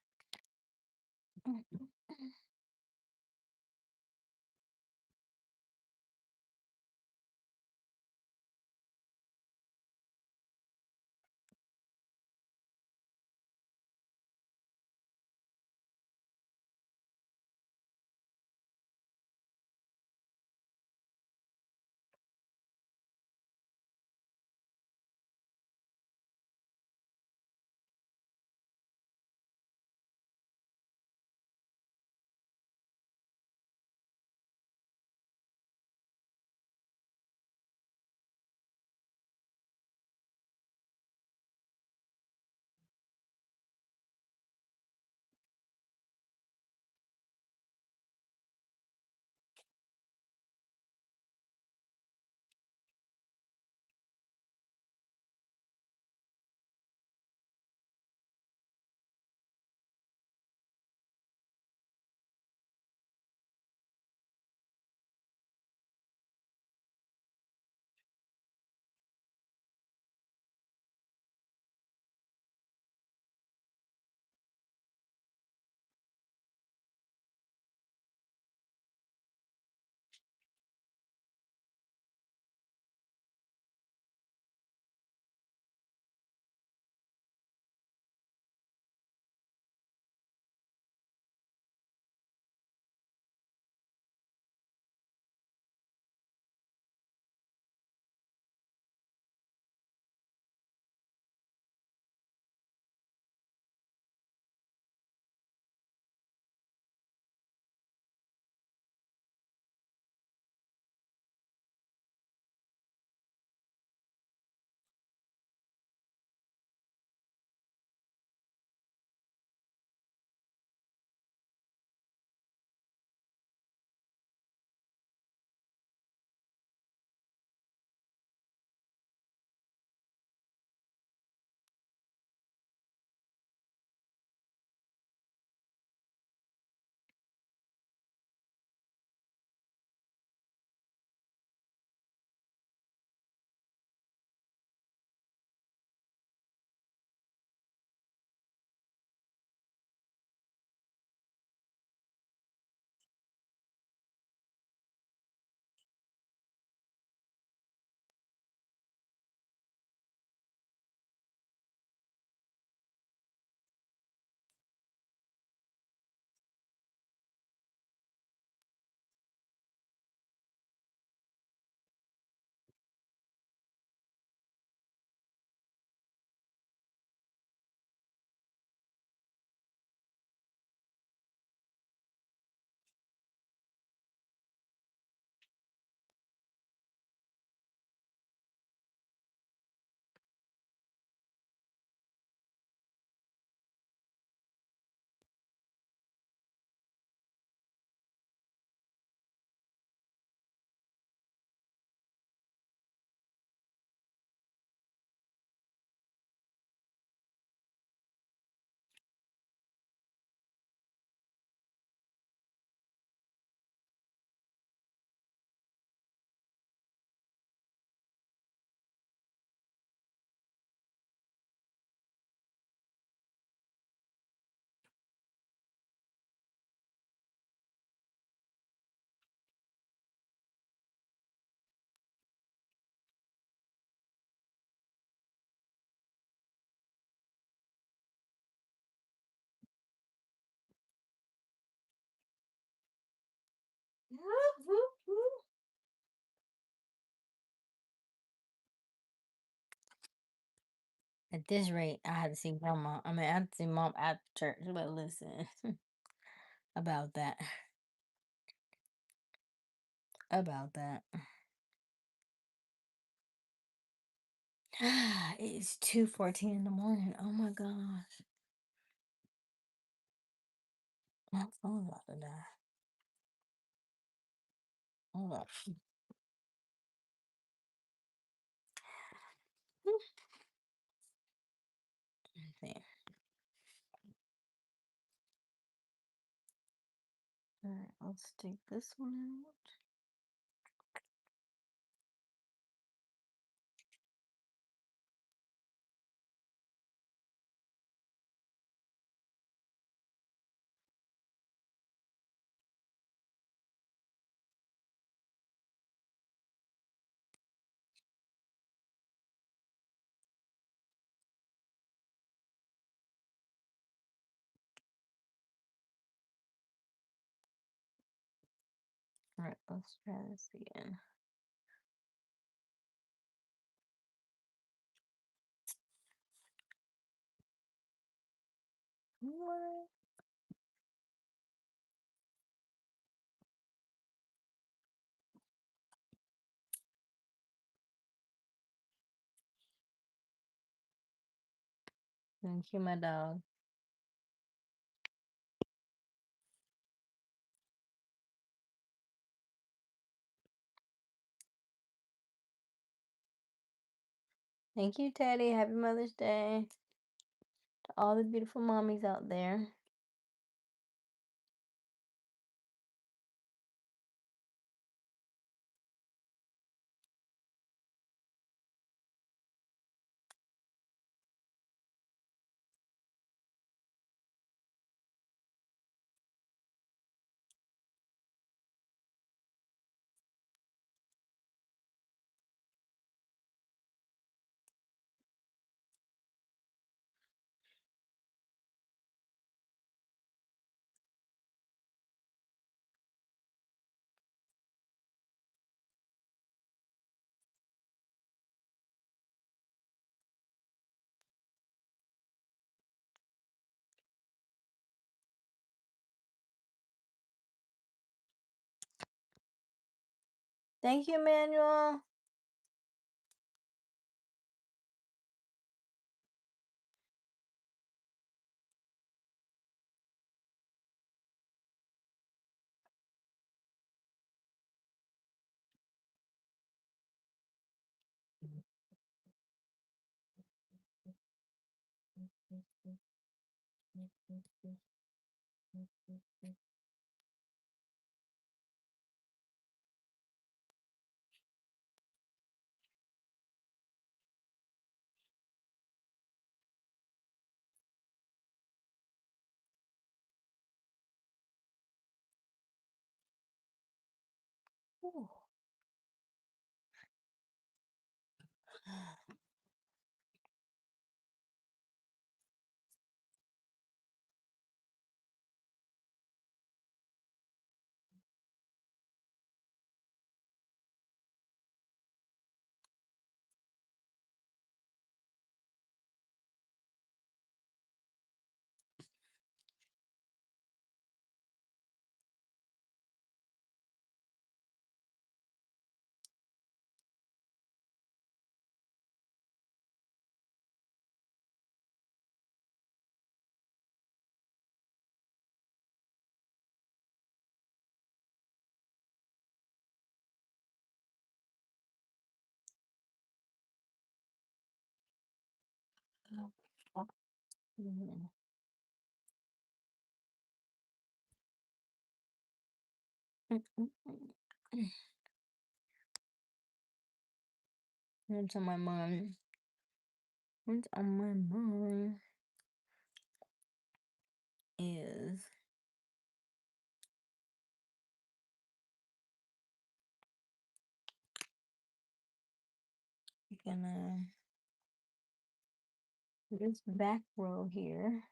At this rate, I had to see grandma. I had to see mom at church. But listen about that. About that. It's 2:14 in the morning. Oh my gosh. My phone's about to die. Hold up. See. Alright, let's take this one out. Alright, let's try this again. What? Thank you, my dog. Thank you, Teddy. Happy Mother's Day to all the beautiful mommies out there. Thank you, Emmanuel. Ooh. Mhm. What's on my mind? What's on my mind is gonna this back row here.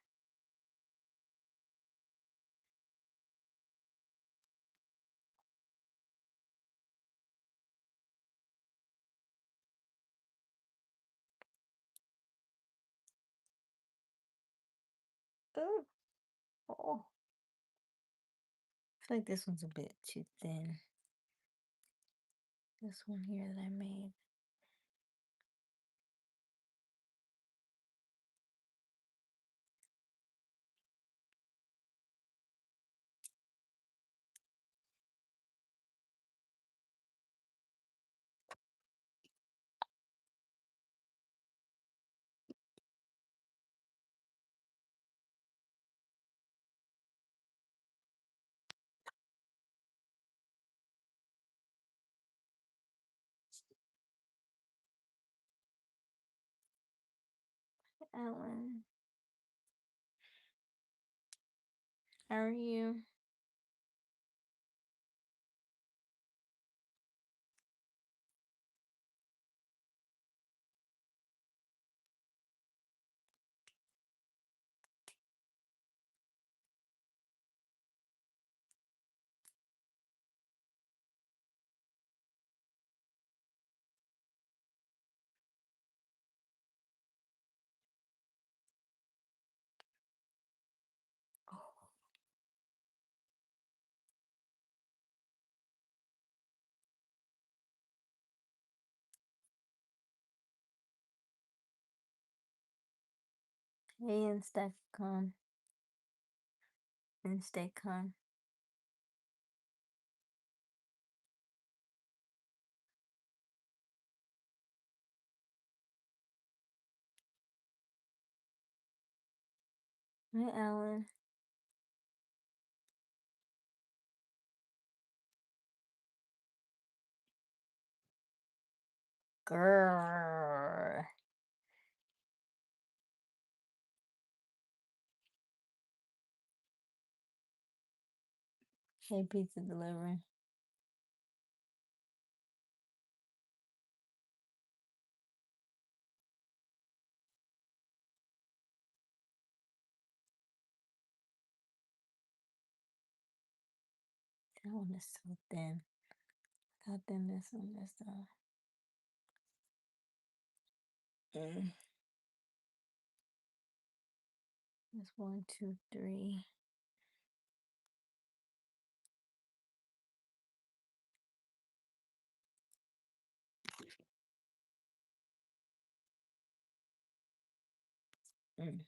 Ooh. Oh. I feel like this one's a bit too thin. This one here that I made. Ellen, how are you? Hey, Instacon. Instacon. Hey, Ellen. Grrr. Hey, pizza delivery. That one is so thin. How thin this one is though. Mm. That's 1, 2, 3. Mm.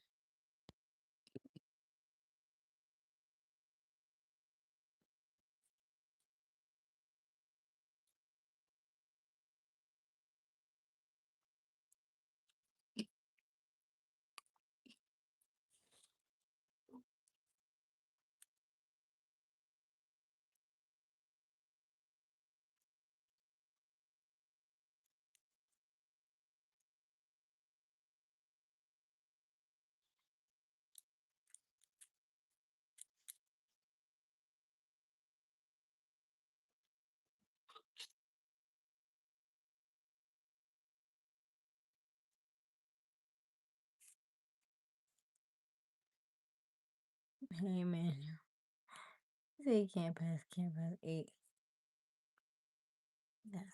Hey, man. Say can't pass 8. That's.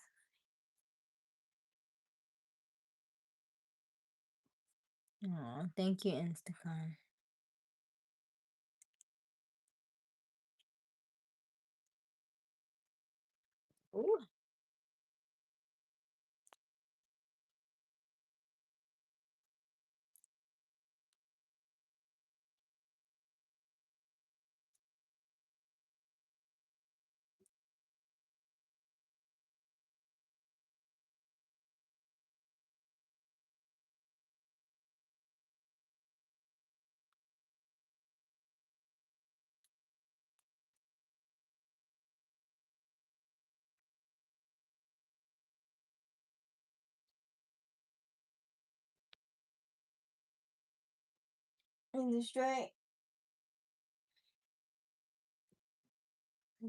Aw, thank you, Instacon. Ooh. Is it straight?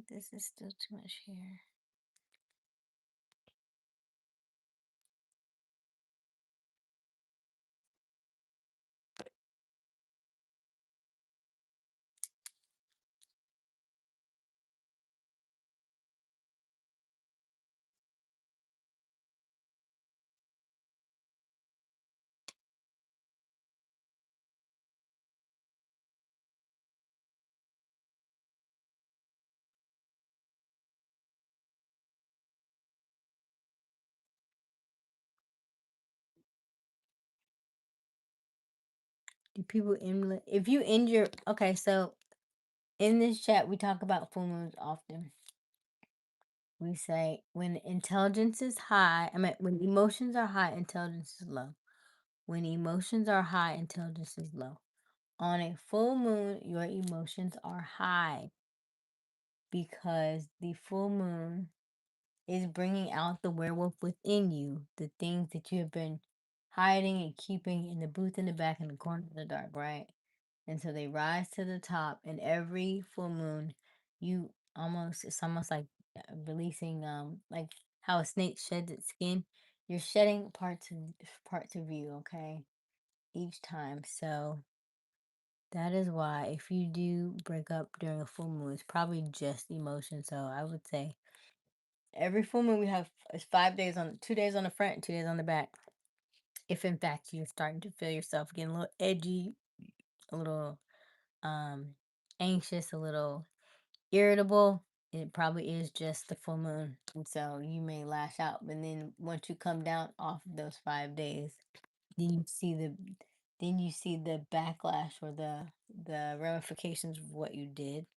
This is still too much hair. Do people in if you end your okay, so in this chat we talk about full moons often. We say when intelligence is high, I mean when emotions are high, intelligence is low. When emotions are high, intelligence is low. On a full moon, your emotions are high because the full moon is bringing out the werewolf within you, the things that you have been hiding and keeping in the booth in the back in the corner of the dark, right? And so they rise to the top, and every full moon, it's almost like releasing, like how a snake sheds its skin. You're shedding parts of you, okay, each time. So that is why if you do break up during a full moon, it's probably just emotion. So I would say every full moon we have is 5 days on 2 days on the front and 2 days on the back. If in fact you're starting to feel yourself getting a little edgy, a little um anxious, a little irritable, it probably is just the full moon. And so you may lash out. But then once you come down off of those 5 days, then you see the backlash or the ramifications of what you did.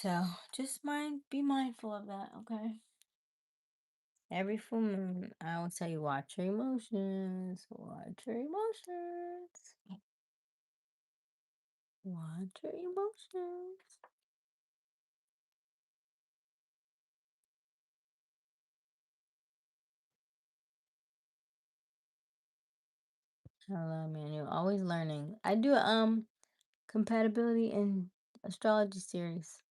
So just be mindful of that, okay? Every full moon, I will tell you, watch your emotions. Watch your emotions. Watch your emotions. Hello, Manuel. Always learning. I do compatibility and astrology series.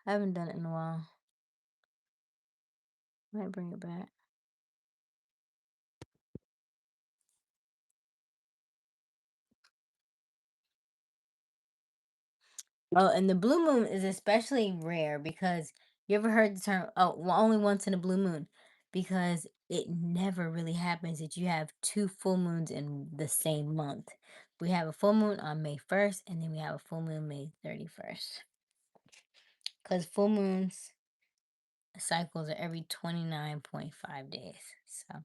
I haven't done it in a while. Might bring it back. Oh, and the blue moon is especially rare because you ever heard the term, oh, well, only once in a blue moon? Because it never really happens that you have two full moons in the same month. We have a full moon on May 1st, and then we have a full moon May 31st. Because full moons cycles are every 29.5 days. So,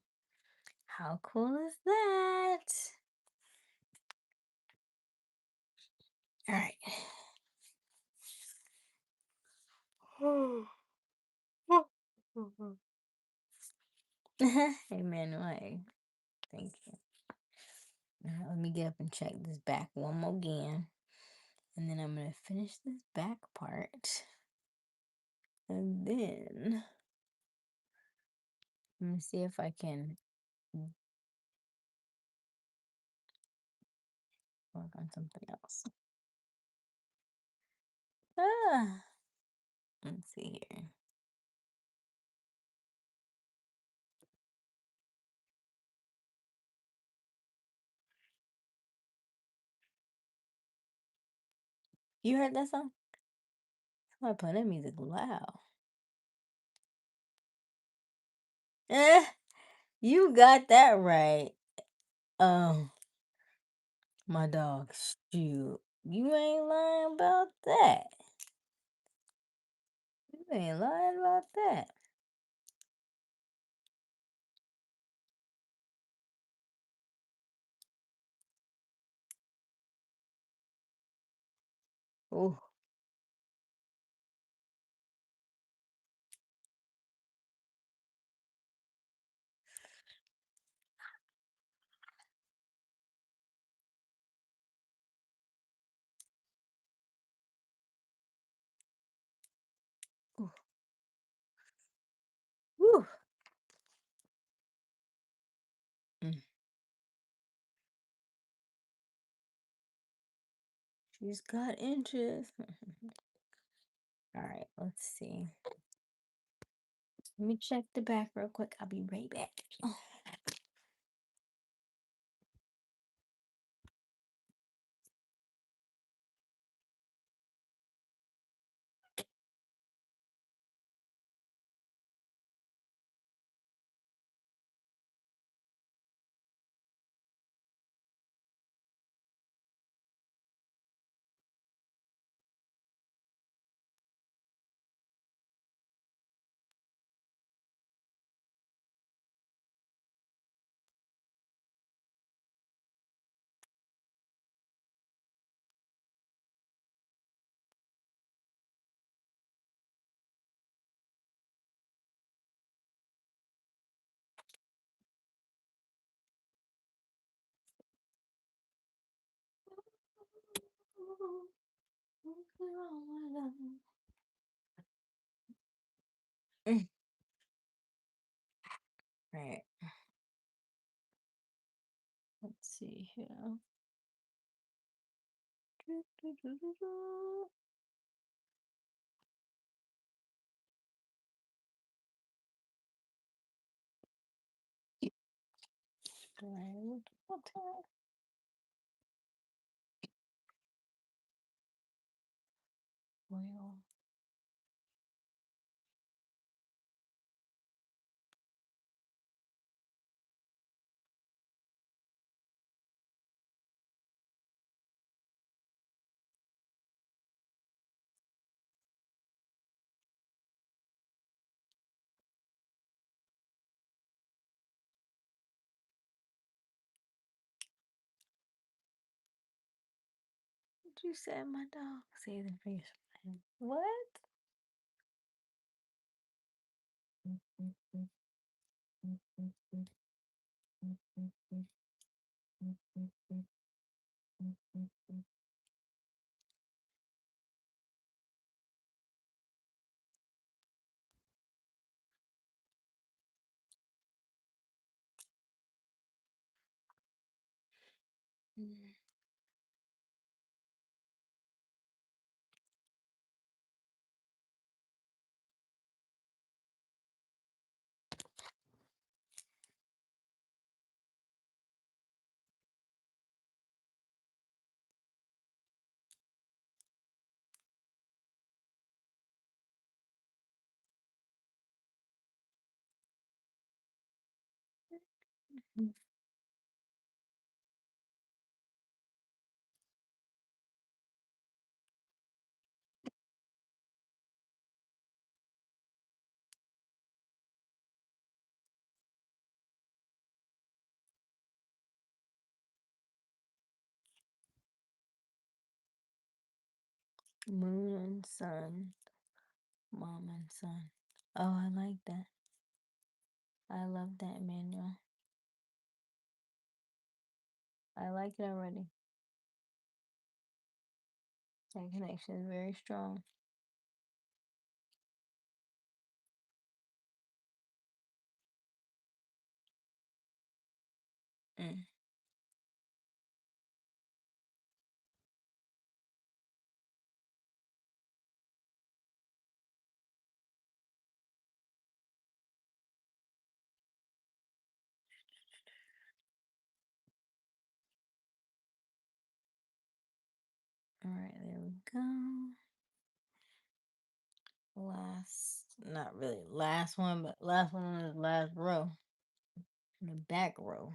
how cool is that? All right. Emmanuel, thank you. Let me get up and check this back one more again. And then I'm going to finish this back part. And then let me see if I can work on something else. Let's see here. You heard that song? Somebody playing that music loud. You got that right. My dog, shoot. You ain't lying about that. You ain't lying about that. Oh. Whew. Mm. She's got inches. All right, let's see. Let me check the back real quick. I'll be right back. Mm. Right. Let's see here. Right. Well. What you said, my dog? Say the face. What? Moon and sun, mom and son. Oh, I like that. I love that, Manuel. I like it already. That connection is very strong. Mm. All right, there we go. Not really last one, but last one on the last row, in the back row.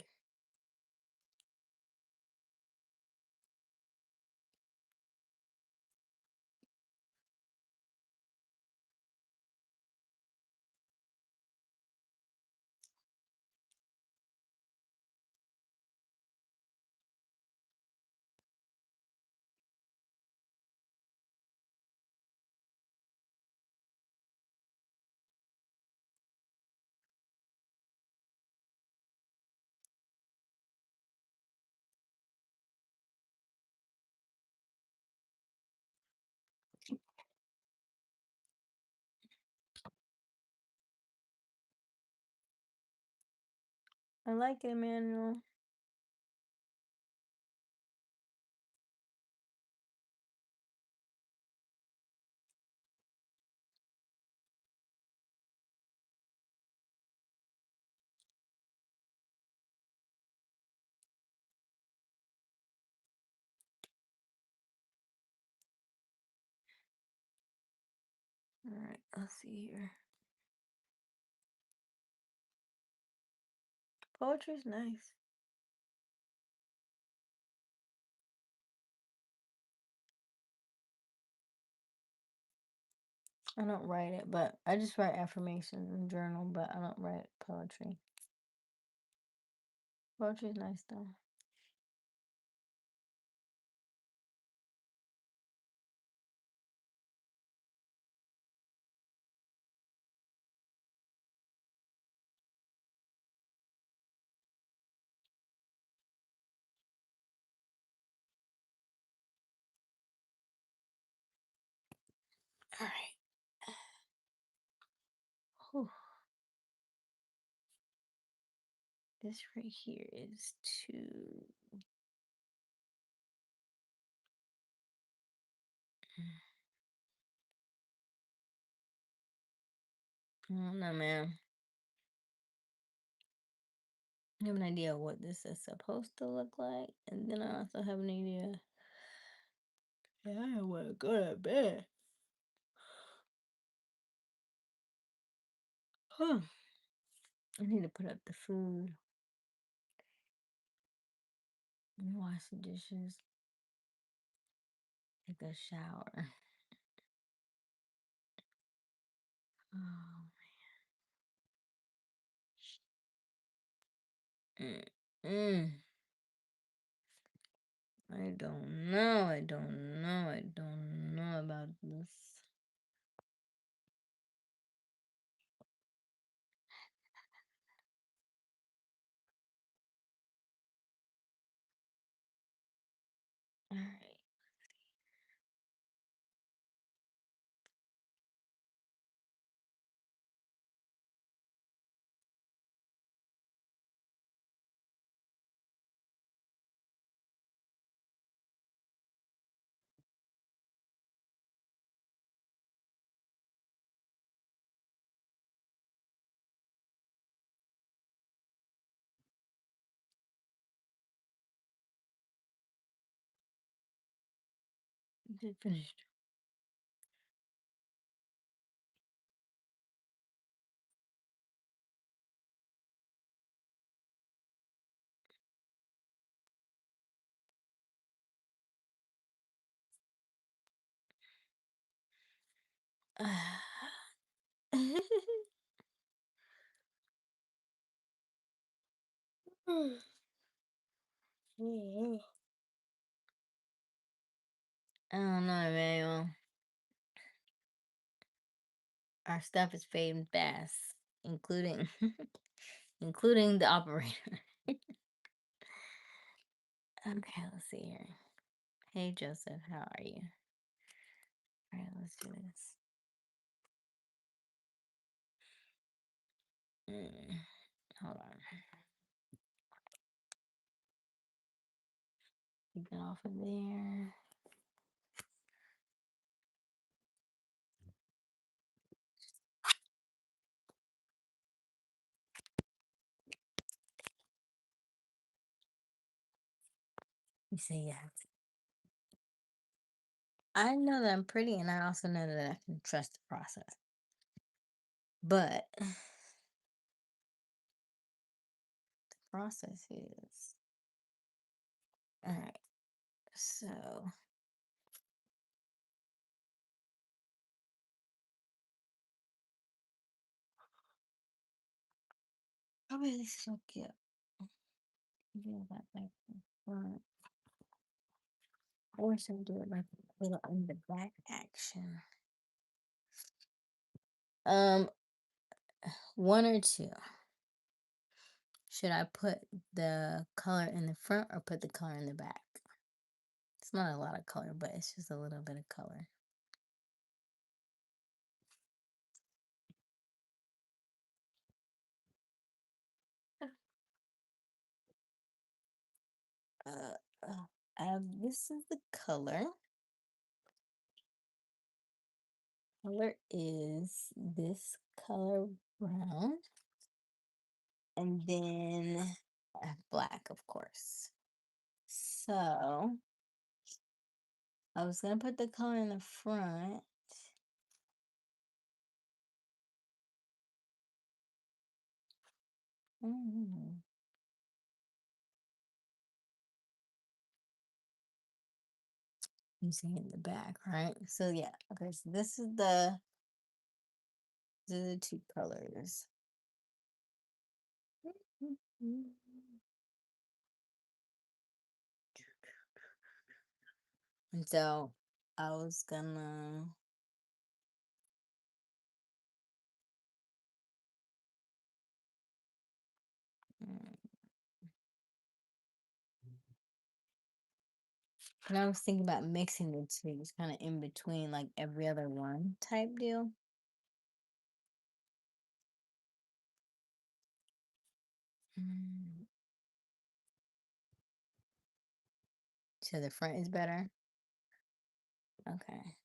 I like it, Manuel. All right, let's see here. Poetry's nice. I don't write it, but I just write affirmations in journal, but I don't write poetry. Poetry's nice though. This right here is 2. I don't know, man. I have an idea what this is supposed to look like, and then I also have an idea. Yeah, I want to go to bed. Huh. I need to put up the food and wash the dishes, take a shower. Oh, mm. I don't know. I don't know. I don't know about this. All right. Did finished. I don't know, Emmanuel. Our stuff is fading fast, including including the operator. Okay, let's see here. Hey Joseph, how are you? All right, let's do this. Hold on. Take that off of there. You say yes. I know that I'm pretty, and I also know that I can trust the process. But the process is all right. So probably this is so cute. Do that like front. Or should I do it like a little in the back action? Um, one or two. Should I put the color in the front or put the color in the back? It's not a lot of color, but it's just a little bit of color. This is the color. Color is this color brown, and then black, of course. So I was gonna put the color in the front. Mm. You see in the back, right? So yeah, okay. So these are the two colors. And so I was gonna mm, and I was thinking about mixing the two, it's kind of in between, like every other one type deal. Mm. So the front is better? Okay.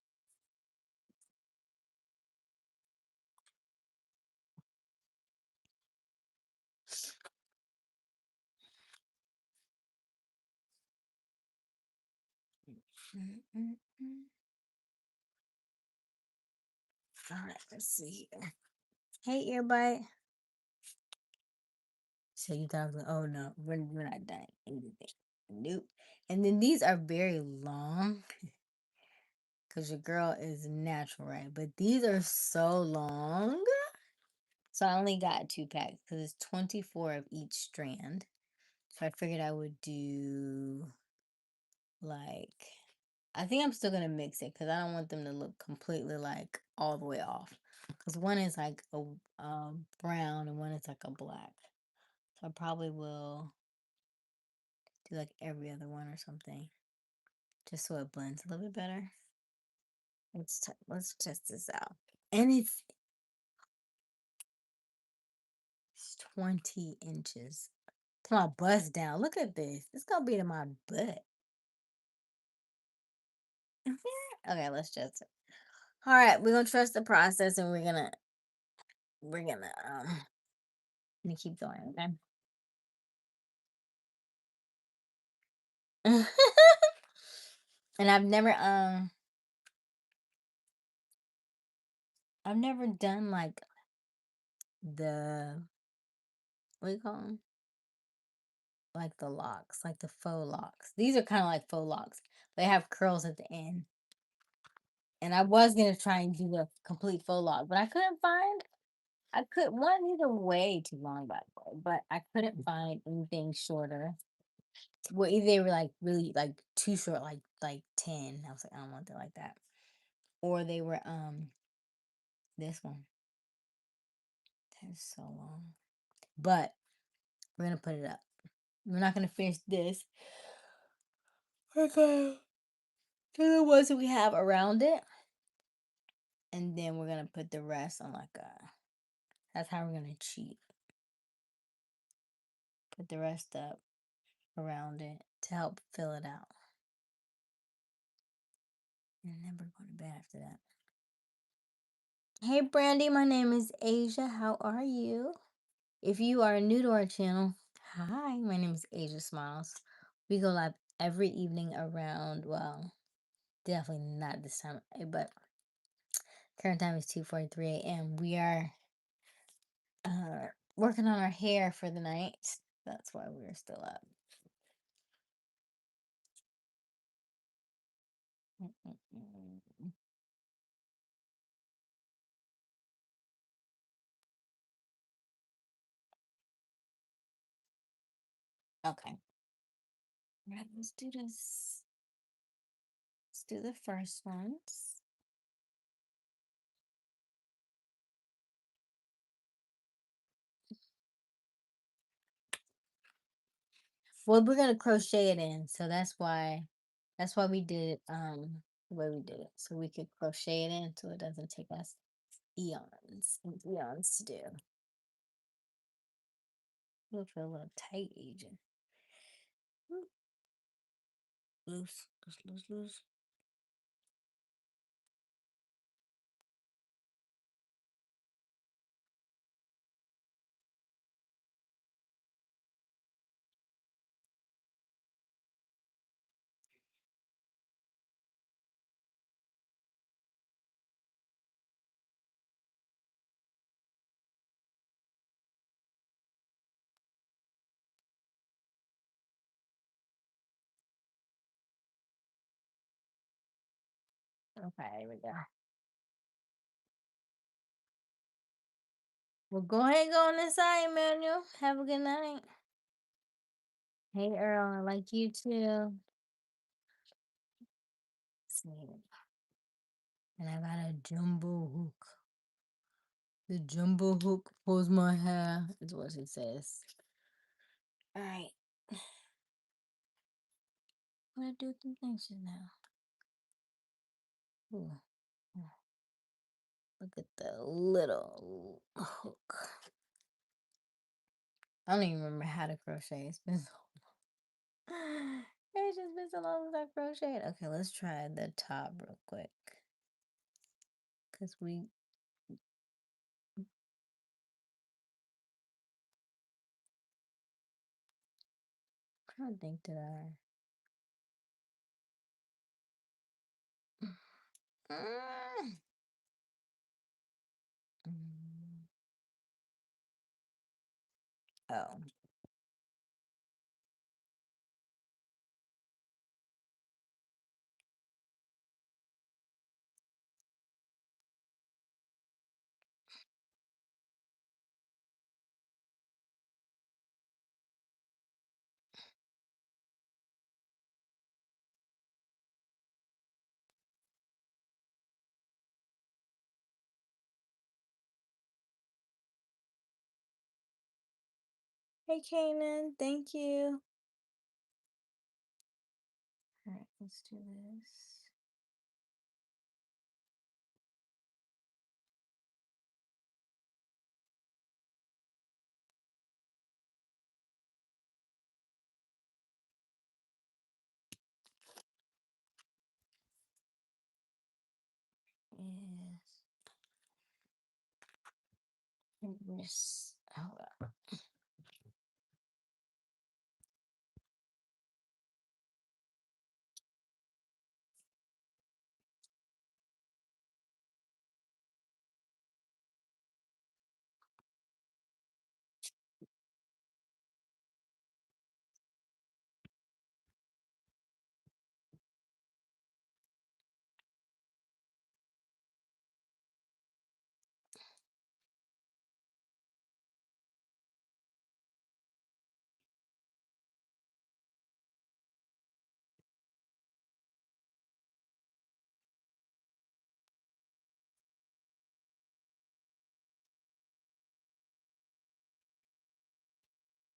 Mm-mm-mm. All right, let's see here. Hey, earbite. So you thought I was like, oh no, we're not done anything. Nope. And then these are very long because your girl is natural, right? But these are so long. So I only got 2 packs because it's 24 of each strand. So I figured I would do like, I think I'm still gonna mix it because I don't want them to look completely like all the way off. Because one is like a brown and one is like a black. So I probably will do like every other one or something, just so it blends a little bit better. Let's test this out. And it's 20 inches. To my bust down. Look at this. It's gonna be to my butt. Okay, let's just. All right, we're gonna trust the process, and we're gonna keep going. Okay. And I've never done like the, what do you call them? Like the locks, like the faux locks. These are kind of like faux locks. They have curls at the end. And I was gonna try and do the complete faux lock, but I couldn't find. I could one these are way too long by the way, but I couldn't find anything shorter. Well, either they were like really like too short, like 10. I was like, I don't want that like that. Or they were this one. That's so long. But we're gonna put it up. We're not gonna finish this. We're gonna do the ones that we have around it. And then we're gonna put the rest on like a, that's how we're gonna cheat. Put the rest up around it to help fill it out. And then we're going to bed after that. Hey Brandy, my name is Asia. How are you? If you are new to our channel, hi, my name is Aysia Smiles. We go live every evening around, well, definitely not this time, but current time is 2:43 a.m. We are working on our hair for the night. That's why we're still up. Okay. Right, let's do this. Let's do the first ones. Well, we're gonna crochet it in, so that's why we did it the way we did it. So we could crochet it in so it doesn't take us eons and eons to do. It'll feel a little tight, agent. Loose, loose, loose, loose. Okay, here we go. Well, go ahead and go on this side, Emmanuel. Have a good night. Hey, Earl, I like you too. See. And I got a jumbo hook. The jumbo hook pulls my hair, is what it says. All right. I'm gonna do some things now. Ooh. Look at the little hook. I don't even remember how to crochet. It's been so long. It's just been so long since I crocheted. Okay, let's try the top real quick. Cause we I'm trying to think that Mm. Mm. Oh. Hey Kanan, thank you. Alright, let's do this. Yes. Hold on.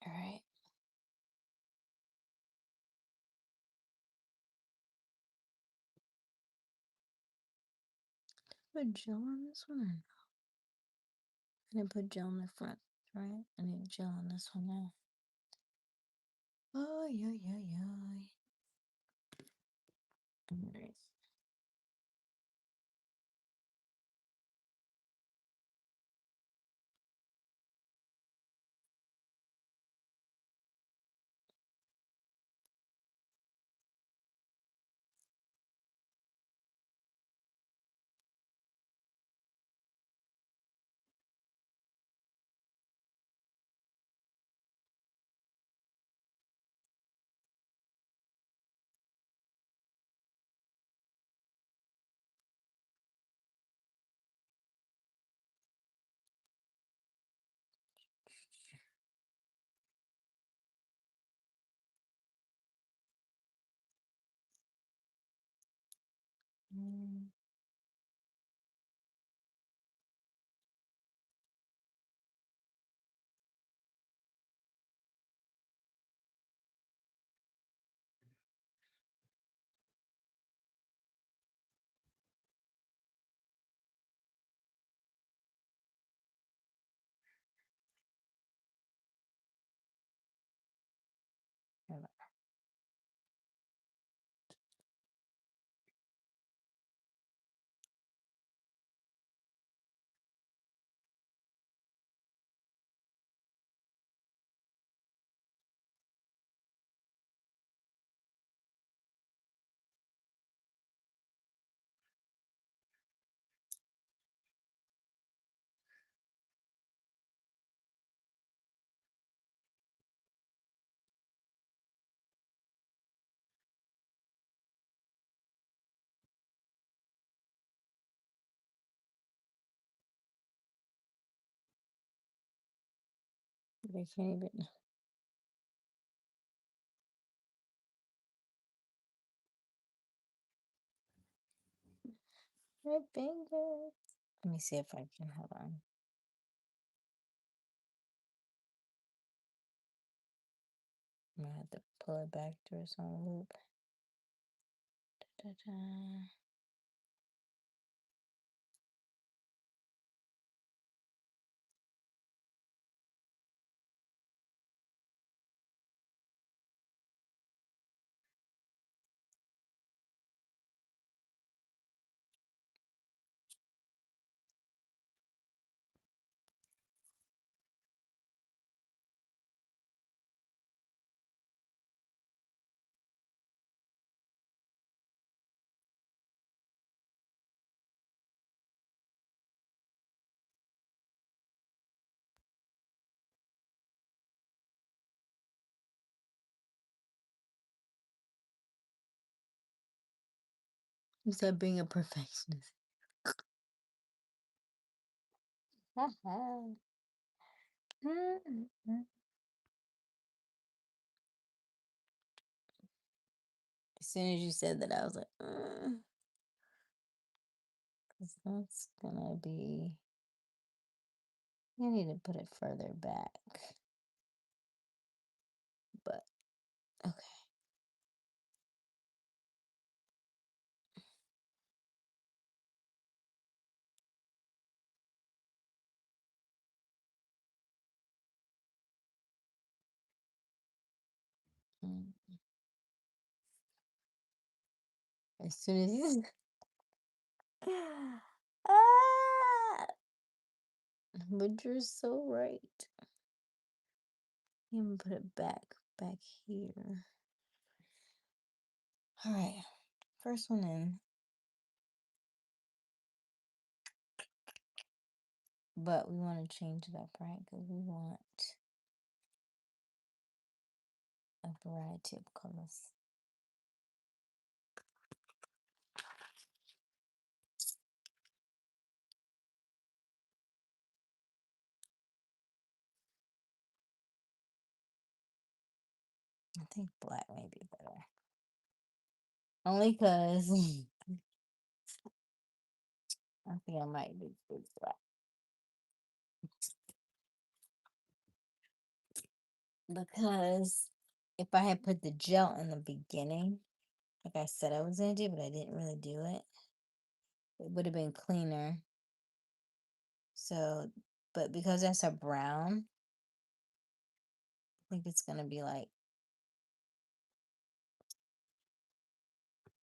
Alright. Put gel on this one or no? I didn't put gel on the front, right? I need gel on this one now. Oh, yeah. Alright. Mm. Hold on. They can't even. My finger. Let me see if I can. Hold on. I'm gonna have to pull it back through some loop. Da-da-da. You said being a perfectionist. As soon as you said that, I was like, 'cause that's gonna be. You need to put it further back, but okay. Mm. As soon as you, ah, but you're so right. You can put it back here. All right, first one in. But we want to change it up, right? Because we want a variety of colors. I think black may be better. Only because I think I might do black. Because if I had put the gel in the beginning, like I said I was going to do, but I didn't really do it, it would have been cleaner. So, but because that's a brown, I think it's going to be like,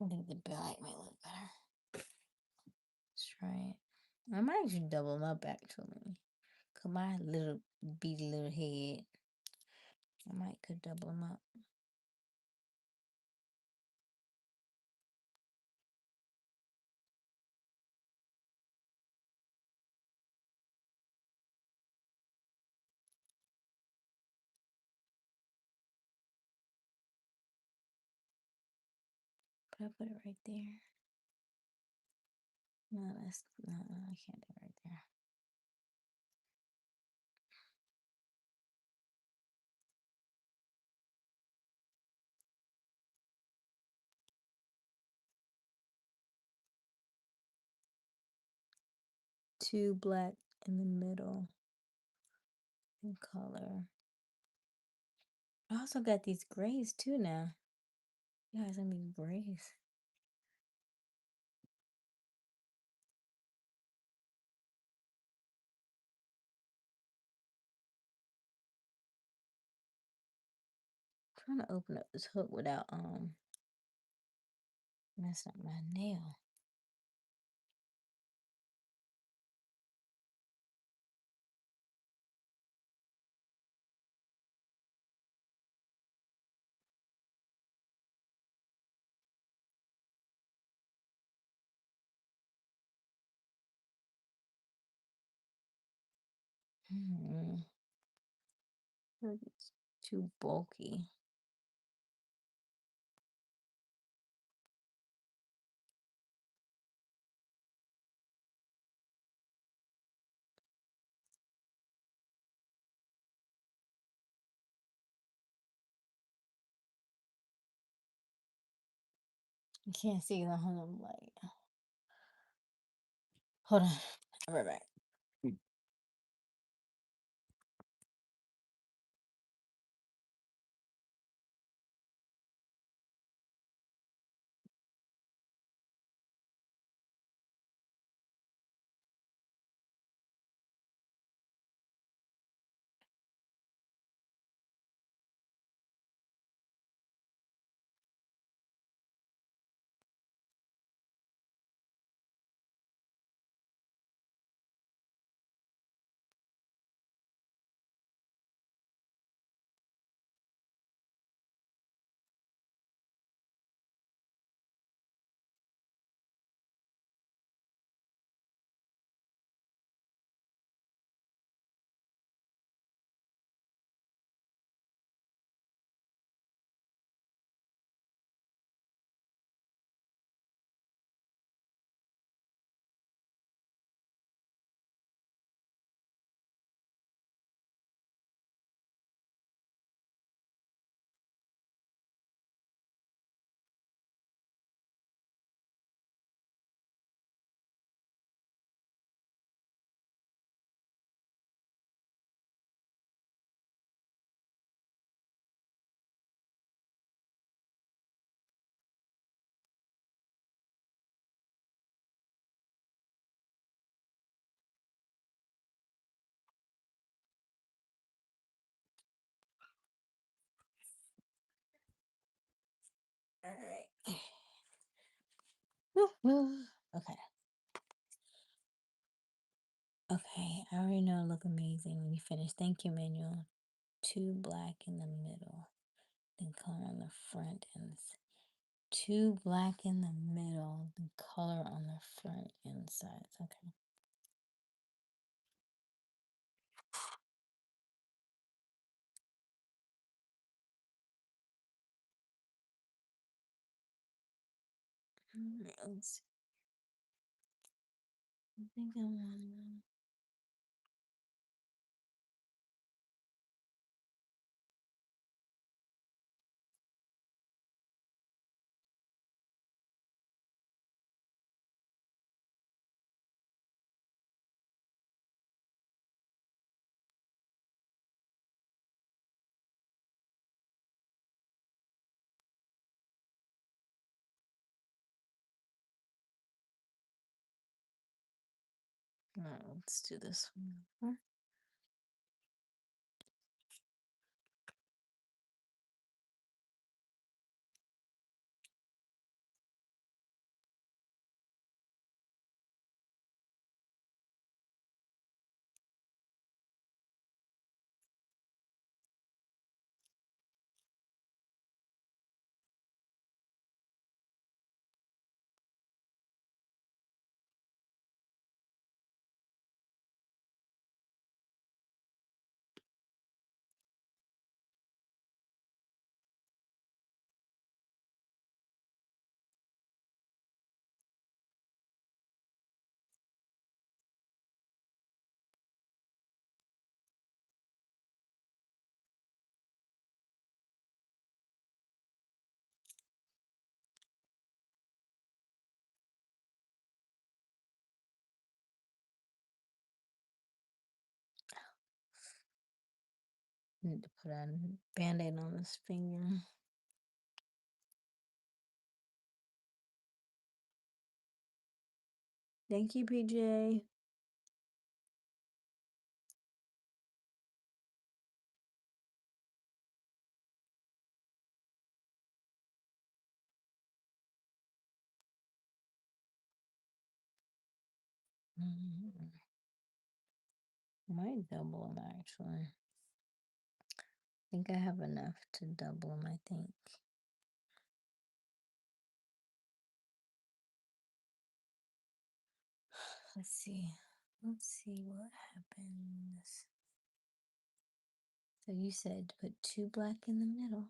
I think the black might look better. Let's try it. I might actually double them up actually. Cause my little beady little head, I might could double them up. But I put it right there. No, that's no, I can't do it right there. Two black in the middle in color. I also got these grays too now. You guys, I mean grays. I'm trying to open up this hook without messing up my nail. It's too bulky. You can't see the whole light. Hold on. I'll be right back. Okay. Okay. I already know it look amazing when you finish. Thank you, Manuel. Two black in the middle. Then color on the front and two black in the middle. Then color on the front and sides. Okay. Alright, let's see. I think I want. Alright, let's do this one. Need to put a band-aid on this finger. Thank you, PJ. Might double them actually. I think I have enough to double them, I think. Let's see. Let's see what happens. So you said put two black in the middle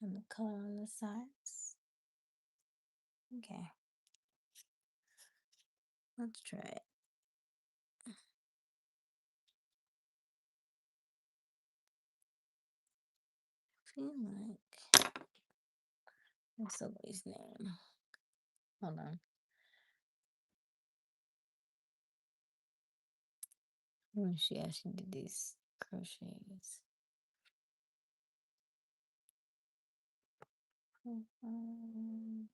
and the color on the sides. Okay. Let's try it. I feel like what's somebody's name? Hold on. When she actually did these crochets. Good boy.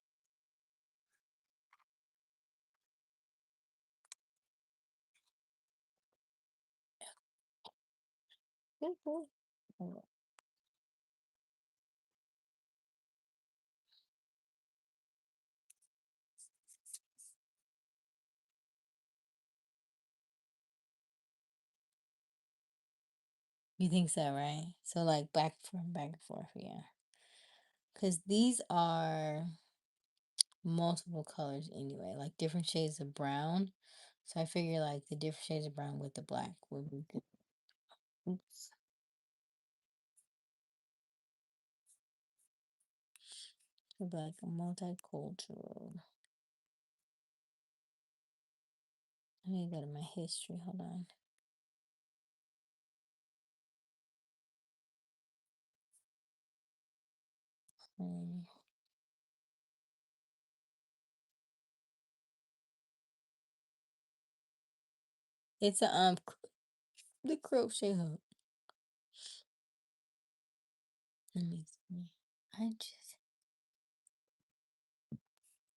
You think so, right? So like back and forth, yeah. Because these are multiple colors anyway, like different shades of brown. So I figure like the different shades of brown with the black would be good. Oops. It'd be like a multicultural. I need to go to my history. Hold on. Hmm. It's a the crochet hook. Let me see. I just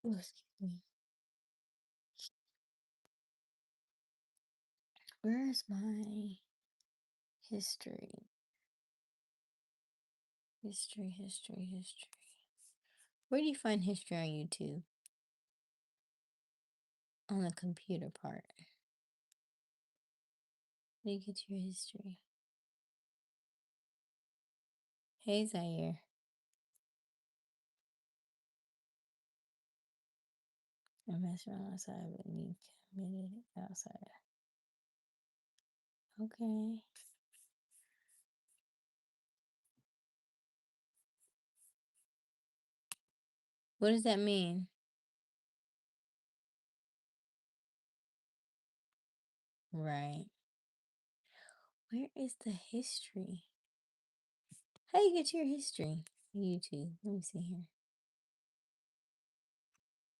oh, excuse me. Where's my history? History. Where do you find history on YouTube? on the computer part. Look at your history. Hey, Zaire. I mess around outside, but need committed outside. Okay. What does that mean? Right. Where is the history? How you get to your history? YouTube. Let me see here.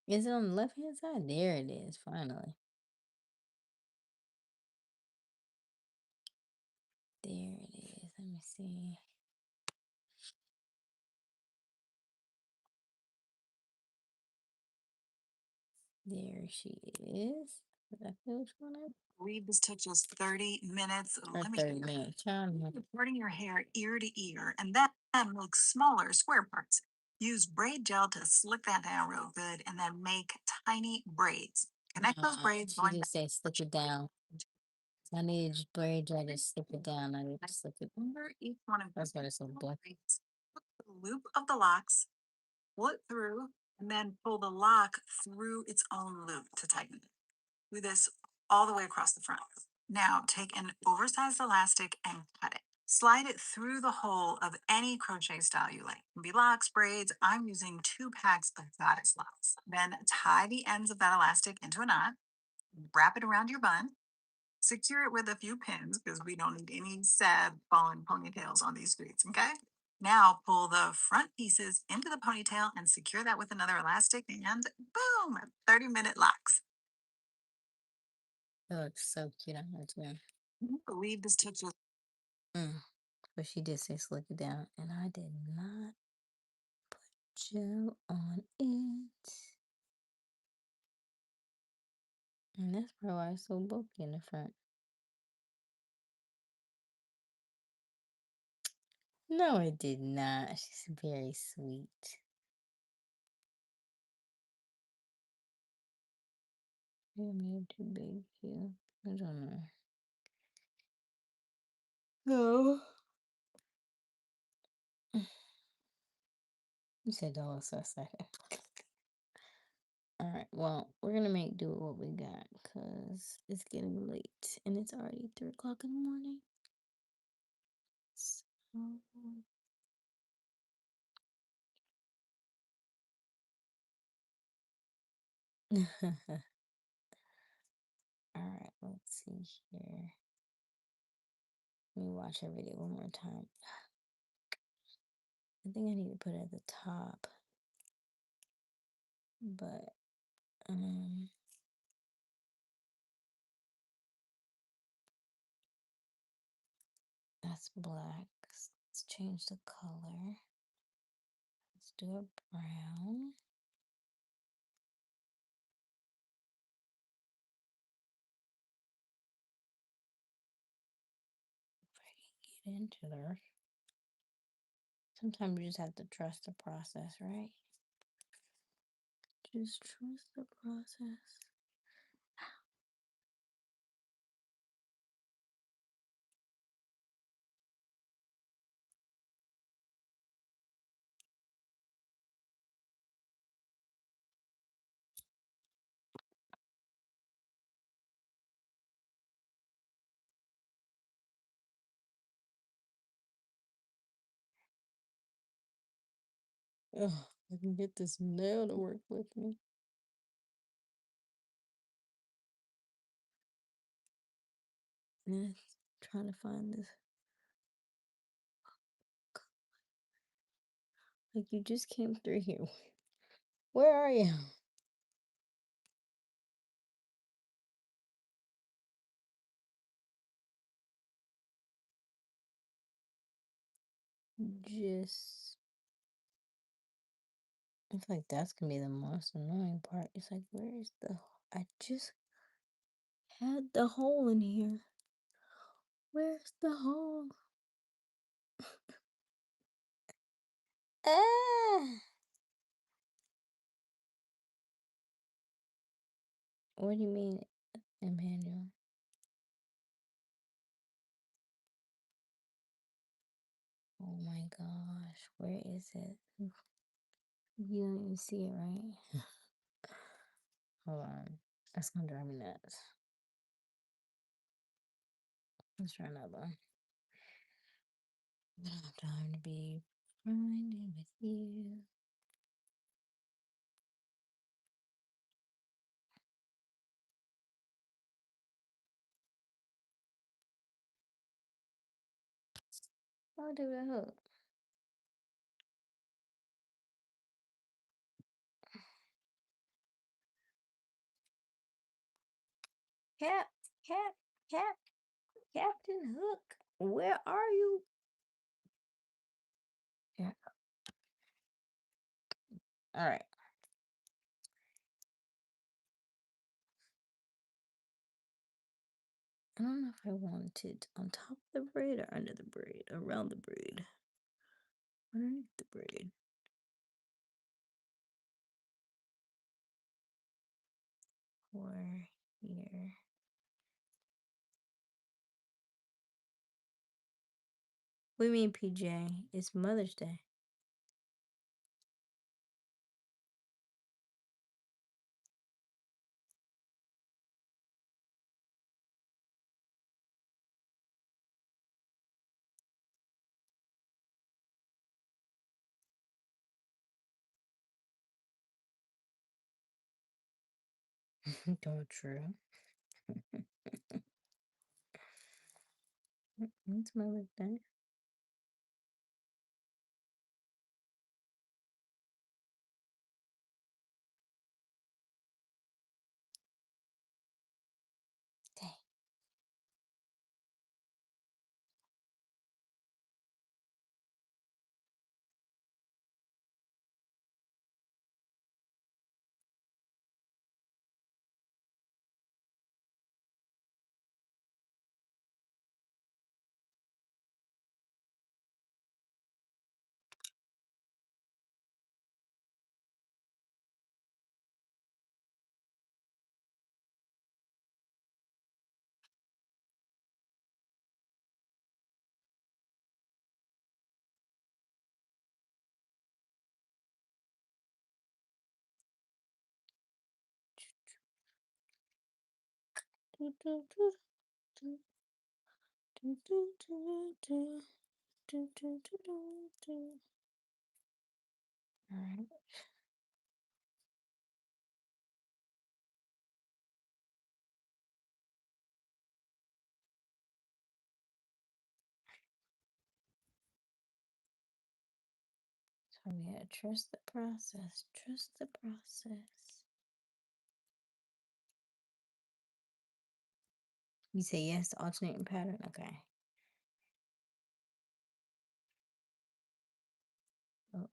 Is it on the left hand side? There it is, finally. There it is. Let me see. There she is. Exactly which one I Read this took just 30 minutes. or Let me 30 minutes. Child, parting your hair ear to ear and then make smaller square parts. Use braid gel to slick that down real good and then make tiny braids. Connect those braids she going just said slip it down. I need to braid dry to slip it down. I need to slip it. under each one of That's what it's so black. braids. Put the loop of the locks, pull it through, and then pull the lock through its own loop to tighten it. Do this all the way across the front. Now take an oversized elastic and cut it. Slide it through the hole of any crochet style you like. It can be locks, braids. I'm using 2 packs of goddess locks. Then tie the ends of that elastic into a knot. Wrap it around your bun. Secure it with a few pins because we don't need any sad fallen ponytails on these streets, okay? Now pull the front pieces into the ponytail and secure that with another elastic and boom, 30-minute locks. It looks so cute on her too. I can't believe this took you. But she did say slick it down, and I did not put gel on it. And that's probably why it's so bulky in the front. No, it did not. She's very sweet. You made it too big too. I don't know. No. You said don't look so excited. Alright, well, we're gonna make do with what we got because it's getting late and it's already 3 o'clock in the morning. So alright, let's see here. Let me watch her video one more time. I think I need to put it at the top. But that's black. Let's change the color. Let's do a brown. If I can get into there. Sometimes you just have to trust the process, right? Just trust the process. Ugh, I can get this nail to work with me. And trying to find this. Like you just came through here. Where are you? Just I feel like that's gonna be the most annoying part. It's like, where is the? I just had the hole in here. Where's the hole? Ah! What do you mean, Emmanuel? Oh my gosh, where is it? You don't even see it, right? Hold on. That's gonna drive me nuts. Let's try another one. I don't have time to be grinding with you. I'll do that hook. Cap, Cap, Cap, Captain Hook, where are you? Yeah. All right. I don't know if I want it on top of the braid or under the braid, around the braid, underneath the braid. Or here. What do you mean, PJ? It's Mother's Day. Don't true. It's Mother's Day. Dang. Do, do, do, do, do, do, do, do, do, do, do, do, do. All right. So yeah, trust the process. Trust the process. You say yes to alternating pattern? Okay. Oh,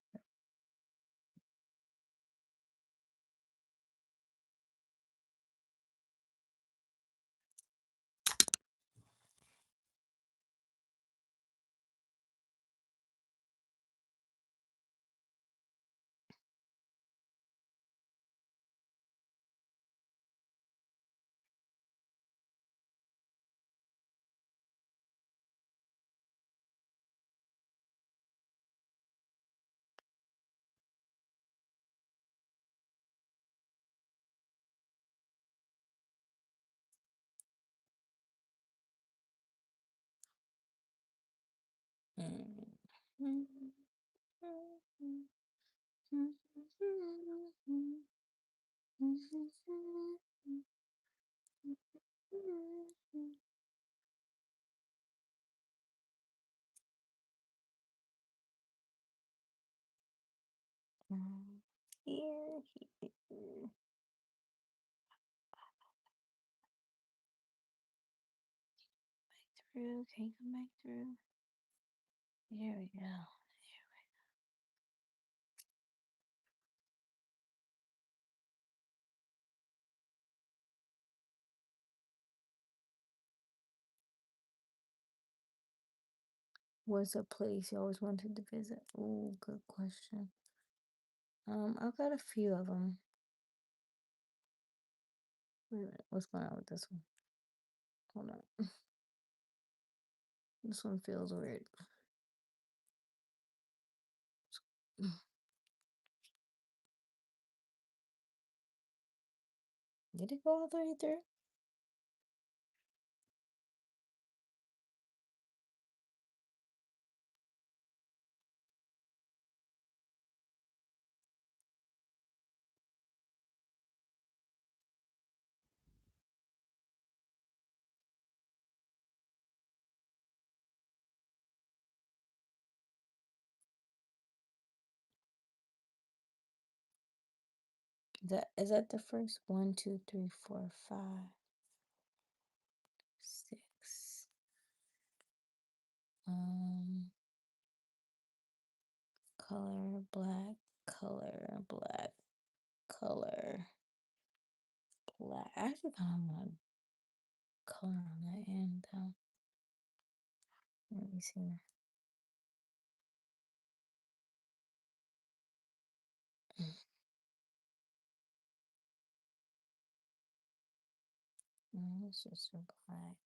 mm. Here, here. Through, can you come back through? There we go. What's a place you always wanted to visit? Oh, good question. I've got a few of them. Wait a minute, what's going on with this one? Hold on. This one feels weird. Did it go all the way through? Is that the first? 1, 2, 3, 4, 5, 6. Um, color black, color black, color black. I actually kind of want color on that end though. Let me see. It's just a black.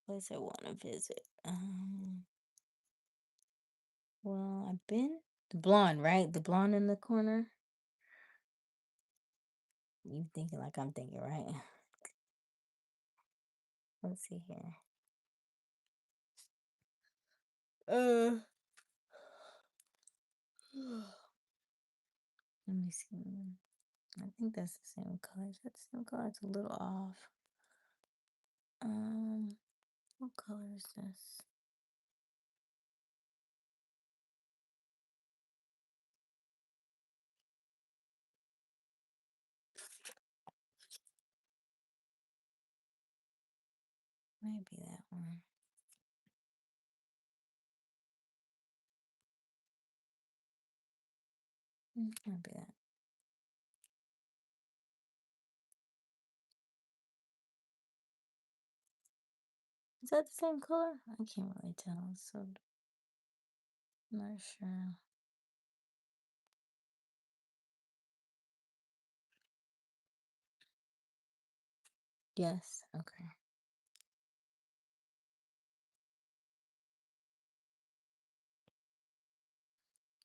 Place I want to visit. Well, I've been the blonde, right? The blonde in the corner. You thinking like I'm thinking, right? Let's see here. Uh, let me see. I think that's the same color. Is that the same color? It's a little off. What color is this? Maybe that one. Maybe that. Is that the same color? I can't really tell. So not sure. Yes. Okay.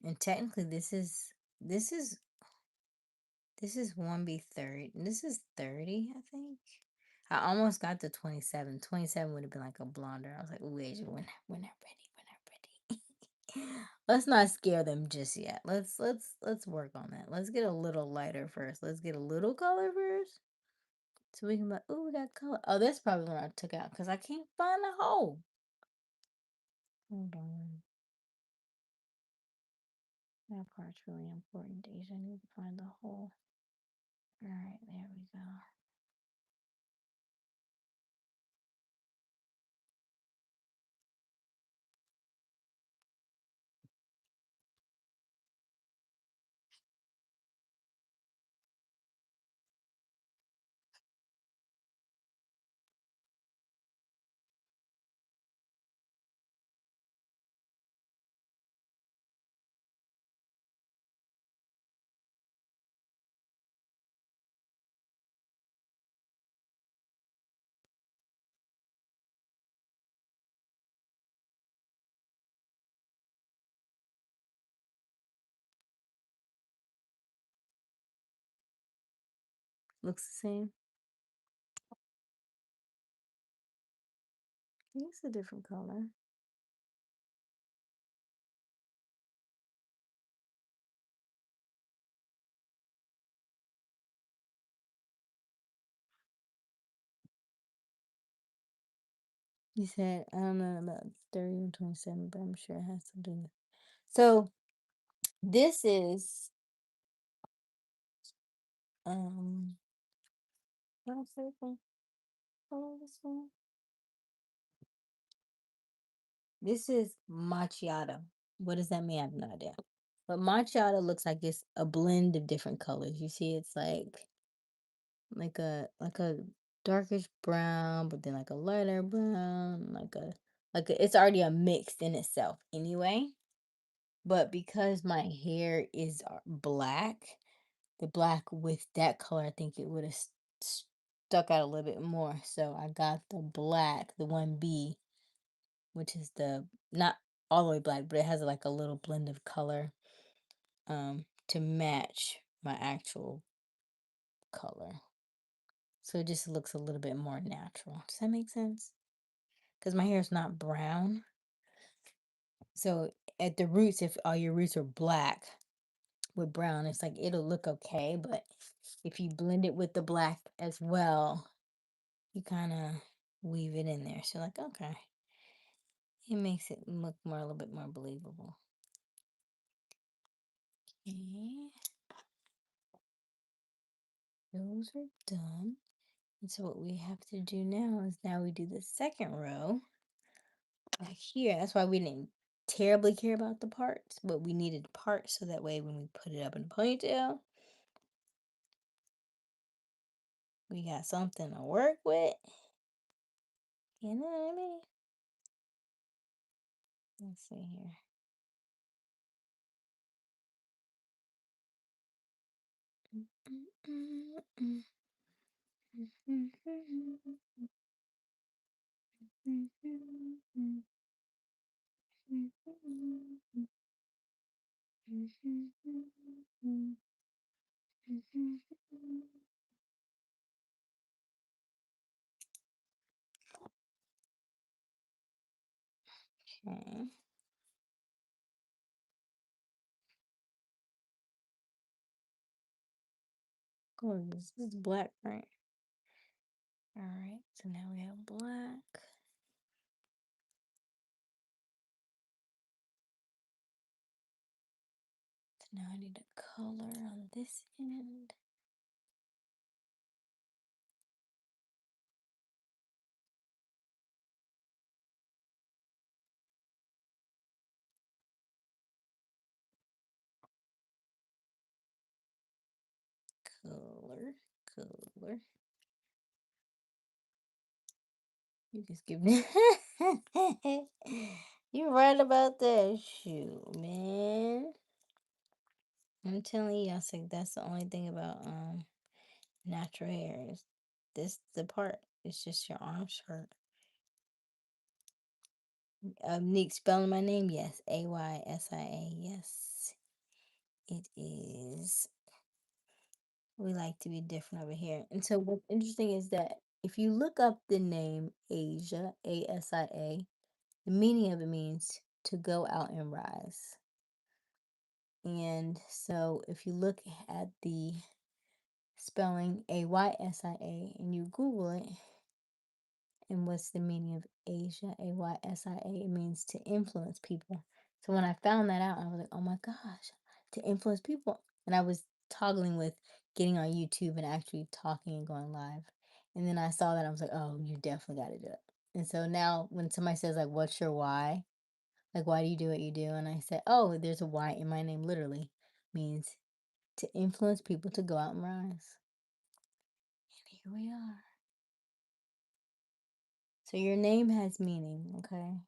And technically, this is 1B third. This is 30, I think. I almost got to 27. 27 would have been like a blonder. I was like, ooh, Asia, when they're ready, when they're ready. Let's not scare them just yet. Let's work on that. Let's get a little lighter first. Let's get a little color first. So we can be like, ooh, we got color. Oh, that's probably what I took out because I can't find the hole. Hold on. That part's really important, Asia. I need to find the hole. All right, there we go. Looks the same. It's a different color. You said, I don't know about 30 and 27, but I'm sure it has to do. So this is what I'm saying. Color this one. This is macchiato. What does that mean? I have no idea. But macchiato looks like it's a blend of different colors. You see, it's like a darkish brown, but then like a lighter brown, it's already a mix in itself anyway. But because my hair is black, the black with that color, I think it would have stuck out a little bit more. So I got the black, the 1B, which is the not all the way black, but it has like a little blend of color to match my actual color. So it just looks a little bit more natural. Does that make sense? Because my hair is not brown. So at the roots, if all your roots are black with brown, it's like it'll look okay. But if you blend it with the black as well, you kind of weave it in there. So like, okay, it makes it look more a little bit more believable. Okay, those are done. And so what we have to do now is now we do the second row back here. That's why we didn't terribly care about the parts, but we needed parts so that way when we put it up in the ponytail, we got something to work with. You know what I mean? Let's see here. Okay. Gorgeous. This is black, right? All right. So now we have black. So now I need a color on this end. Color. You just give me. You're right about that. Shoot, man. I'm telling you, I think that's the only thing about natural hair is this the part. It's just your arms hurt. Nick spelling my name, yes. Aysia. Yes. It is. We like to be different over here. And so what's interesting is that if you look up the name Asia, Asia, the meaning of it means to go out and rise. And so if you look at the spelling Aysia and you Google it, and what's the meaning of Asia, Aysia? It means to influence people. So when I found that out, I was like, oh my gosh, to influence people. And I was toggling with getting on YouTube and actually talking and going live. And then I saw that, I was like, oh, you definitely got to do it. And so now when somebody says, like, what's your why? Like, why do you do what you do? And I said, oh, there's a why in my name, literally means to influence people to go out and rise. And here we are. So your name has meaning, okay?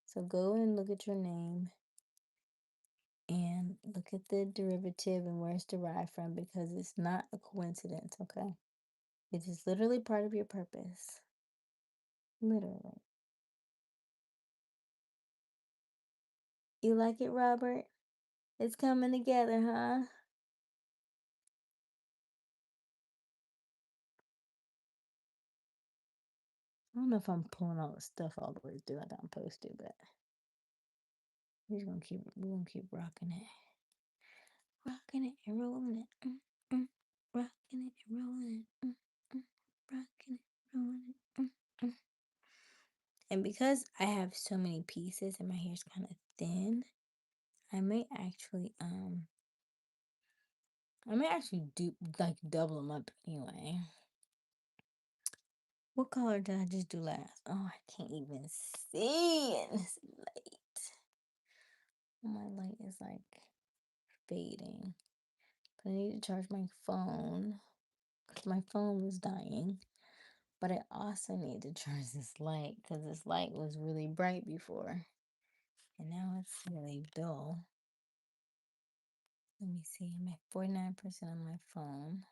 So go and look at your name and look at the derivative and where it's derived from because it's not a coincidence, okay? It is literally part of your purpose. Literally. You like it, Robert? It's coming together, huh? I don't know if I'm pulling all the stuff all the way through like I'm supposed to, but we're gonna keep rocking it. Rocking it and rolling it. Rocking it and rolling it. Rocking it, rolling it. And because I have so many pieces and my hair's kind of thin, I may actually do like double them up anyway. What color did I just do last? Oh, I can't even see it. It's late. My light is like fading. But I need to charge my phone because my phone was dying. But I also need to charge this light because this light was really bright before. And now it's really dull. Let me see. I'm at 49% on my phone.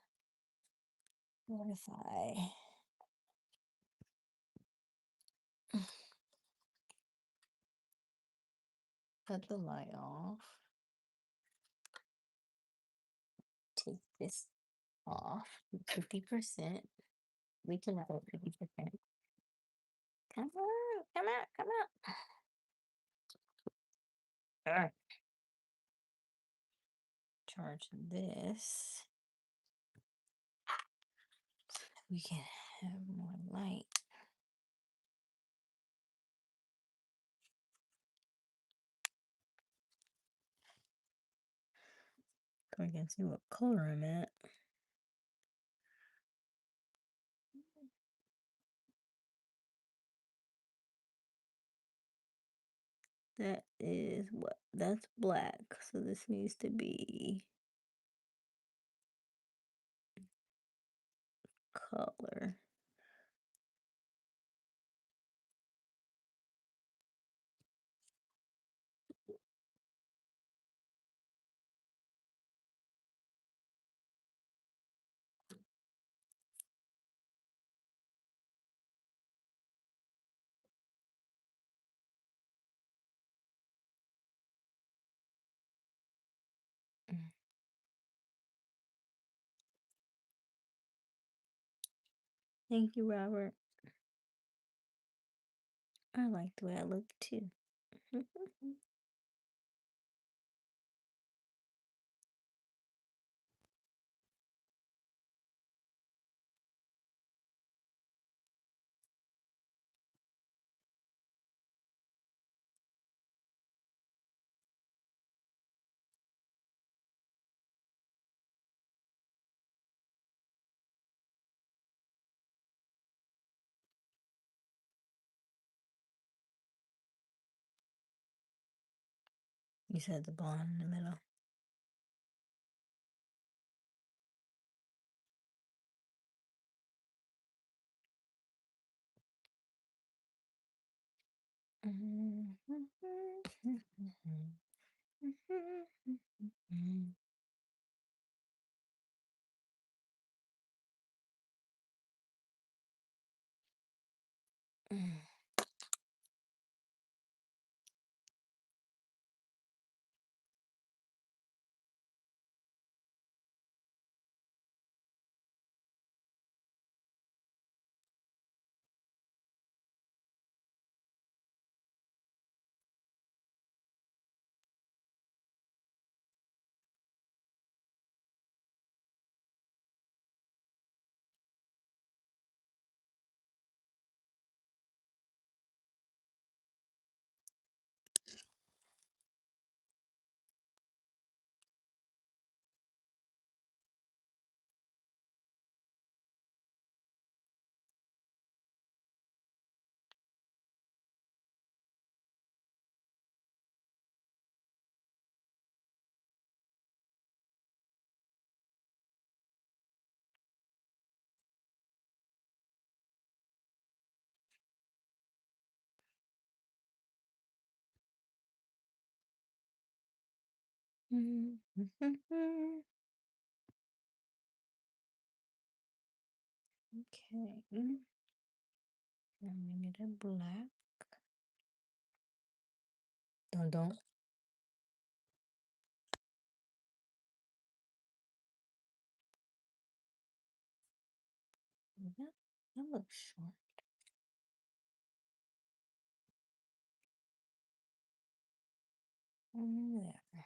What if I cut the light off? Take this off. 50%. We can go 50%. Come on, come out, come out. Alright. Charge this. We can have more light. So I can see what color I'm at. That is what? That's black. So this needs to be color. Mm. Thank you, Robert. I like the way I look too. You said the blonde in the middle. Okay. Now we need a black. Don't. That looks short. There.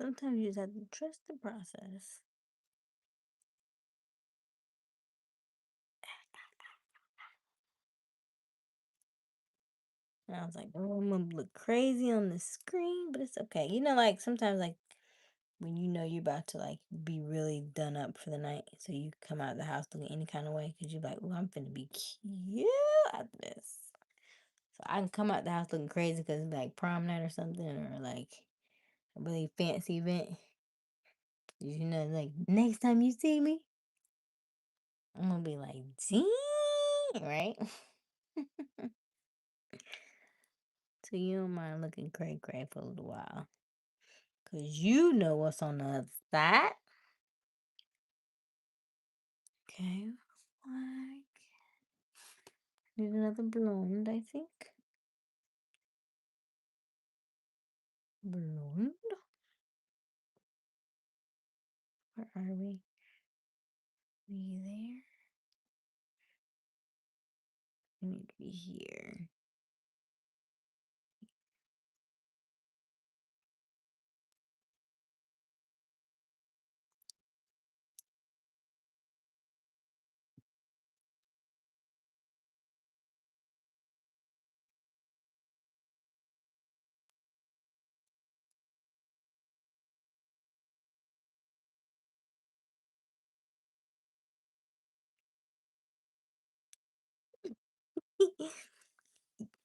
Sometimes you just have to trust the process. And I was like, oh, I'm gonna look crazy on the screen, but it's okay. You know, like sometimes, like when you know you're about to like be really done up for the night, so you come out of the house looking any kind of way because you're like, oh, I'm finna be cute after this. So I can come out the house looking crazy because it's like prom night or something, or like a really fancy event. You know, like next time you see me, I'm gonna be like, dang, right? So you don't mind looking cray cray for a little while. Cause you know what's on the other side. Okay. Like need another blonde, I think. Blonde? Where are we? We there? We need to be here.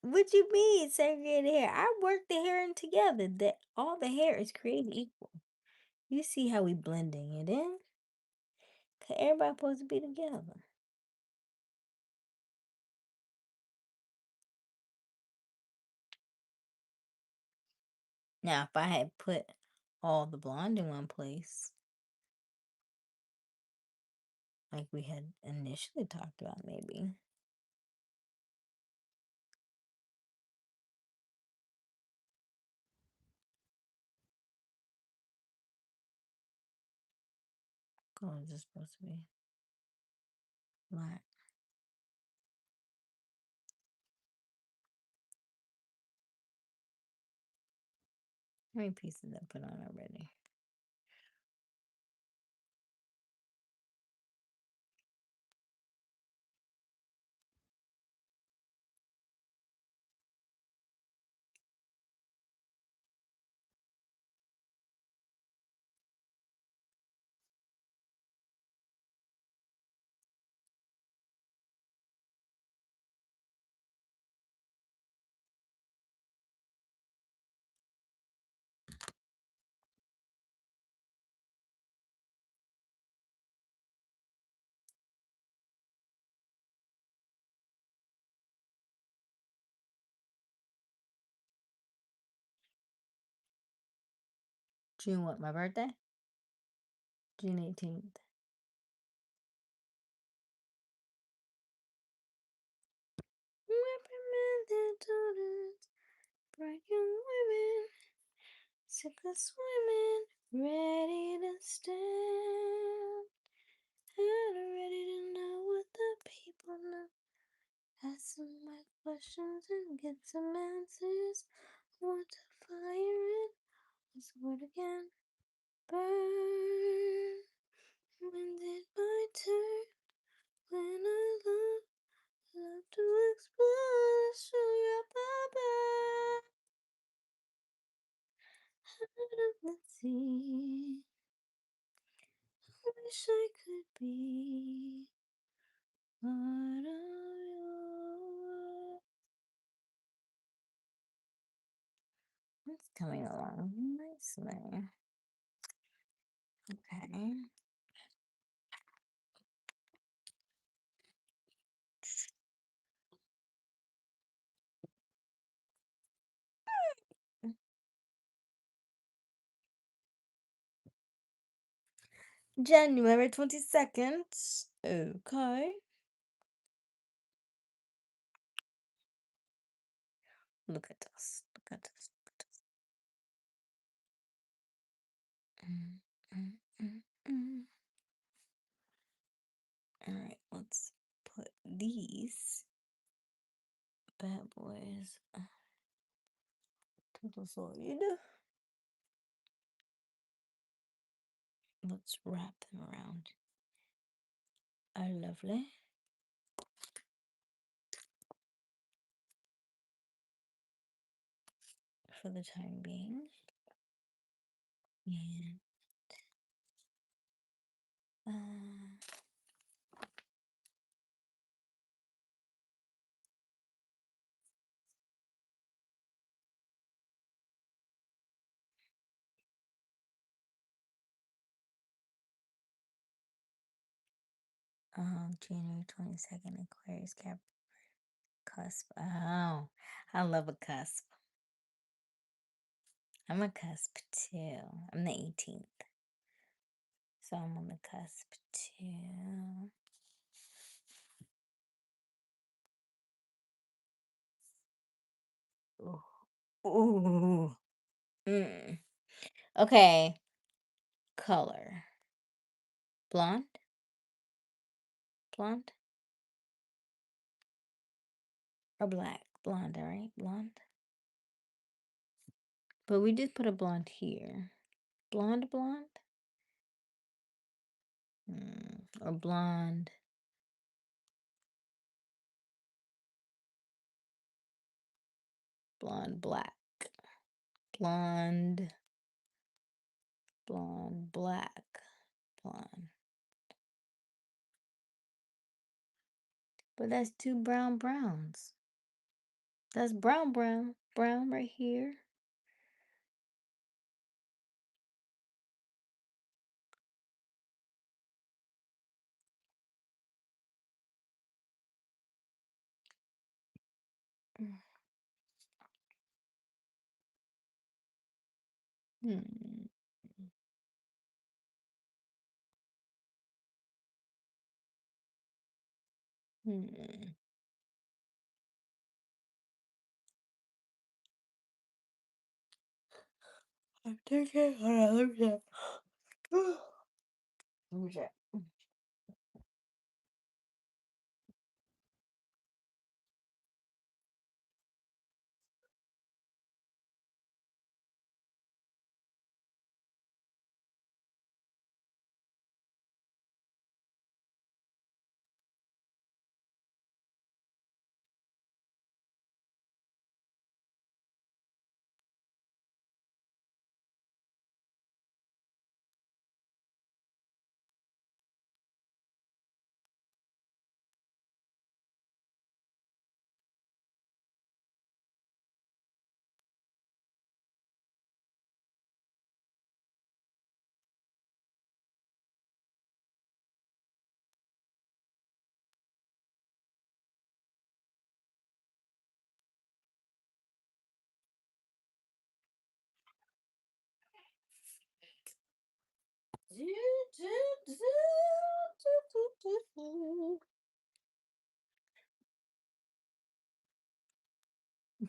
What you mean segregated hair? I worked the hair in together. That all the hair is created equal. You see how we blending it in? Cause everybody supposed to be together. Now, if I had put all the blonde in one place, like we had initially talked about, maybe. Oh, is this supposed to be black? How many pieces did I put on already? June what? My birthday? June 18th. Reprimanded daughters, bright young women, sick of swimming, ready to stand, and ready to know what the people know. Ask some my questions and get some answers. Want to fire it? Let's word again. Burn. When did my turn? When I love to explore the shore up above. Out of the sea. I wish I could be part of your. It's coming along nicely. Okay. January 22nd. Okay. Look at us. Look at us. Look at us. Mm, mm, mm, mm. All right, let's put these bad boys to the side. Let's wrap them around our lovely for the time being. And uh, January 22nd, Aquarius Cap cusp. Oh, I love a cusp. I'm a cusp too. I'm the 18th. So I'm on the cusp too. Ooh. Ooh. Okay. Color. Blonde? Blonde? Or black? Blonde, alright? Blonde. But we did put a blonde here. Blonde, blonde? Or blonde. Blonde, black. Blonde. Blonde, black. Blonde. But that's two brown browns. That's brown, brown. Brown right here. Hmm. Hmm. I'm thinking. Hold on, let me check. Let me check.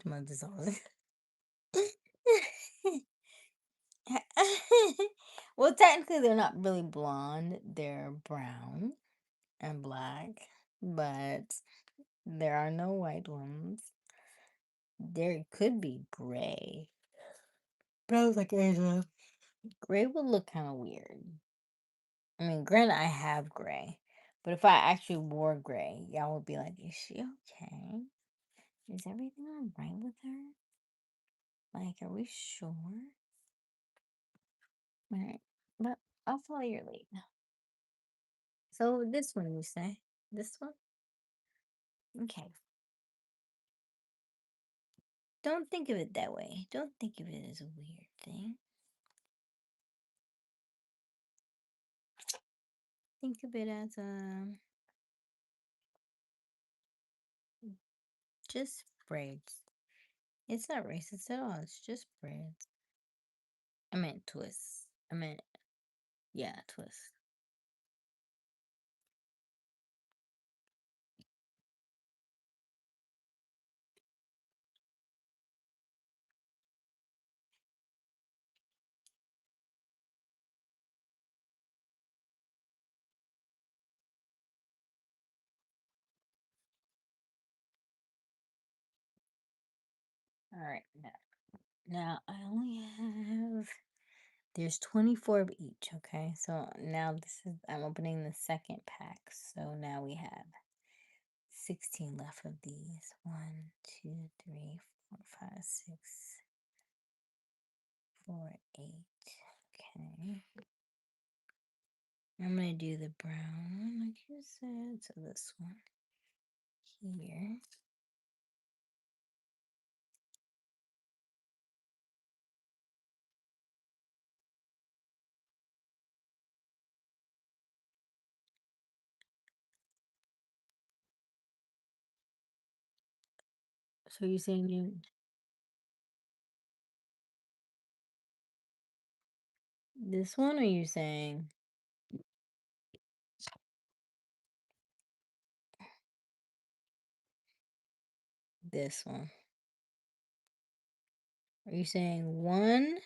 My dissolve. Well, technically, they're not really blonde. They're brown and black, but there are no white ones. There could be gray. But I was like, Asia, gray would look kind of weird. I mean, granted, I have gray, but if I actually wore gray, y'all would be like, is she okay? Is everything all right with her? Like, are we sure? Alright, but I'll follow your lead. So, this one, you say? This one? Okay. Don't think of it that way. Don't think of it as a weird thing. Think of it as just braids. It's not racist at all. It's just braids. I meant twists. Yeah, twists. All right, now I only have. There's 24 of each. Okay, so now I'm opening the second pack. So now we have 16 left of these. 1, 2, 3, 4, 5, 6, 4, 8. Okay. I'm gonna do the brown like you said. So this one here. So you're saying this one, or you're saying this one? Are you saying one?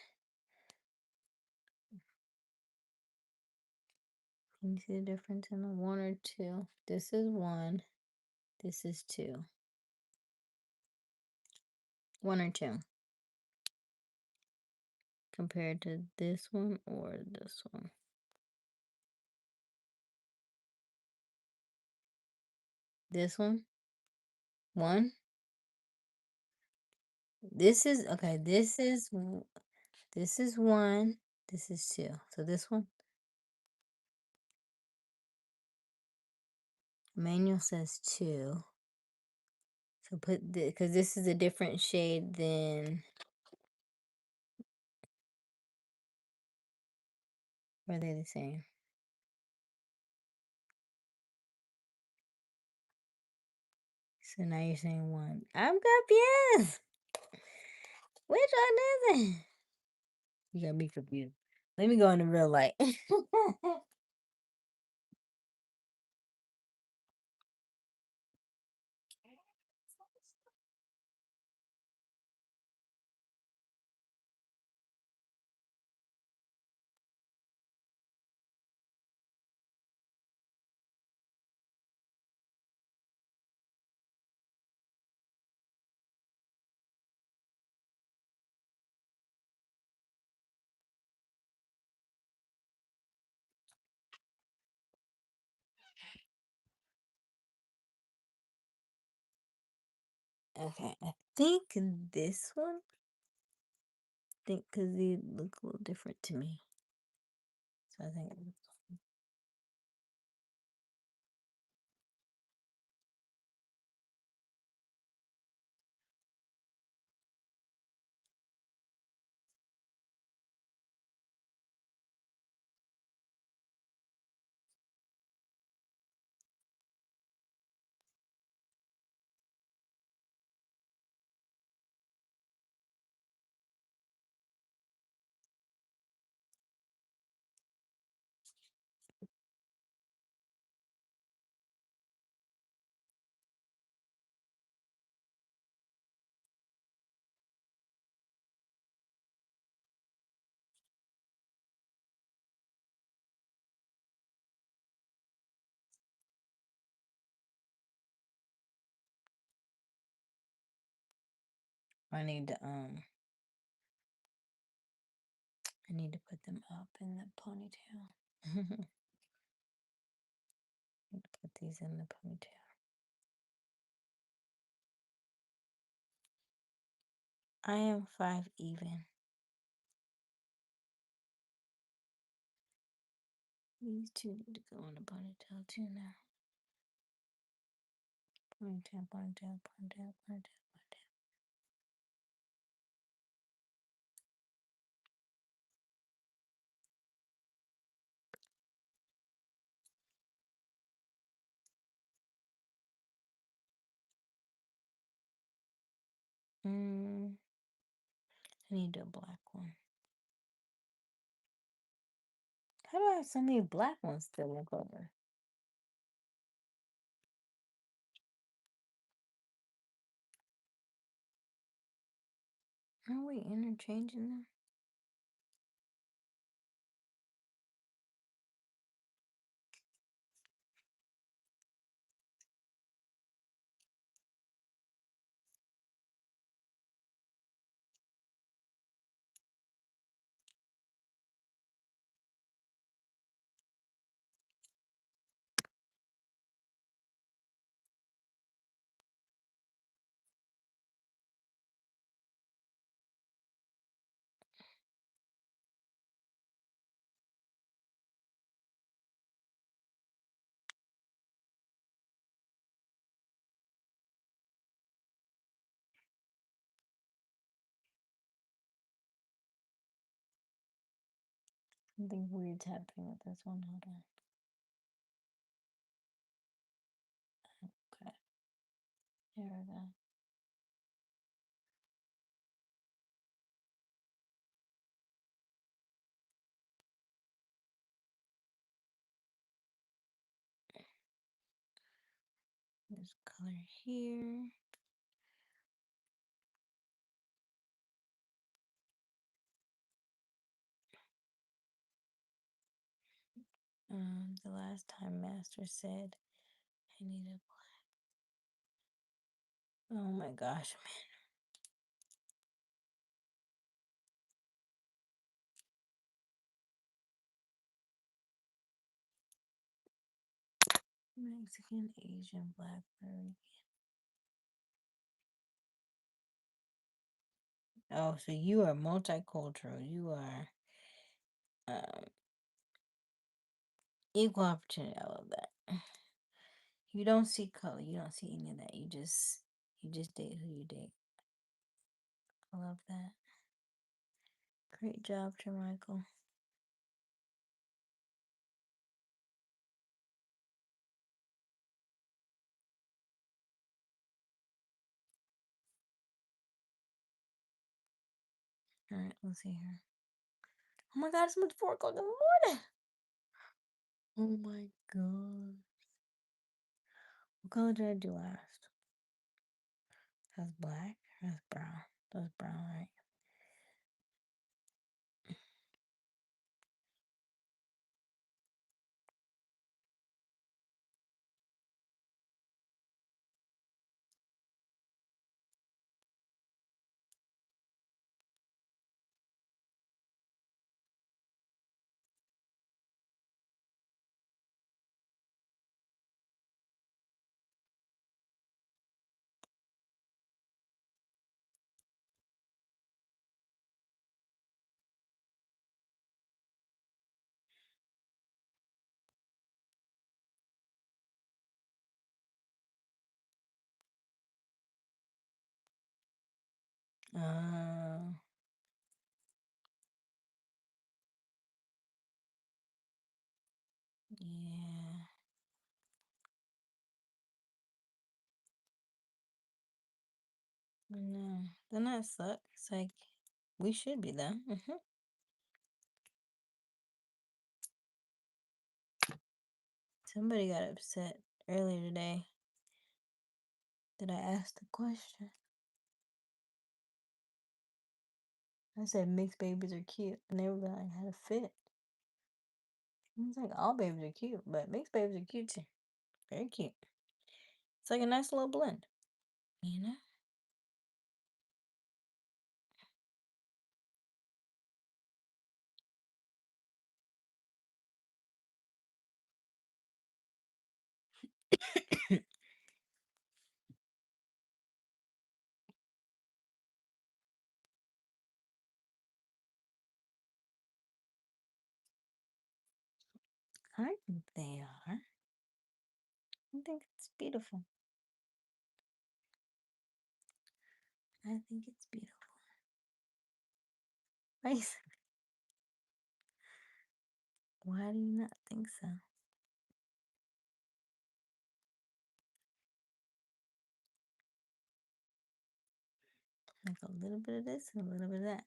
Can you see the difference in the one or two? This is one. This is two. One or two. Compared to this one or this one. This one. One. This is okay. This is one. This is two. So this one. Manual says two. So put because this is a different shade than. Or are they the same? So now you're saying one. I'm confused. Which one is it? You got me confused. Let me go in the real light. Okay, I think this one. Think because they look a little different to me. So I think. I need to I need to put them up in the ponytail. Need to put these in the ponytail. I am 5 even. These two need to go in the ponytail too now. Ponytail, ponytail, ponytail, ponytail, ponytail. I need a black one. How do I have so many black ones still left over? Are we interchanging them? Something weird's happening with this one. Hold on. Okay. There we go. There's color here. The last time Master said I needed black. Oh my gosh, man. Mexican, Asian, Black, Puerto. Oh, so you are multicultural. You are equal opportunity. I love that. You don't see color. You don't see any of that. You just date who you date. I love that. Great job, Jermichael. All right, let's see here. Oh my God, it's almost 4 o'clock in the morning. Oh my God. What color did I do last? That's black. That's brown. That's brown, right? Uh, yeah. No, then that sucks. It's like we should be there. Somebody got upset earlier today that I asked the question. I said mixed babies are cute, and they were like, "How to fit?" I was like, "All babies are cute, but mixed babies are cute too. Very cute. It's like a nice little blend, you know." I think they are. I think it's beautiful. I think it's beautiful. Right? Why do you not think so? Like a little bit of this and a little bit of that.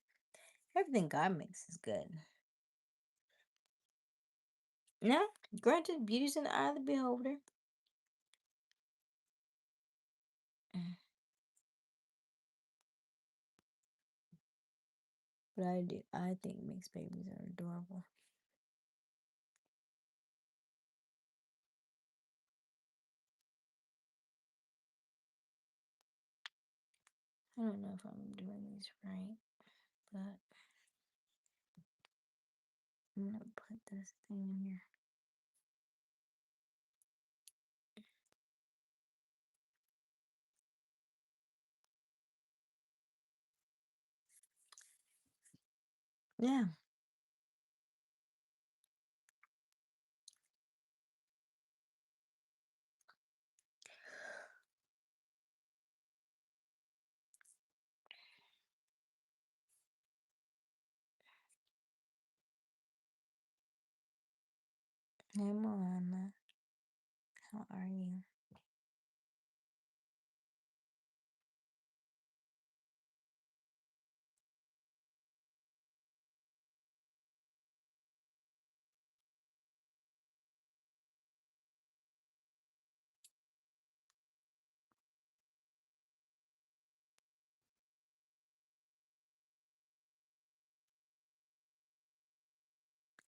Everything God makes is good. Now, granted, beauty's in the eye of the beholder. Mm. But I think mixed babies are adorable. I don't know if I'm doing these right, but I'm gonna put this thing in here. Yeah. Hey, Moana. How are you?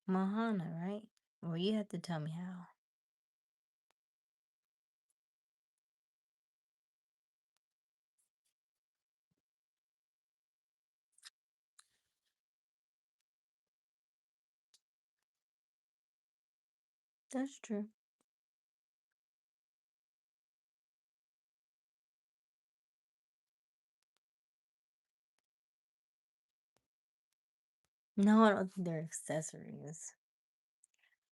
Mahana, right? Well, you have to tell me how. That's true. No, I don't think they're accessories.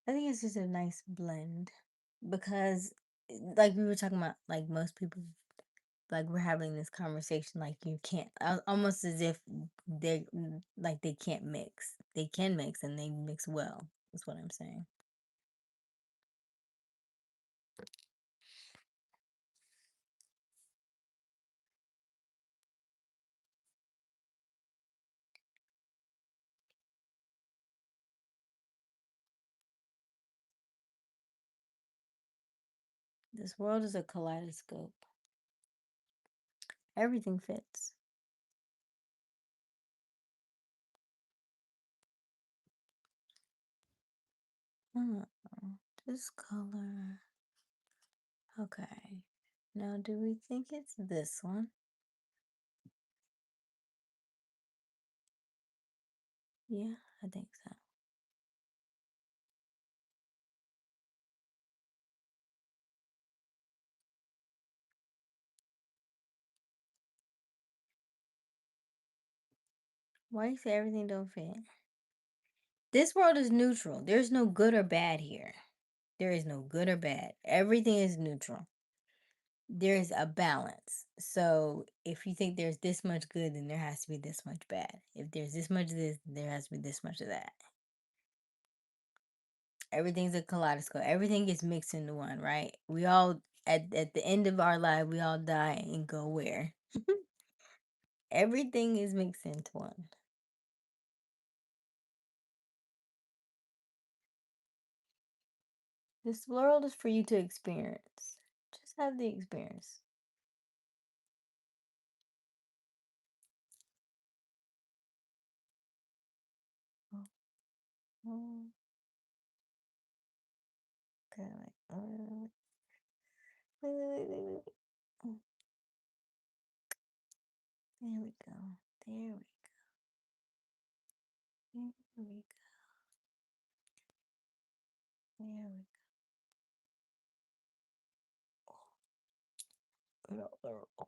I think it's just a nice blend because, like we were talking about, like most people, like we're having this conversation, like you can't, almost as if they like they can't mix. They can mix and they mix well. Is what I'm saying. This world is a kaleidoscope. Everything fits. Oh, this color. Okay. Now, do we think it's this one? Yeah, I think so. Why you say everything don't fit? This world is neutral. There's no good or bad here. There is no good or bad. Everything is neutral. There's a balance. So if you think there's this much good, then there has to be this much bad. If there's this much of this, there has to be this much of that. Everything's a kaleidoscope. Everything gets mixed into one, right? We all at the end of our life, we all die and go where? Everything is mixed into one. This world is for you to experience. Just have the experience. Oh, oh, okay, wait. Oh, there we go. There we go. There we go. There we go.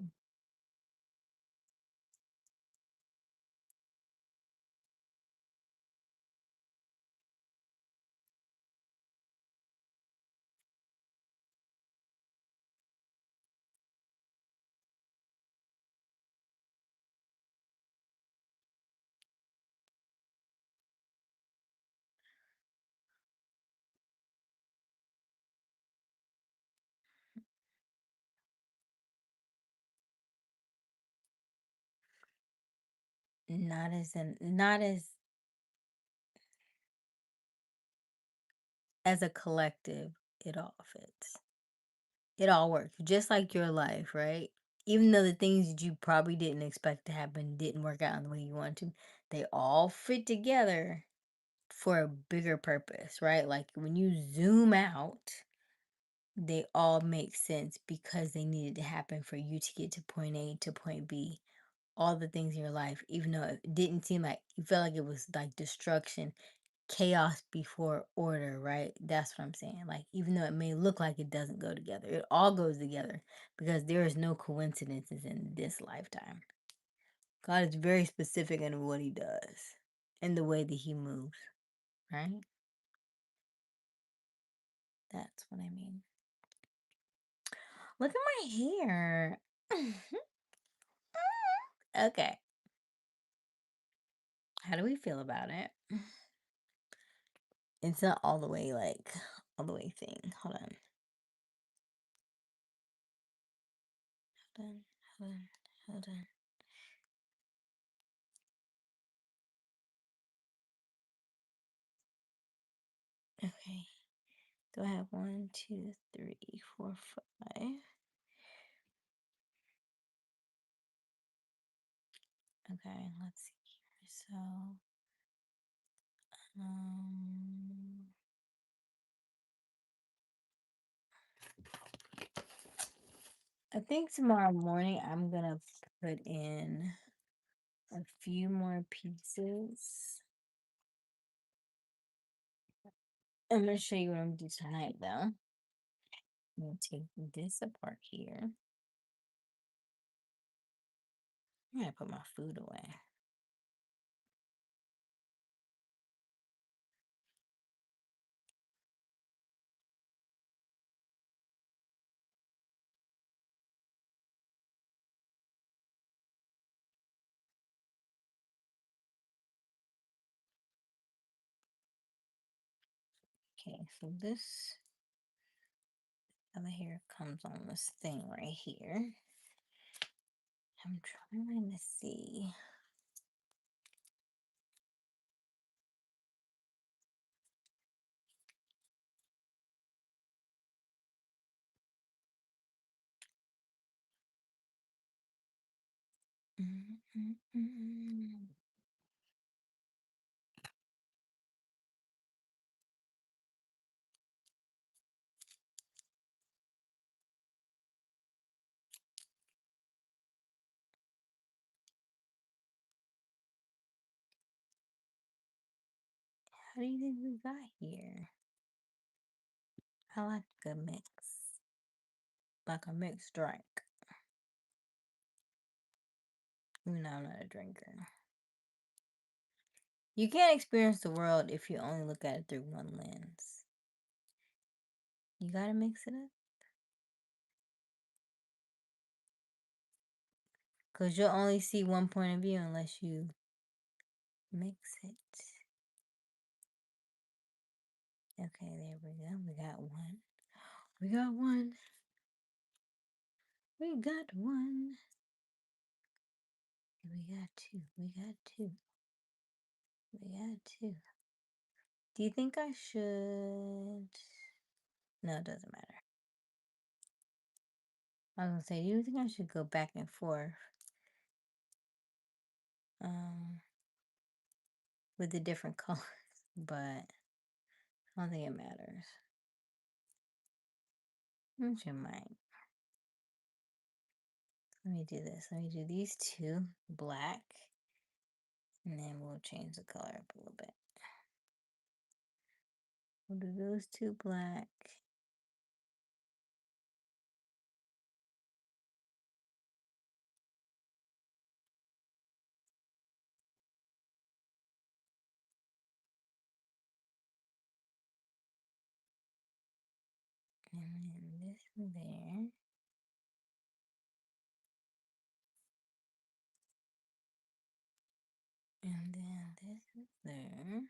Not as a collective, it all fits. It all works. Just like your life, right? Even though the things that you probably didn't expect to happen didn't work out in the way you wanted to, they all fit together for a bigger purpose, right? Like when you zoom out, they all make sense because they needed to happen for you to get to point A to point B. All the things in your life, even though it didn't seem like you felt like it was like destruction, chaos before order, right? That's what I'm saying. Like, even though it may look like it doesn't go together, it all goes together because there is no coincidences in this lifetime. God is very specific in what he does and the way that he moves, right? That's what I mean. Look at my hair. Okay. How do we feel about it? It's not all the way like all the way thing. Hold on. Hold on. Hold on. Hold on. Okay. Do I have 1, 2, 3, 4, 5? Okay, let's see here. So, I think tomorrow morning I'm gonna put in a few more pieces. I'm gonna show you what I'm gonna do tonight though. I'm gonna take this apart here. I'm gonna put my food away. Okay, so this other hair comes on this thing right here. I'm trying to see. How do you think we got here? I like a mix. Like a mixed drink. Even though I'm not a drinker. You can't experience the world if you only look at it through one lens. You gotta mix it up. Because you'll only see one point of view unless you mix it. Okay, there we go. We got one. We got one. We got one. We got two. We got two. We got two. Do you think I should? No, it doesn't matter. I was gonna say, do you think I should go back and forth? With the different colors, but I don't think it matters. You might. Let me do this. Let me do these two black, and then we'll change the color up a little bit. We'll do those two black. And then this there. And then this is there.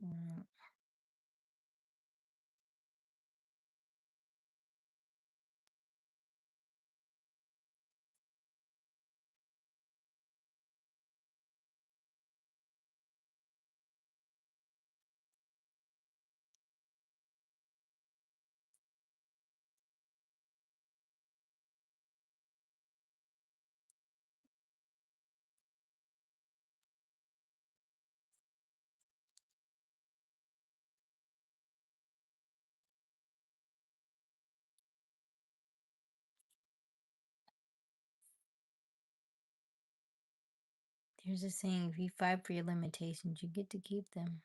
Mm. There's a saying, if you fight for your limitations, you get to keep them.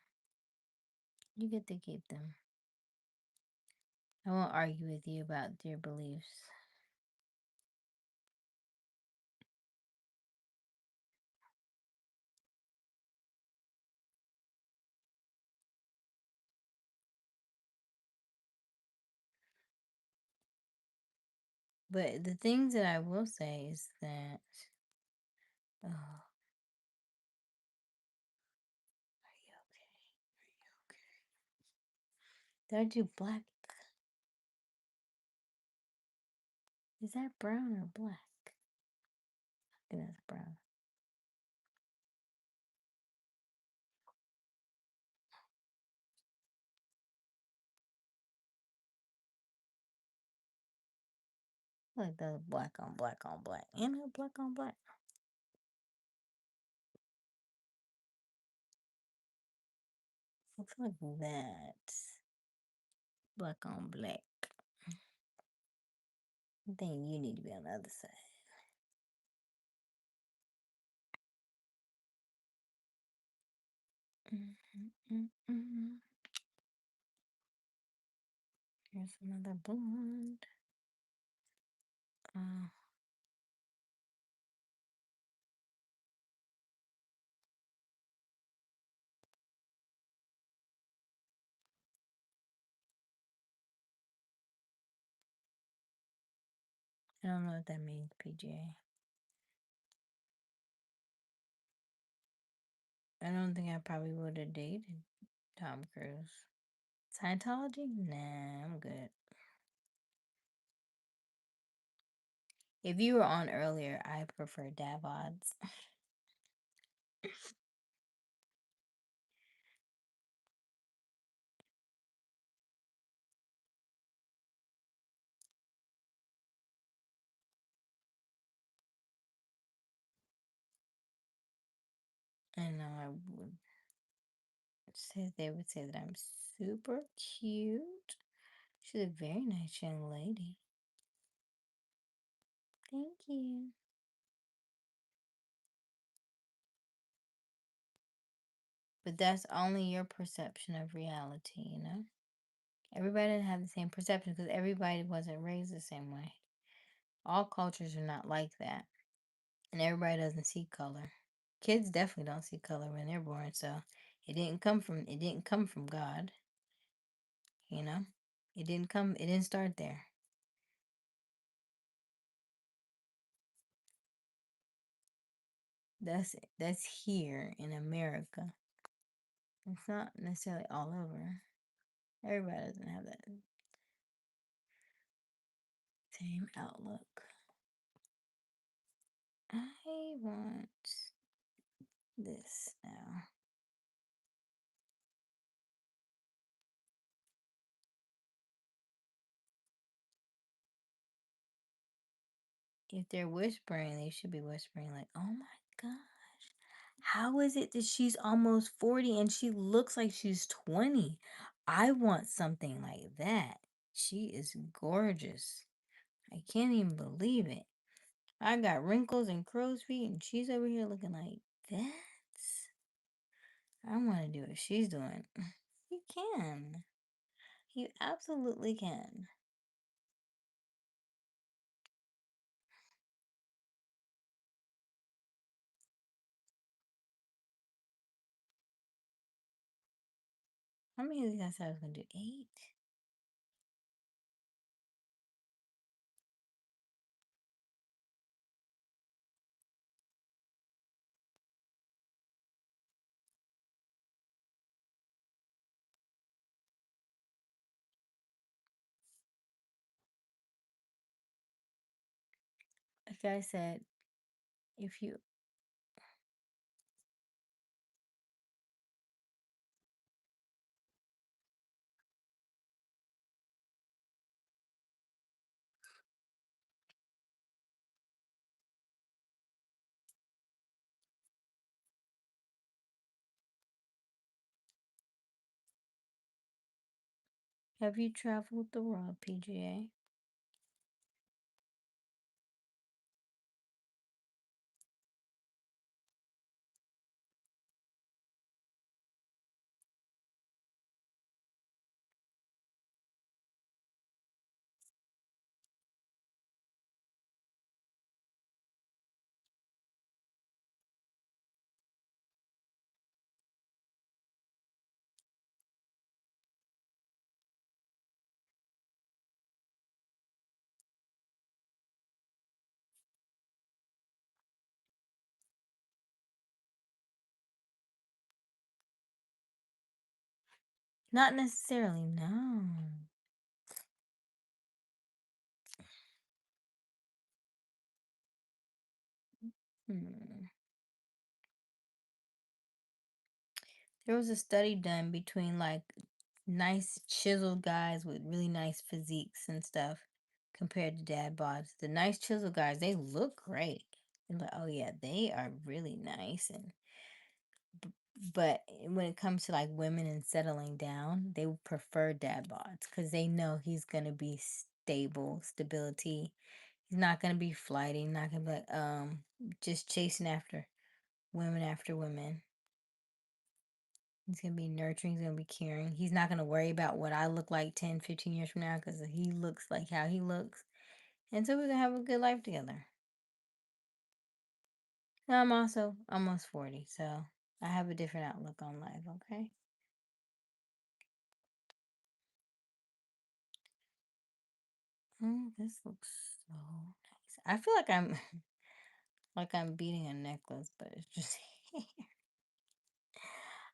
You get to keep them. I won't argue with you about your beliefs. But the things that I will say is that, oh, are you okay? Are you okay? Did I do black? Is that brown or black? I think that's brown. I like that's black on black on black. And that black on black. Looks like that. Black on black. I think you need to be on the other side. Here's another blonde. Uh, I don't know what that means, PGA. I don't think I probably would have dated Tom Cruise. Scientology? Nah, I'm good. If you were on earlier, I prefer Davods. I know I would say they would say that I'm super cute. She's a very nice young lady. Thank you. But that's only your perception of reality, you know? Everybody doesn't have the same perception because everybody wasn't raised the same way. All cultures are not like that. And everybody doesn't see color. Kids definitely don't see color when they're born, so it didn't come from God, you know? It didn't start there. That's here in America. It's not necessarily all over. Everybody doesn't have that same outlook. I want this now. If they're whispering, they should be whispering like, "Oh my gosh, how is it that she's almost 40 and she looks like she's 20? I want something like that. She is gorgeous. I can't even believe it. I got wrinkles and crow's feet, and she's over here looking like that. I want to do what she's doing." You can. You absolutely can. How many of these guys said I was going to do? 8? Like I said, if you have you traveled the world, PGA? Not necessarily, no. Hmm. There was a study done between like nice chiseled guys with really nice physiques and stuff compared to dad bods. The nice chiseled guys, they look great. And like, oh yeah, they are really nice. And but when it comes to like women and settling down, they would prefer dad bods because they know he's gonna be stable, stability. He's not gonna be flighty, not gonna be like just chasing after women. He's going to be nurturing. He's going to be caring. He's not going to worry about what I look like 10, 15 years from now because he looks like how he looks. And so we're going to have a good life together. Now, I'm also almost 40, so I have a different outlook on life, okay? This looks so nice. I feel like I'm like I'm beating a necklace, but it's just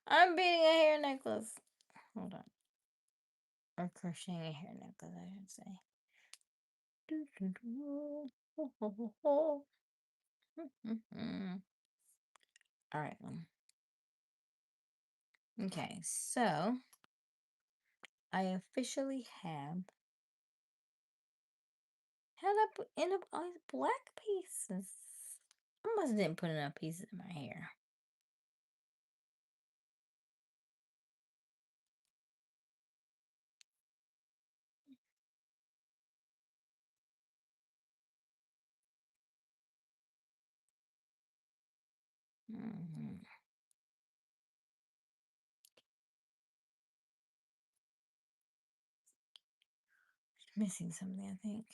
I'm beating a hair necklace. Hold on. Or crocheting a hair necklace, I should say. All right. Okay, so I officially have held up end up all these black pieces. I must didn't put enough pieces in my hair. Mhm. Missing something, I think.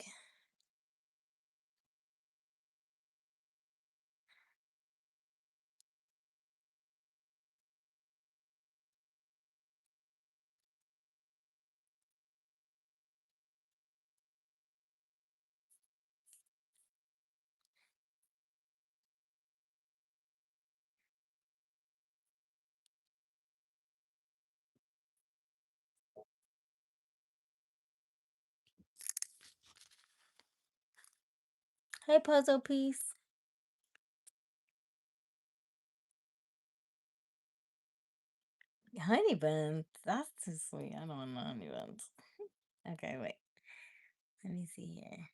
Hey, puzzle piece. Honey buns. That's too sweet. I don't want no honey buns. Okay, wait. Let me see here.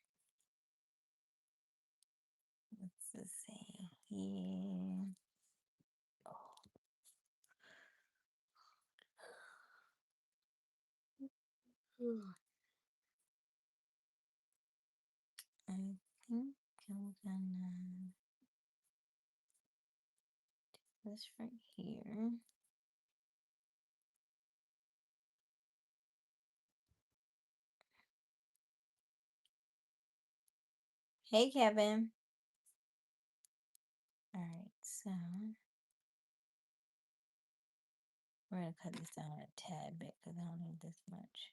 What's this say here? Oh. I think I'm gonna do this right here. Hey, Kevin. All right, so we're gonna cut this down a tad bit because I don't need this much.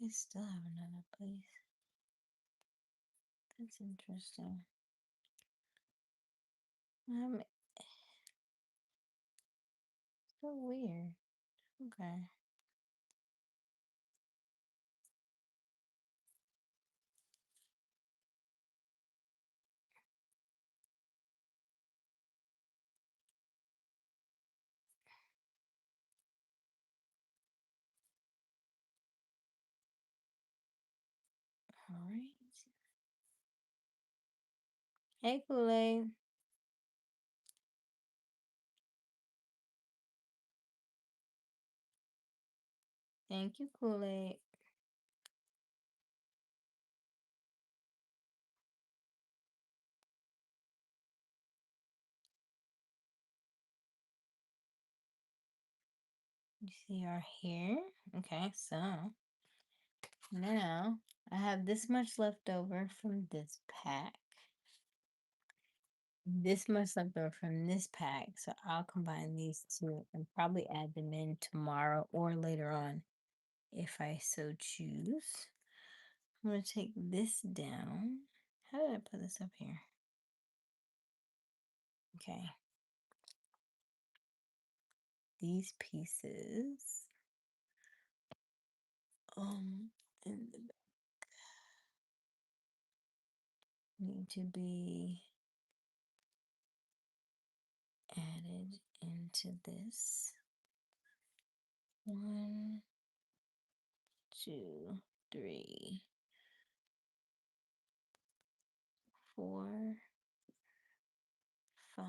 I still have another place. That's interesting. Um, so weird. Okay. All right. Hey, Kool-Aid. Thank you, Kool-Aid. You see our hair? Okay, so now I have this much left over from this pack. This much left over from this pack. So I'll combine these two and probably add them in tomorrow or later on. if I so choose. I'm going to take this down. How did I put this up here? Okay. These pieces in the back need to be added into this. 1, 2, 3, 4, 5.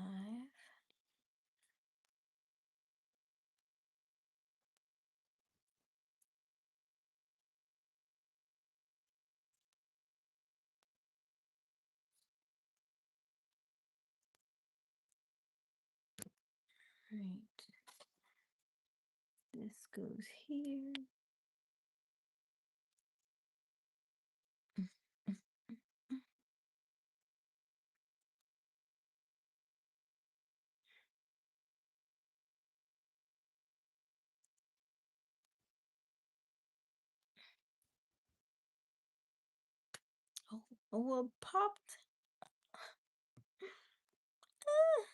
Right. This goes here. Oh, it popped. Ah,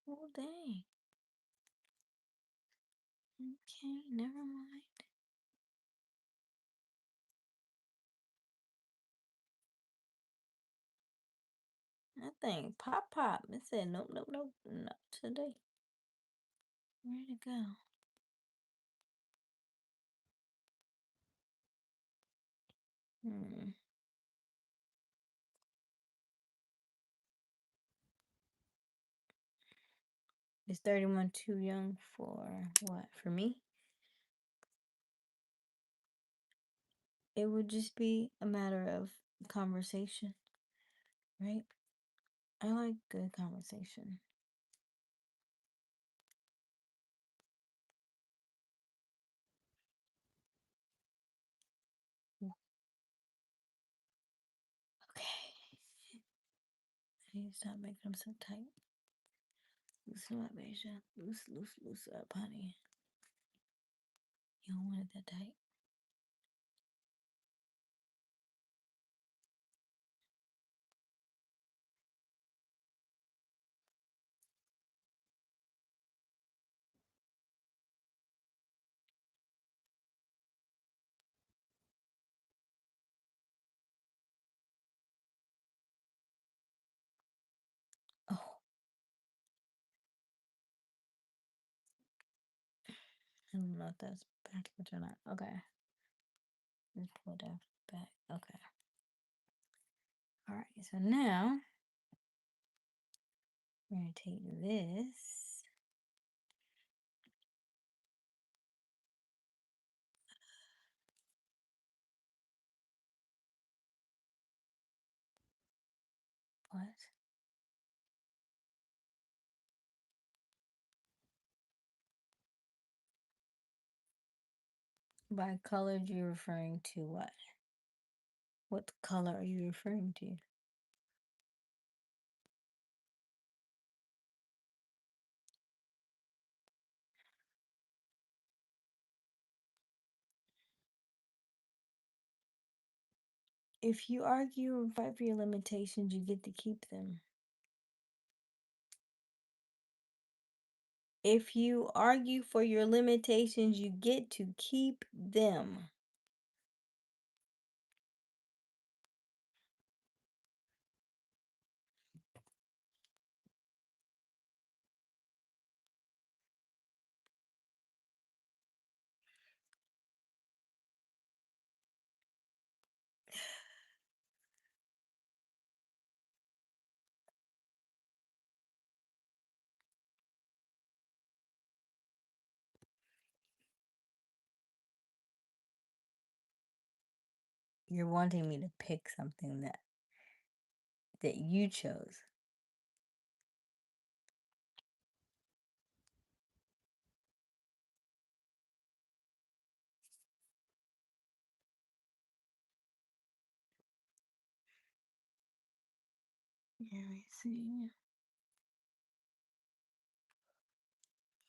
oh, dang. Okay, never mind. That thing pop. It said nope, not today. Where'd it go? Is 31 too young for what? For me? It would just be a matter of conversation, right? I like good conversation. Okay. I need to stop making them so tight. Loosen up, Aysia. Loose up, honey. You don't want it that tight. Oh, I don't know if that's backwards or not. Okay. Just pull that back. Okay. Alright, so now we're going to take this. What? By colored, you're referring to what? What color are you referring to? If you argue and fight for your limitations, you get to keep them. If you argue for your limitations, you get to keep them. You're wanting me to pick something that you chose. Let me see.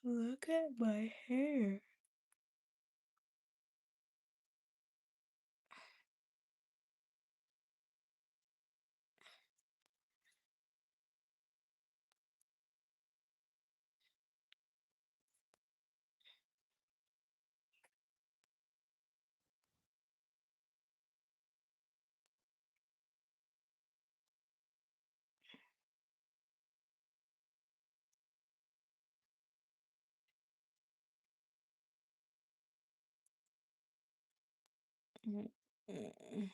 Look at my hair. Mm-mm.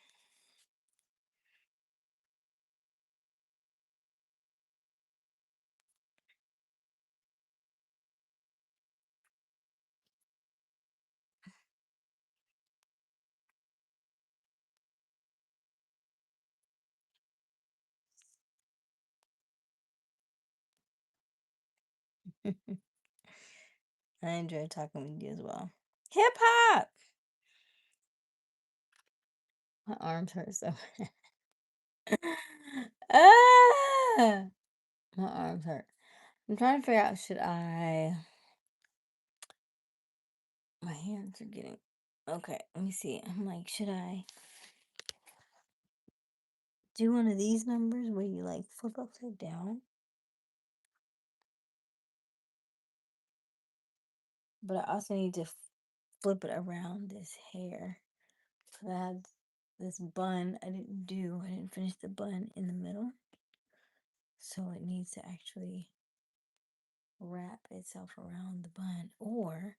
I enjoy talking with you as well. Hip hop. My arms hurt so. Ah, my arms hurt. I'm trying to figure out, should I? My hands are getting. Okay, let me see. I'm like, should I do one of these numbers where you like flip upside down? But I also need to flip it around this hair. So I have this bun I didn't do. I didn't finish the bun in the middle. So it needs to actually wrap itself around the bun. Or,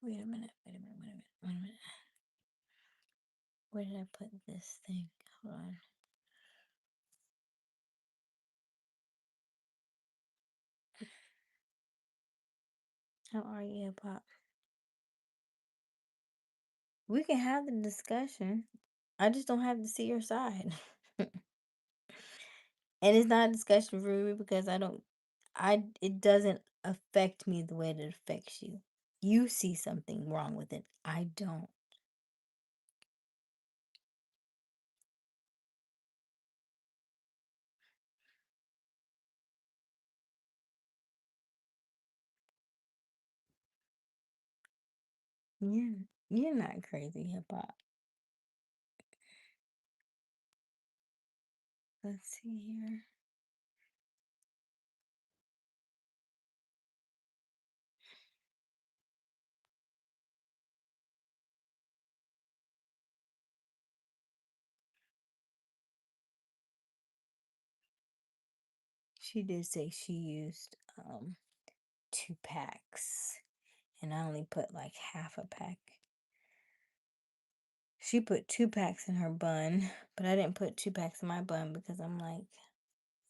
wait a minute, wait a minute, wait a minute, wait a minute. Where did I put this thing? Hold on. How are you, hip hop? We can have the discussion. I just don't have to see your side. And it's not a discussion for me because it doesn't affect me the way that it affects you. You see something wrong with it. I don't. You're not crazy, hip hop. Let's see here. She did say she used 2 packs, and I only put like half a pack. She put 2 packs in her bun, but I didn't put 2 packs in my bun because I'm like,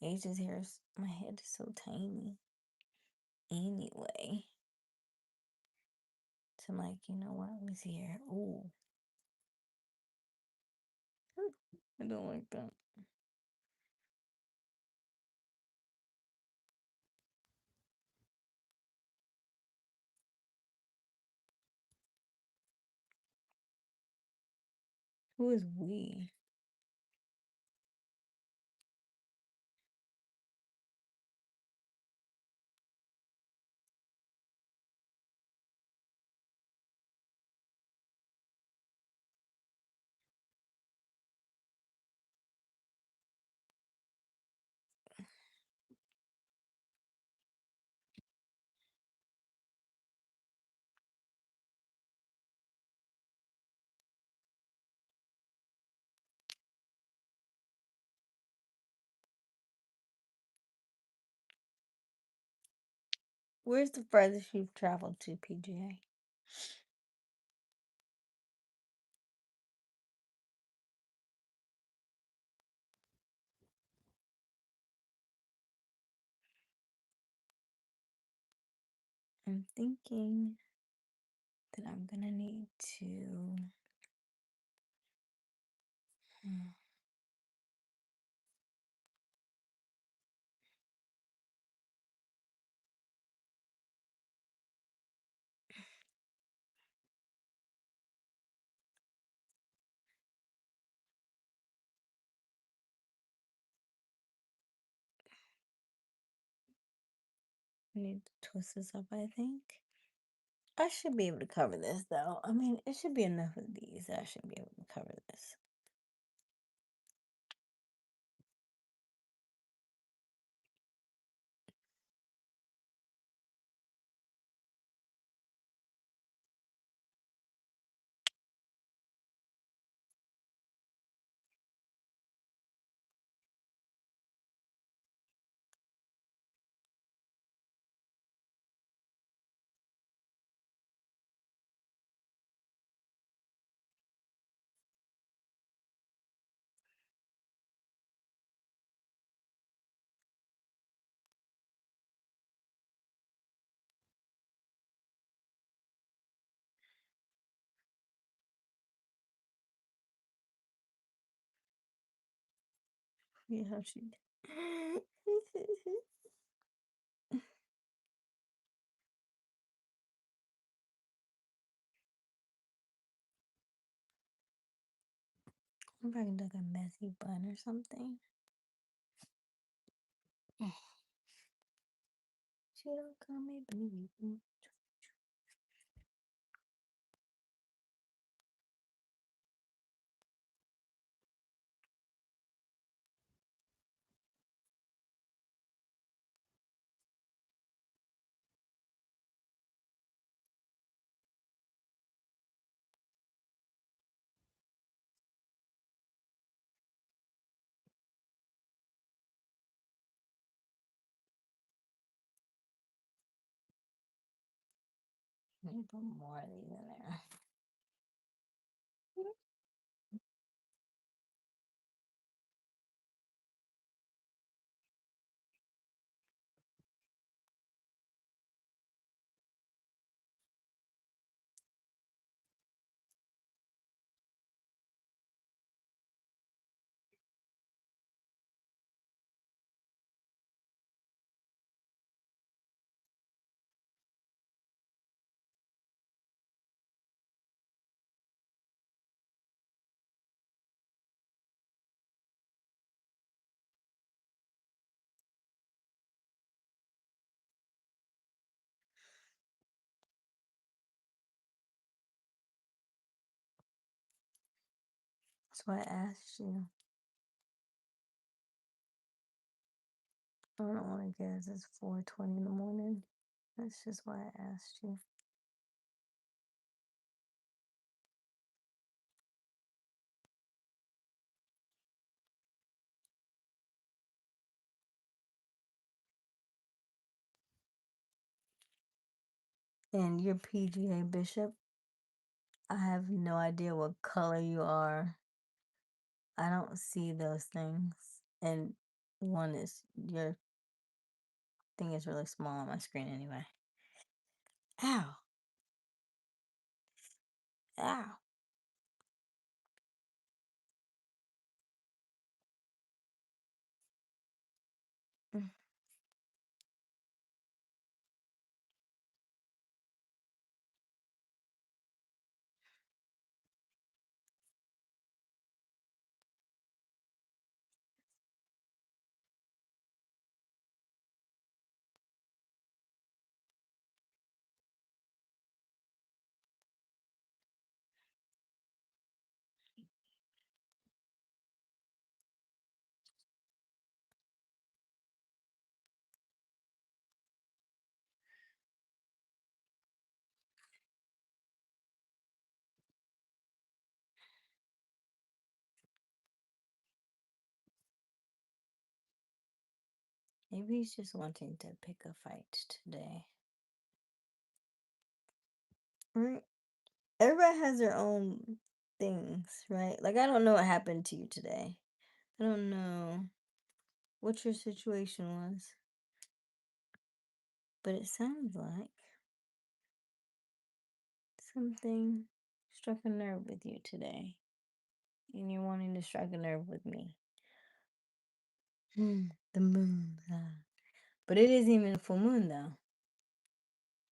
Asia's hair, my head is so tiny. Anyway, so I'm like, you know what? Let me see here. Ooh, I don't like that. Who is we? Where's the furthest you've traveled to, PGA? I'm thinking that I'm gonna need to. Hmm, I need to twist this up, I think. I should be able to cover this though. I mean, it should be enough of these. I should be able to cover this. Yeah, how she. I'm probably like a messy bun or something. She don't call me baby. Let me put more of these in there. That's why I asked you. I don't want to guess. It's 4:20 in the morning. That's just why I asked you. And you're PGA Bishop. I have no idea what color you are. I don't see those things. And one is your thing is really small on my screen anyway. Ow. Ow. Mm. Maybe he's just wanting to pick a fight today. Right? Everybody has their own things, right? Like, I don't know what happened to you today. I don't know what your situation was. But it sounds like something struck a nerve with you today. And you're wanting to strike a nerve with me. The moon. But it isn't even a full moon, though.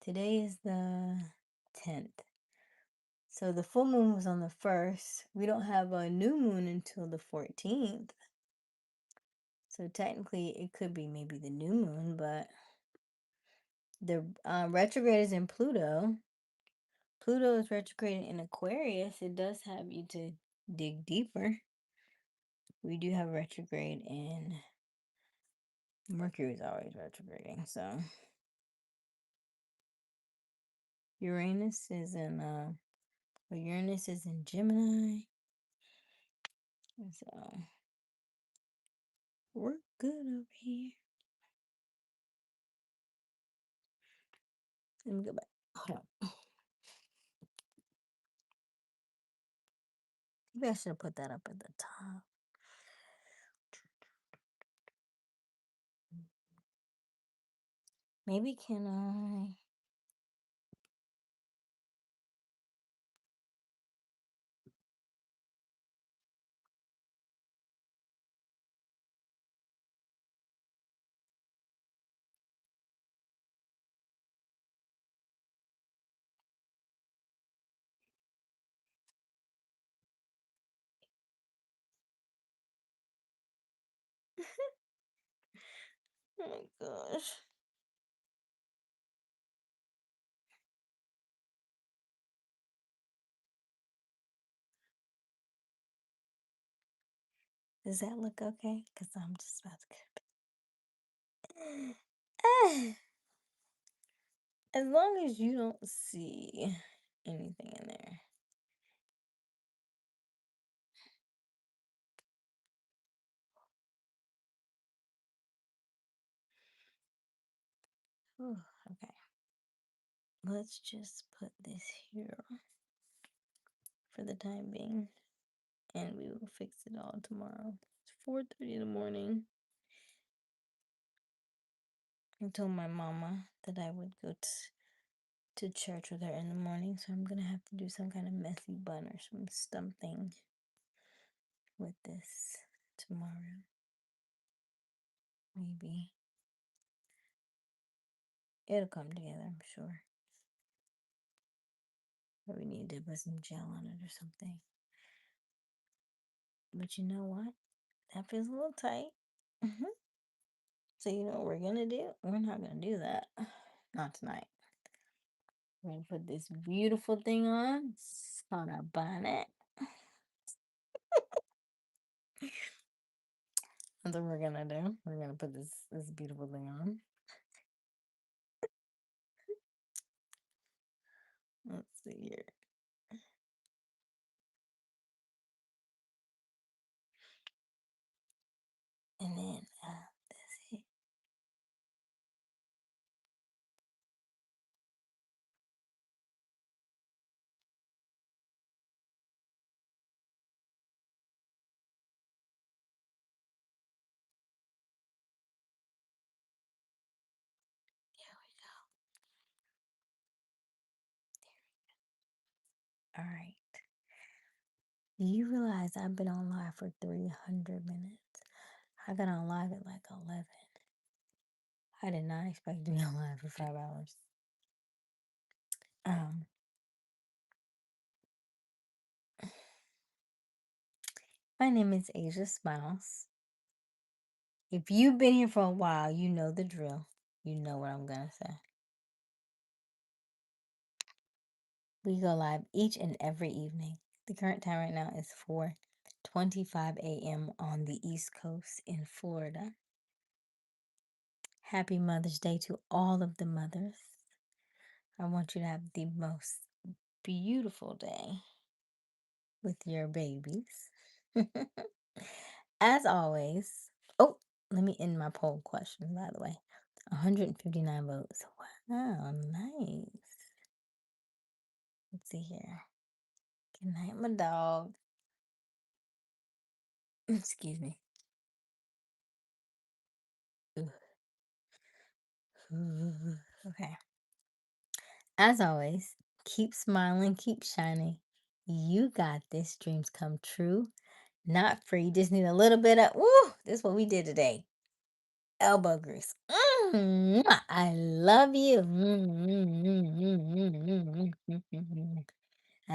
Today is the 10th. So the full moon was on the 1st. We don't have a new moon until the 14th. So technically, it could be maybe the new moon, but the retrograde is in Pluto. Pluto is retrograding in Aquarius. It does have you to dig deeper. We do have retrograde in Mercury is always retrograding, so Uranus is in Uranus is in Gemini. So we're good over here. Let me go back. Hold on. Maybe I should have put that up at the top. Maybe can I? Oh my gosh. Does that look okay? Because I'm just about to go. As long as you don't see anything in there. Whew, okay. Let's just put this here for the time being. And we will fix it all tomorrow. It's 4:30 in the morning. I told my mama that I would go to church with her in the morning, so I'm gonna have to do some kind of messy bun or some something with this tomorrow. Maybe it'll come together, I'm sure. But we need to put some gel on it or something. But you know what? That feels a little tight. So you know what we're gonna do? We're not gonna do that. Not tonight. We're gonna put this beautiful thing on. It's called a bonnet. That's what we're gonna do. We're gonna put this beautiful thing on. Let's see here. And then that's it. All right. You realize I've been on live for 300 minutes. I got on live at like 11. I did not expect to be on live for 5 hours. Um, my name is Aysia Smiles. If you've been here for a while, you know the drill. You know what I'm gonna say. We go live each and every evening. The current time right now is 4:25 a.m. on the East Coast in Florida. Happy Mother's Day to all of the mothers. I want you to have the most beautiful day with your babies. As always, oh, let me end my poll question, by the way. 159 votes. Wow, nice. Let's see here. Good night, my dog. Excuse me. Okay. As always, keep smiling, keep shining. You got this. Dreams come true. Not free. Just need a little bit of, woo, this is what we did today. Elbow grease. I love you. I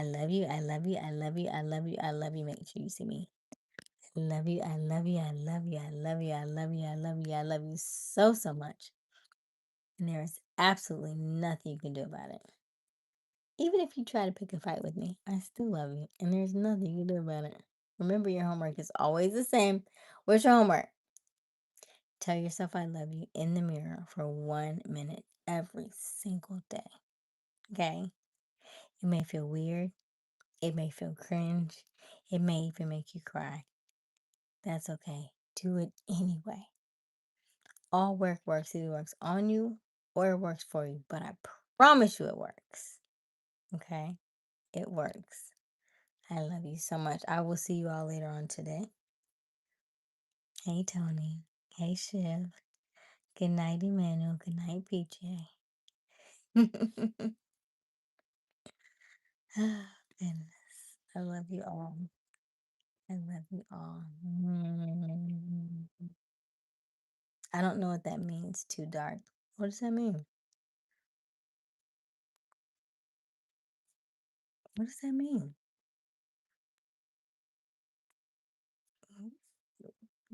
love you. I love you. I love you. I love you. I love you. Make sure you see me. I love you. I love you. I love you. I love you. I love you. I love you. I love you so, so much. And there is absolutely nothing you can do about it. Even if you try to pick a fight with me, I still love you. And there's nothing you can do about it. Remember, your homework is always the same. What's your homework? Tell yourself I love you in the mirror for 1 minute every single day. Okay? It may feel weird. It may feel cringe. It may even make you cry. That's okay. Do it anyway. All work works. Either works on you or it works for you. But I promise you it works. Okay? It works. I love you so much. I will see you all later on today. Hey, Tony. Hey, Shiv. Good night, Emmanuel. Good night, PJ. Goodness. I love you all. I love you all. I don't know what that means, too dark. What does that mean? What does that mean?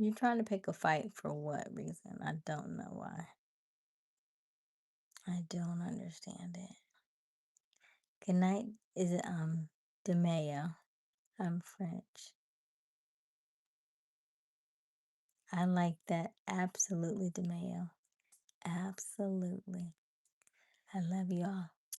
You're trying to pick a fight for what reason? I don't know why. I don't understand it. Good night. Is it DeMayo? I'm French. I like that. Absolutely, DeMayo. Absolutely. I love y'all.